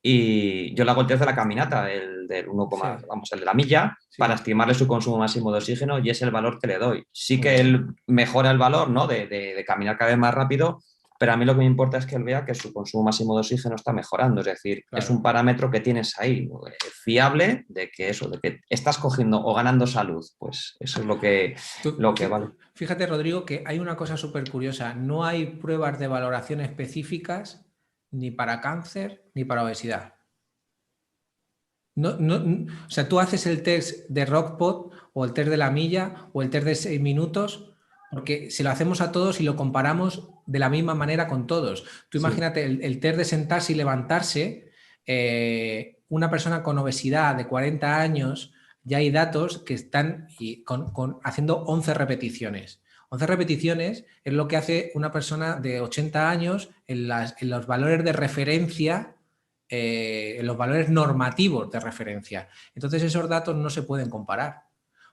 y yo le hago el test de la caminata, el del 1, Sí, vamos, el de la milla, para sí, estimarle su consumo máximo de oxígeno y es el valor que le doy. Sí muy que bien. él mejora el valor, ¿no? De caminar cada vez más rápido, pero a mí lo que me importa es que él vea que su consumo máximo de oxígeno está mejorando. Es decir, es un Claro. parámetro que tienes ahí, ¿no? Fiable de que eso, de que estás cogiendo o ganando salud. Pues eso es lo que vale. Fíjate, Rodrigo, que hay una cosa súper curiosa. No hay pruebas de valoración específicas ni para cáncer ni para obesidad. O sea, tú haces el test de Rockpot o el test de la milla o el test de 6 minutos porque se lo hacemos a todos y lo comparamos de la misma manera con todos. Tú Sí. imagínate el test de sentarse y levantarse, una persona con obesidad de 40 años, ya hay datos que están haciendo 11 repeticiones. 11 repeticiones es lo que hace una persona de 80 años en los valores de referencia, en los valores normativos de referencia. Entonces esos datos no se pueden comparar,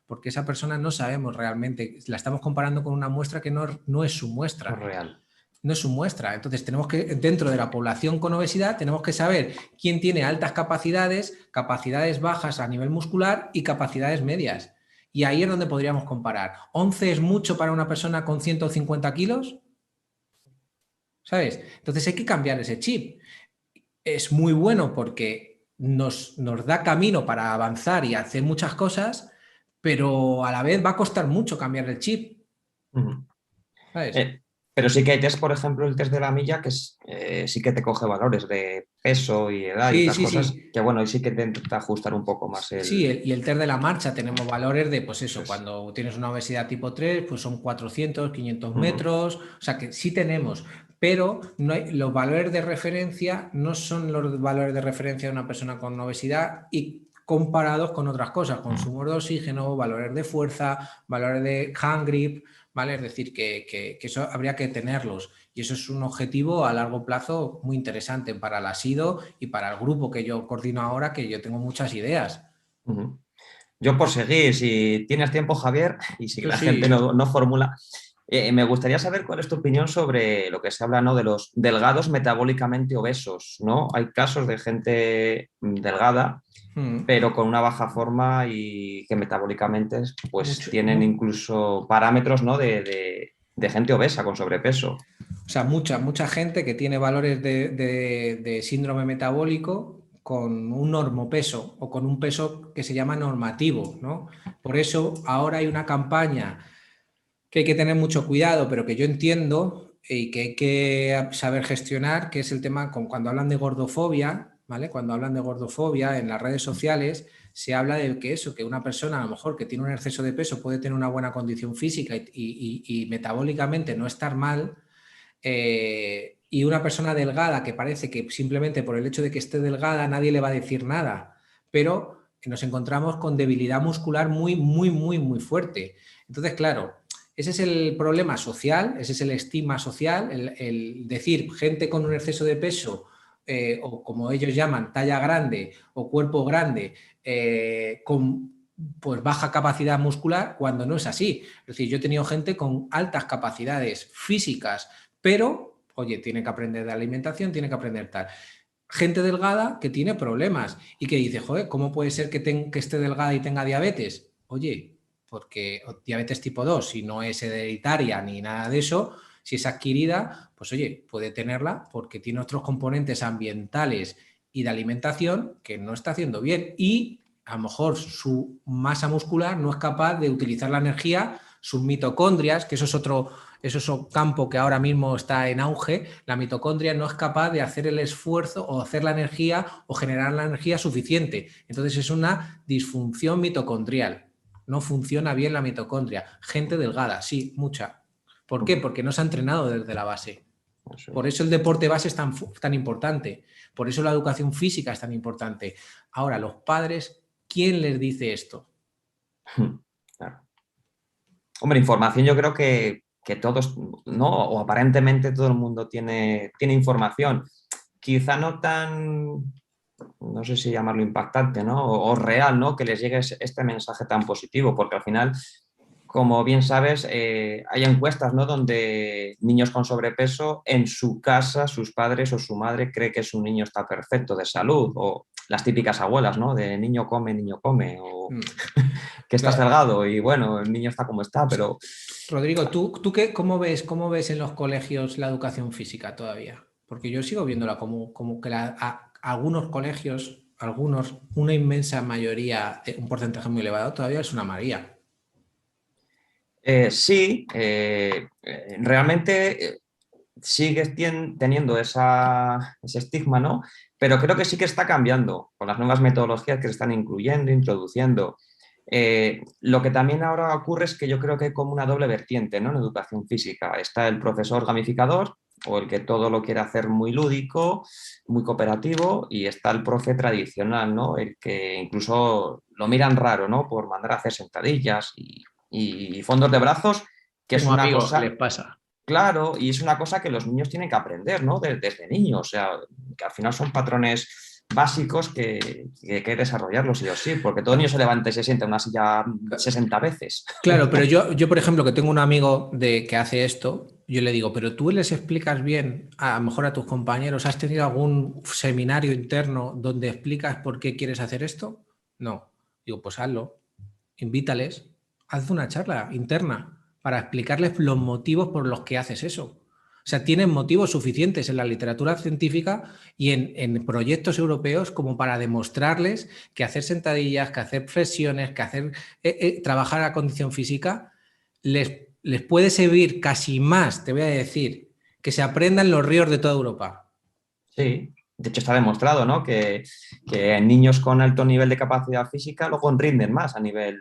porque esa persona no sabemos realmente, la estamos comparando con una muestra que no es su No es muestra. real. No es su muestra. Entonces tenemos que, dentro de la población con obesidad, tenemos que saber quién tiene altas capacidades, capacidades bajas a nivel muscular y capacidades medias. Y ahí es donde podríamos comparar. ¿11 es mucho para una persona con 150 kilos? ¿Sabes? Entonces hay que cambiar ese chip. Es muy bueno porque nos da camino para avanzar y hacer muchas cosas, pero a la vez va a costar mucho cambiar el chip, Ujú. ¿sabes? Eh, pero sí que hay test, por ejemplo, el test de la milla, que sí que te coge valores de peso y edad y Sí, otras sí, cosas, sí. que bueno, y sí que te intenta ajustar un poco más Sí, el... y el test de la marcha tenemos valores de, pues eso, Pues, cuando tienes una obesidad tipo 3 pues son 400, 500 ujú, metros, o sea que sí tenemos, pero no hay, los valores de referencia no son los valores de referencia de una persona con obesidad y comparados con otras cosas, consumo de oxígeno, valores de fuerza, valores de hand grip, ¿vale? Es decir, que eso habría que tenerlos. Y eso es un objetivo a largo plazo muy interesante para la SIDO y para el grupo que yo coordino ahora, que yo tengo muchas ideas. ujú. Yo por seguir, si tienes tiempo, Javier, y si Sí, la gente sí. no formula, me gustaría saber cuál es tu opinión sobre lo que se habla, ¿no? De los delgados metabólicamente obesos, ¿no? Hay casos de gente delgada, Mm. pero con una baja forma y que metabólicamente pues Mucho, tienen incluso parámetros, ¿no? De gente obesa con sobrepeso. o sea, mucha gente que tiene valores de síndrome metabólico con un normopeso o con un peso que se llama normativo, ¿no? Por eso ahora hay una campaña que hay que tener mucho cuidado, pero que yo entiendo y que hay que saber gestionar, que es el tema cuando hablan de gordofobia, ¿vale? Cuando hablan de gordofobia en las redes sociales, se habla de que eso, que una persona a lo mejor que tiene un exceso de peso puede tener una buena condición física y metabólicamente no estar mal, y una persona delgada que parece que simplemente por el hecho de que esté delgada nadie le va a decir nada, pero nos encontramos con debilidad muscular muy, muy, muy, muy fuerte. Entonces, claro, ese es el problema social, ese es el estigma social, el decir gente con un exceso de peso, o como ellos llaman, talla grande o cuerpo grande, con pues baja capacidad muscular, cuando no es así. Es decir, yo he tenido gente con altas capacidades físicas, pero, oye, tiene que aprender de alimentación, tiene que aprender tal. Gente delgada que tiene problemas y que dice, joder, ¿cómo puede ser que esté delgada y tenga diabetes? Oye, porque diabetes tipo 2 si no es hereditaria ni nada de eso, si es adquirida, pues oye, puede tenerla porque tiene otros componentes ambientales y de alimentación que no está haciendo bien. Y a lo mejor su masa muscular no es capaz de utilizar la energía, sus mitocondrias, que eso es otro campo que ahora mismo está en auge, la mitocondria no es capaz de hacer el esfuerzo o hacer la energía o generar la energía suficiente. Entonces es una disfunción mitocondrial. No funciona bien la mitocondria. Gente delgada, sí, mucha. ¿Por qué? Porque no se ha entrenado desde la base. Por eso el deporte base es tan importante. Por eso la educación física es tan importante. Ahora, los padres, ¿quién les dice esto? Claro. Hombre, información yo creo que todos, ¿no? O aparentemente todo el mundo tiene información. Quizá no tan, no sé si llamarlo impactante, ¿no? O real, ¿no? Que les llegue este mensaje tan positivo, porque al final, como bien sabes, hay encuestas, ¿no? Donde niños con sobrepeso, en su casa, sus padres o su madre cree que su niño está perfecto de salud, o las típicas abuelas, ¿no? De niño come, o que estás Claro. delgado y bueno, el niño está como está, pero... Rodrigo, ¿tú cómo ves en los colegios la educación física todavía? Porque yo sigo viéndola como que algunos colegios, una inmensa mayoría, un porcentaje muy elevado, todavía es una María. Sí, realmente sigues teniendo ese estigma, ¿no? Pero creo que sí que está cambiando con las nuevas metodologías que se están incluyendo, introduciendo. Lo que también ahora ocurre es que yo creo que hay como una doble vertiente, ¿no? En educación física. Está el profesor gamificador o el que todo lo quiere hacer muy lúdico, muy cooperativo, y está el profe tradicional, ¿no? El que incluso lo miran raro, ¿no? Por mandar a hacer sentadillas y fondos de brazos, que es Tengo una amigos que cosa, les pasa. claro, y es una cosa que los niños tienen que aprender, ¿no? Desde niños, o sea, que al final son patrones básicos que hay que desarrollarlos sí o sí, porque todo niño se levanta y se sienta en una silla 60 veces. Claro, pero yo, por ejemplo, que tengo un amigo que hace esto, yo le digo, pero tú les explicas bien, a lo mejor a tus compañeros, ¿has tenido algún seminario interno donde explicas por qué quieres hacer esto? No. Digo, pues hazlo, invítales, haz una charla interna para explicarles los motivos por los que haces eso. O sea, tienen motivos suficientes en la literatura científica y en proyectos europeos como para demostrarles que hacer sentadillas, que hacer flexiones, que trabajar a condición física les puede servir casi más, te voy a decir, que se aprendan los ríos de toda Europa. Sí, de hecho está demostrado, ¿no? Que niños con alto nivel de capacidad física luego rinden más a nivel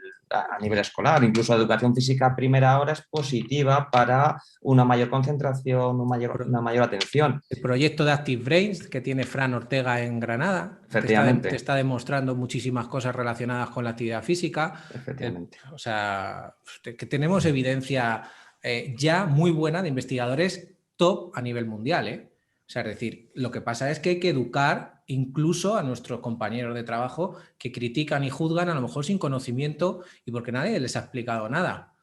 escolar. Incluso la educación física a primera hora es positiva para una mayor concentración, una mayor atención. El proyecto de Active Brains que tiene Fran Ortega en Granada te Efectivamente, está demostrando muchísimas cosas relacionadas con la actividad física. efectivamente. O sea, que tenemos evidencia ya muy buena de investigadores top a nivel mundial, ¿eh? O sea, es decir, lo que pasa es que hay que educar incluso a nuestros compañeros de trabajo que critican y juzgan a lo mejor sin conocimiento y porque nadie les ha explicado nada.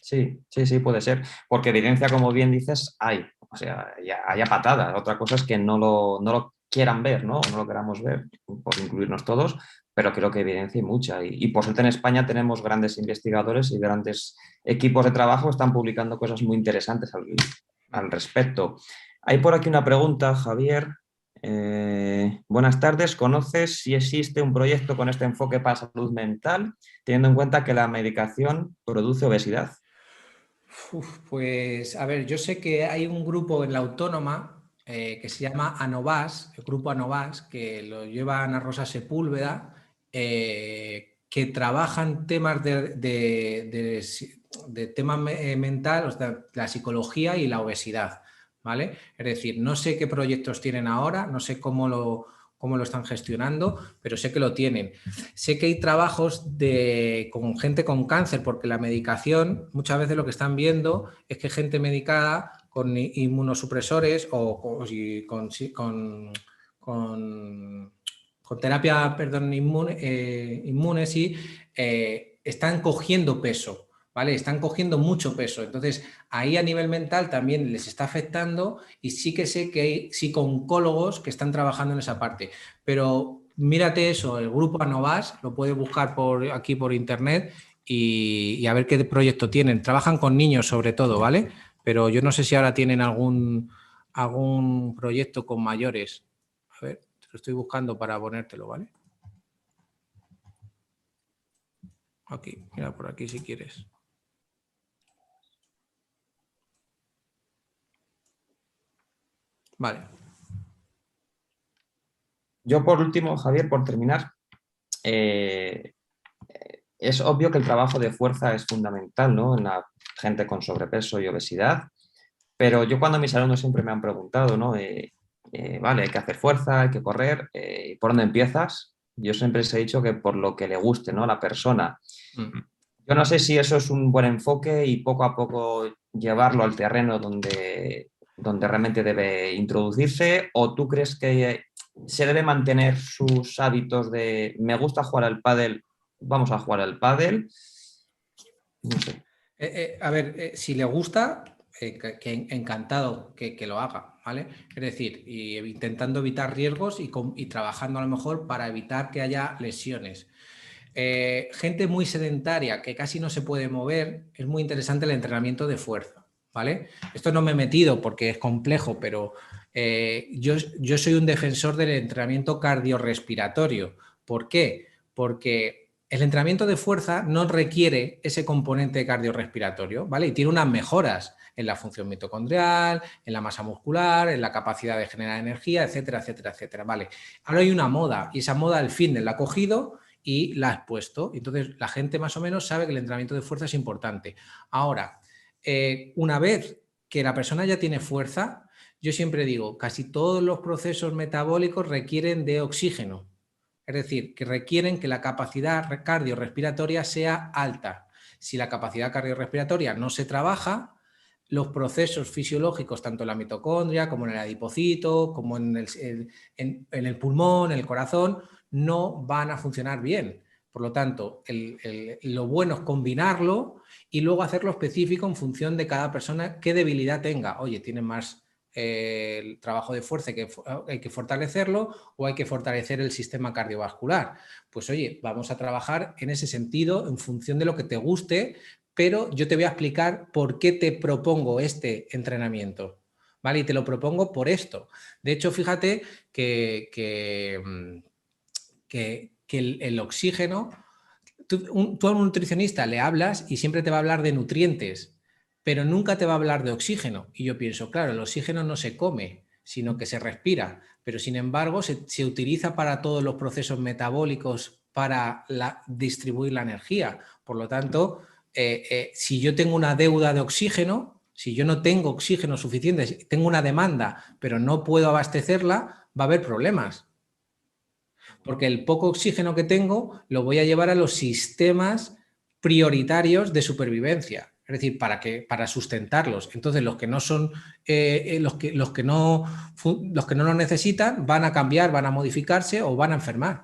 Sí, sí, sí, puede ser. Porque evidencia, como bien dices, hay. O sea, hay a patadas. Otra cosa es que no lo quieran ver, ¿no? O no lo queramos ver, por incluirnos todos, pero creo que evidencia hay mucha. Y por suerte en España tenemos grandes investigadores y grandes equipos de trabajo que están publicando cosas muy interesantes al respecto. Hay por aquí una pregunta, Javier. Buenas tardes. ¿Conoces si existe un proyecto con este enfoque para salud mental, teniendo en cuenta que la medicación produce obesidad? Pues a ver, yo sé que hay un grupo en la Autónoma que se llama Anovas, el grupo Anovas, que lo lleva Ana Rosa Sepúlveda, que trabajan temas de tema mental, o sea, la psicología y la obesidad, ¿vale? Es decir, no sé qué proyectos tienen ahora, no sé cómo lo están gestionando, pero sé que lo tienen. Sé que hay trabajos con gente con cáncer, porque la medicación, muchas veces lo que están viendo es que gente medicada con inmunosupresores o con terapia, perdón, inmune, sí, están cogiendo peso, ¿vale? Están cogiendo mucho peso. Entonces, ahí a nivel mental también les está afectando y sí que sé que hay psico-oncólogos que están trabajando en esa parte. Pero mírate eso, el grupo Anovas, lo puedes buscar aquí por internet y a ver qué proyecto tienen. Trabajan con niños sobre todo, ¿vale? Pero yo no sé si ahora tienen algún proyecto con mayores. A ver, te lo estoy buscando para ponértelo, ¿vale? Aquí, mira por aquí si quieres. Vale. Yo por último, Javier, por terminar, es obvio que el trabajo de fuerza es fundamental, ¿no? En la gente con sobrepeso y obesidad, pero yo cuando mis alumnos siempre me han preguntado, ¿no? Vale, hay que hacer fuerza, hay que correr, ¿por dónde empiezas? Yo siempre les he dicho que por lo que le guste, ¿no? A la persona. Yo no sé si eso es un buen enfoque y poco a poco llevarlo al terreno donde realmente debe introducirse, o tú crees que se debe mantener sus hábitos de me gusta jugar al pádel, vamos a jugar al pádel. No sé. A ver, si le gusta, encantado que lo haga, ¿vale? Es decir, intentando evitar riesgos y trabajando a lo mejor para evitar que haya lesiones. Gente muy sedentaria que casi no se puede mover, es muy interesante el entrenamiento de fuerza, ¿vale? Esto no me he metido porque es complejo, pero yo soy un defensor del entrenamiento cardiorrespiratorio. ¿Por qué? Porque el entrenamiento de fuerza no requiere ese componente cardiorrespiratorio, ¿vale? Y tiene unas mejoras en la función mitocondrial, en la masa muscular, en la capacidad de generar energía, etcétera, etcétera, etcétera, ¿vale? Ahora hay una moda y esa moda el fitness la ha cogido y la has puesto. Entonces, la gente más o menos sabe que el entrenamiento de fuerza es importante. Ahora, una vez que la persona ya tiene fuerza, yo siempre digo, casi todos los procesos metabólicos requieren de oxígeno. Es decir, que requieren que la capacidad cardiorrespiratoria sea alta. Si la capacidad cardiorrespiratoria no se trabaja, los procesos fisiológicos, tanto en la mitocondria como en el adipocito, como en el pulmón, en el corazón, no van a funcionar bien. Por lo tanto, lo bueno es combinarlo y luego hacerlo específico en función de cada persona, qué debilidad tenga. Oye, tiene más el trabajo de fuerza que hay que fortalecerlo o hay que fortalecer el sistema cardiovascular. Pues oye, vamos a trabajar en ese sentido en función de lo que te guste, pero yo te voy a explicar por qué te propongo este entrenamiento, ¿vale? Y te lo propongo por esto. De hecho, fíjate que el oxígeno, tú a un nutricionista le hablas y siempre te va a hablar de nutrientes, pero nunca te va a hablar de oxígeno. Y yo pienso, claro, el oxígeno no se come, sino que se respira, pero sin embargo se utiliza para todos los procesos metabólicos para distribuir la energía. Por lo tanto, si yo tengo una deuda de oxígeno, si yo no tengo oxígeno suficiente, tengo una demanda, pero no puedo abastecerla, va a haber problemas. Porque el poco oxígeno que tengo lo voy a llevar a los sistemas prioritarios de supervivencia, es decir, para sustentarlos. Entonces, los que no son, los que no lo necesitan van a cambiar, van a modificarse o van a enfermar.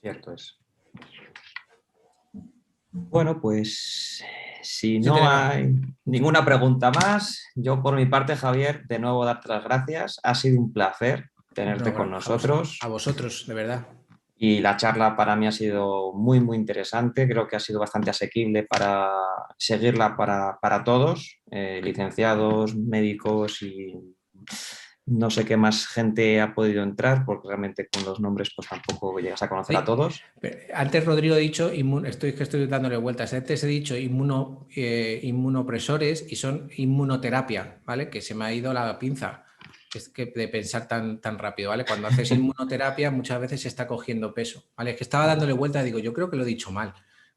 Cierto es. Bueno, pues si no hay ninguna pregunta más, yo por mi parte, Javier, de nuevo darte las gracias. Ha sido un placer tenerte con nosotros. A vosotros, de verdad. Y la charla para mí ha sido muy, muy interesante. Creo que ha sido bastante asequible para seguirla para todos, licenciados, médicos y no sé qué más gente ha podido entrar, porque realmente con los nombres pues tampoco llegas a conocer a todos. Antes Rodrigo ha dicho, estoy dándole vueltas, antes he dicho inmunopresores y son inmunoterapia, ¿vale? Que se me ha ido la pinza. Es que de pensar tan rápido, ¿vale? Cuando haces inmunoterapia muchas veces se está cogiendo peso, ¿vale? Es que estaba dándole vueltas, digo, yo creo que lo he dicho mal,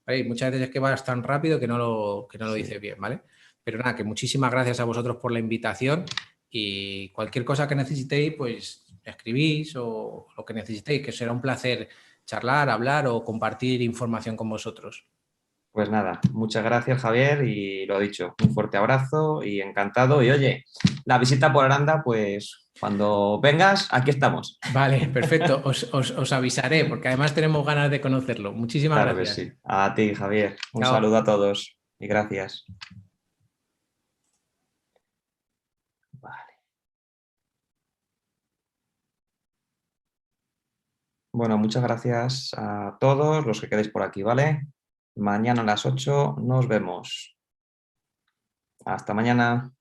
¿vale? Y muchas veces es que vas tan rápido que no lo dices bien, ¿vale? Pero nada, que muchísimas gracias a vosotros por la invitación y cualquier cosa que necesitéis, pues escribís o lo que necesitéis, que será un placer charlar, hablar o compartir información con vosotros. Pues nada, muchas gracias Javier y lo dicho, un fuerte abrazo y encantado. Y oye, la visita por Aranda, pues cuando vengas, aquí estamos. Vale, perfecto, os avisaré porque además tenemos ganas de conocerlo. Muchísimas Claro que gracias. sí. A ti, Javier. Un Chao. saludo a todos y gracias. Vale. Bueno, muchas gracias a todos los que quedéis por aquí, ¿vale? Mañana a las 8 nos vemos. Hasta mañana.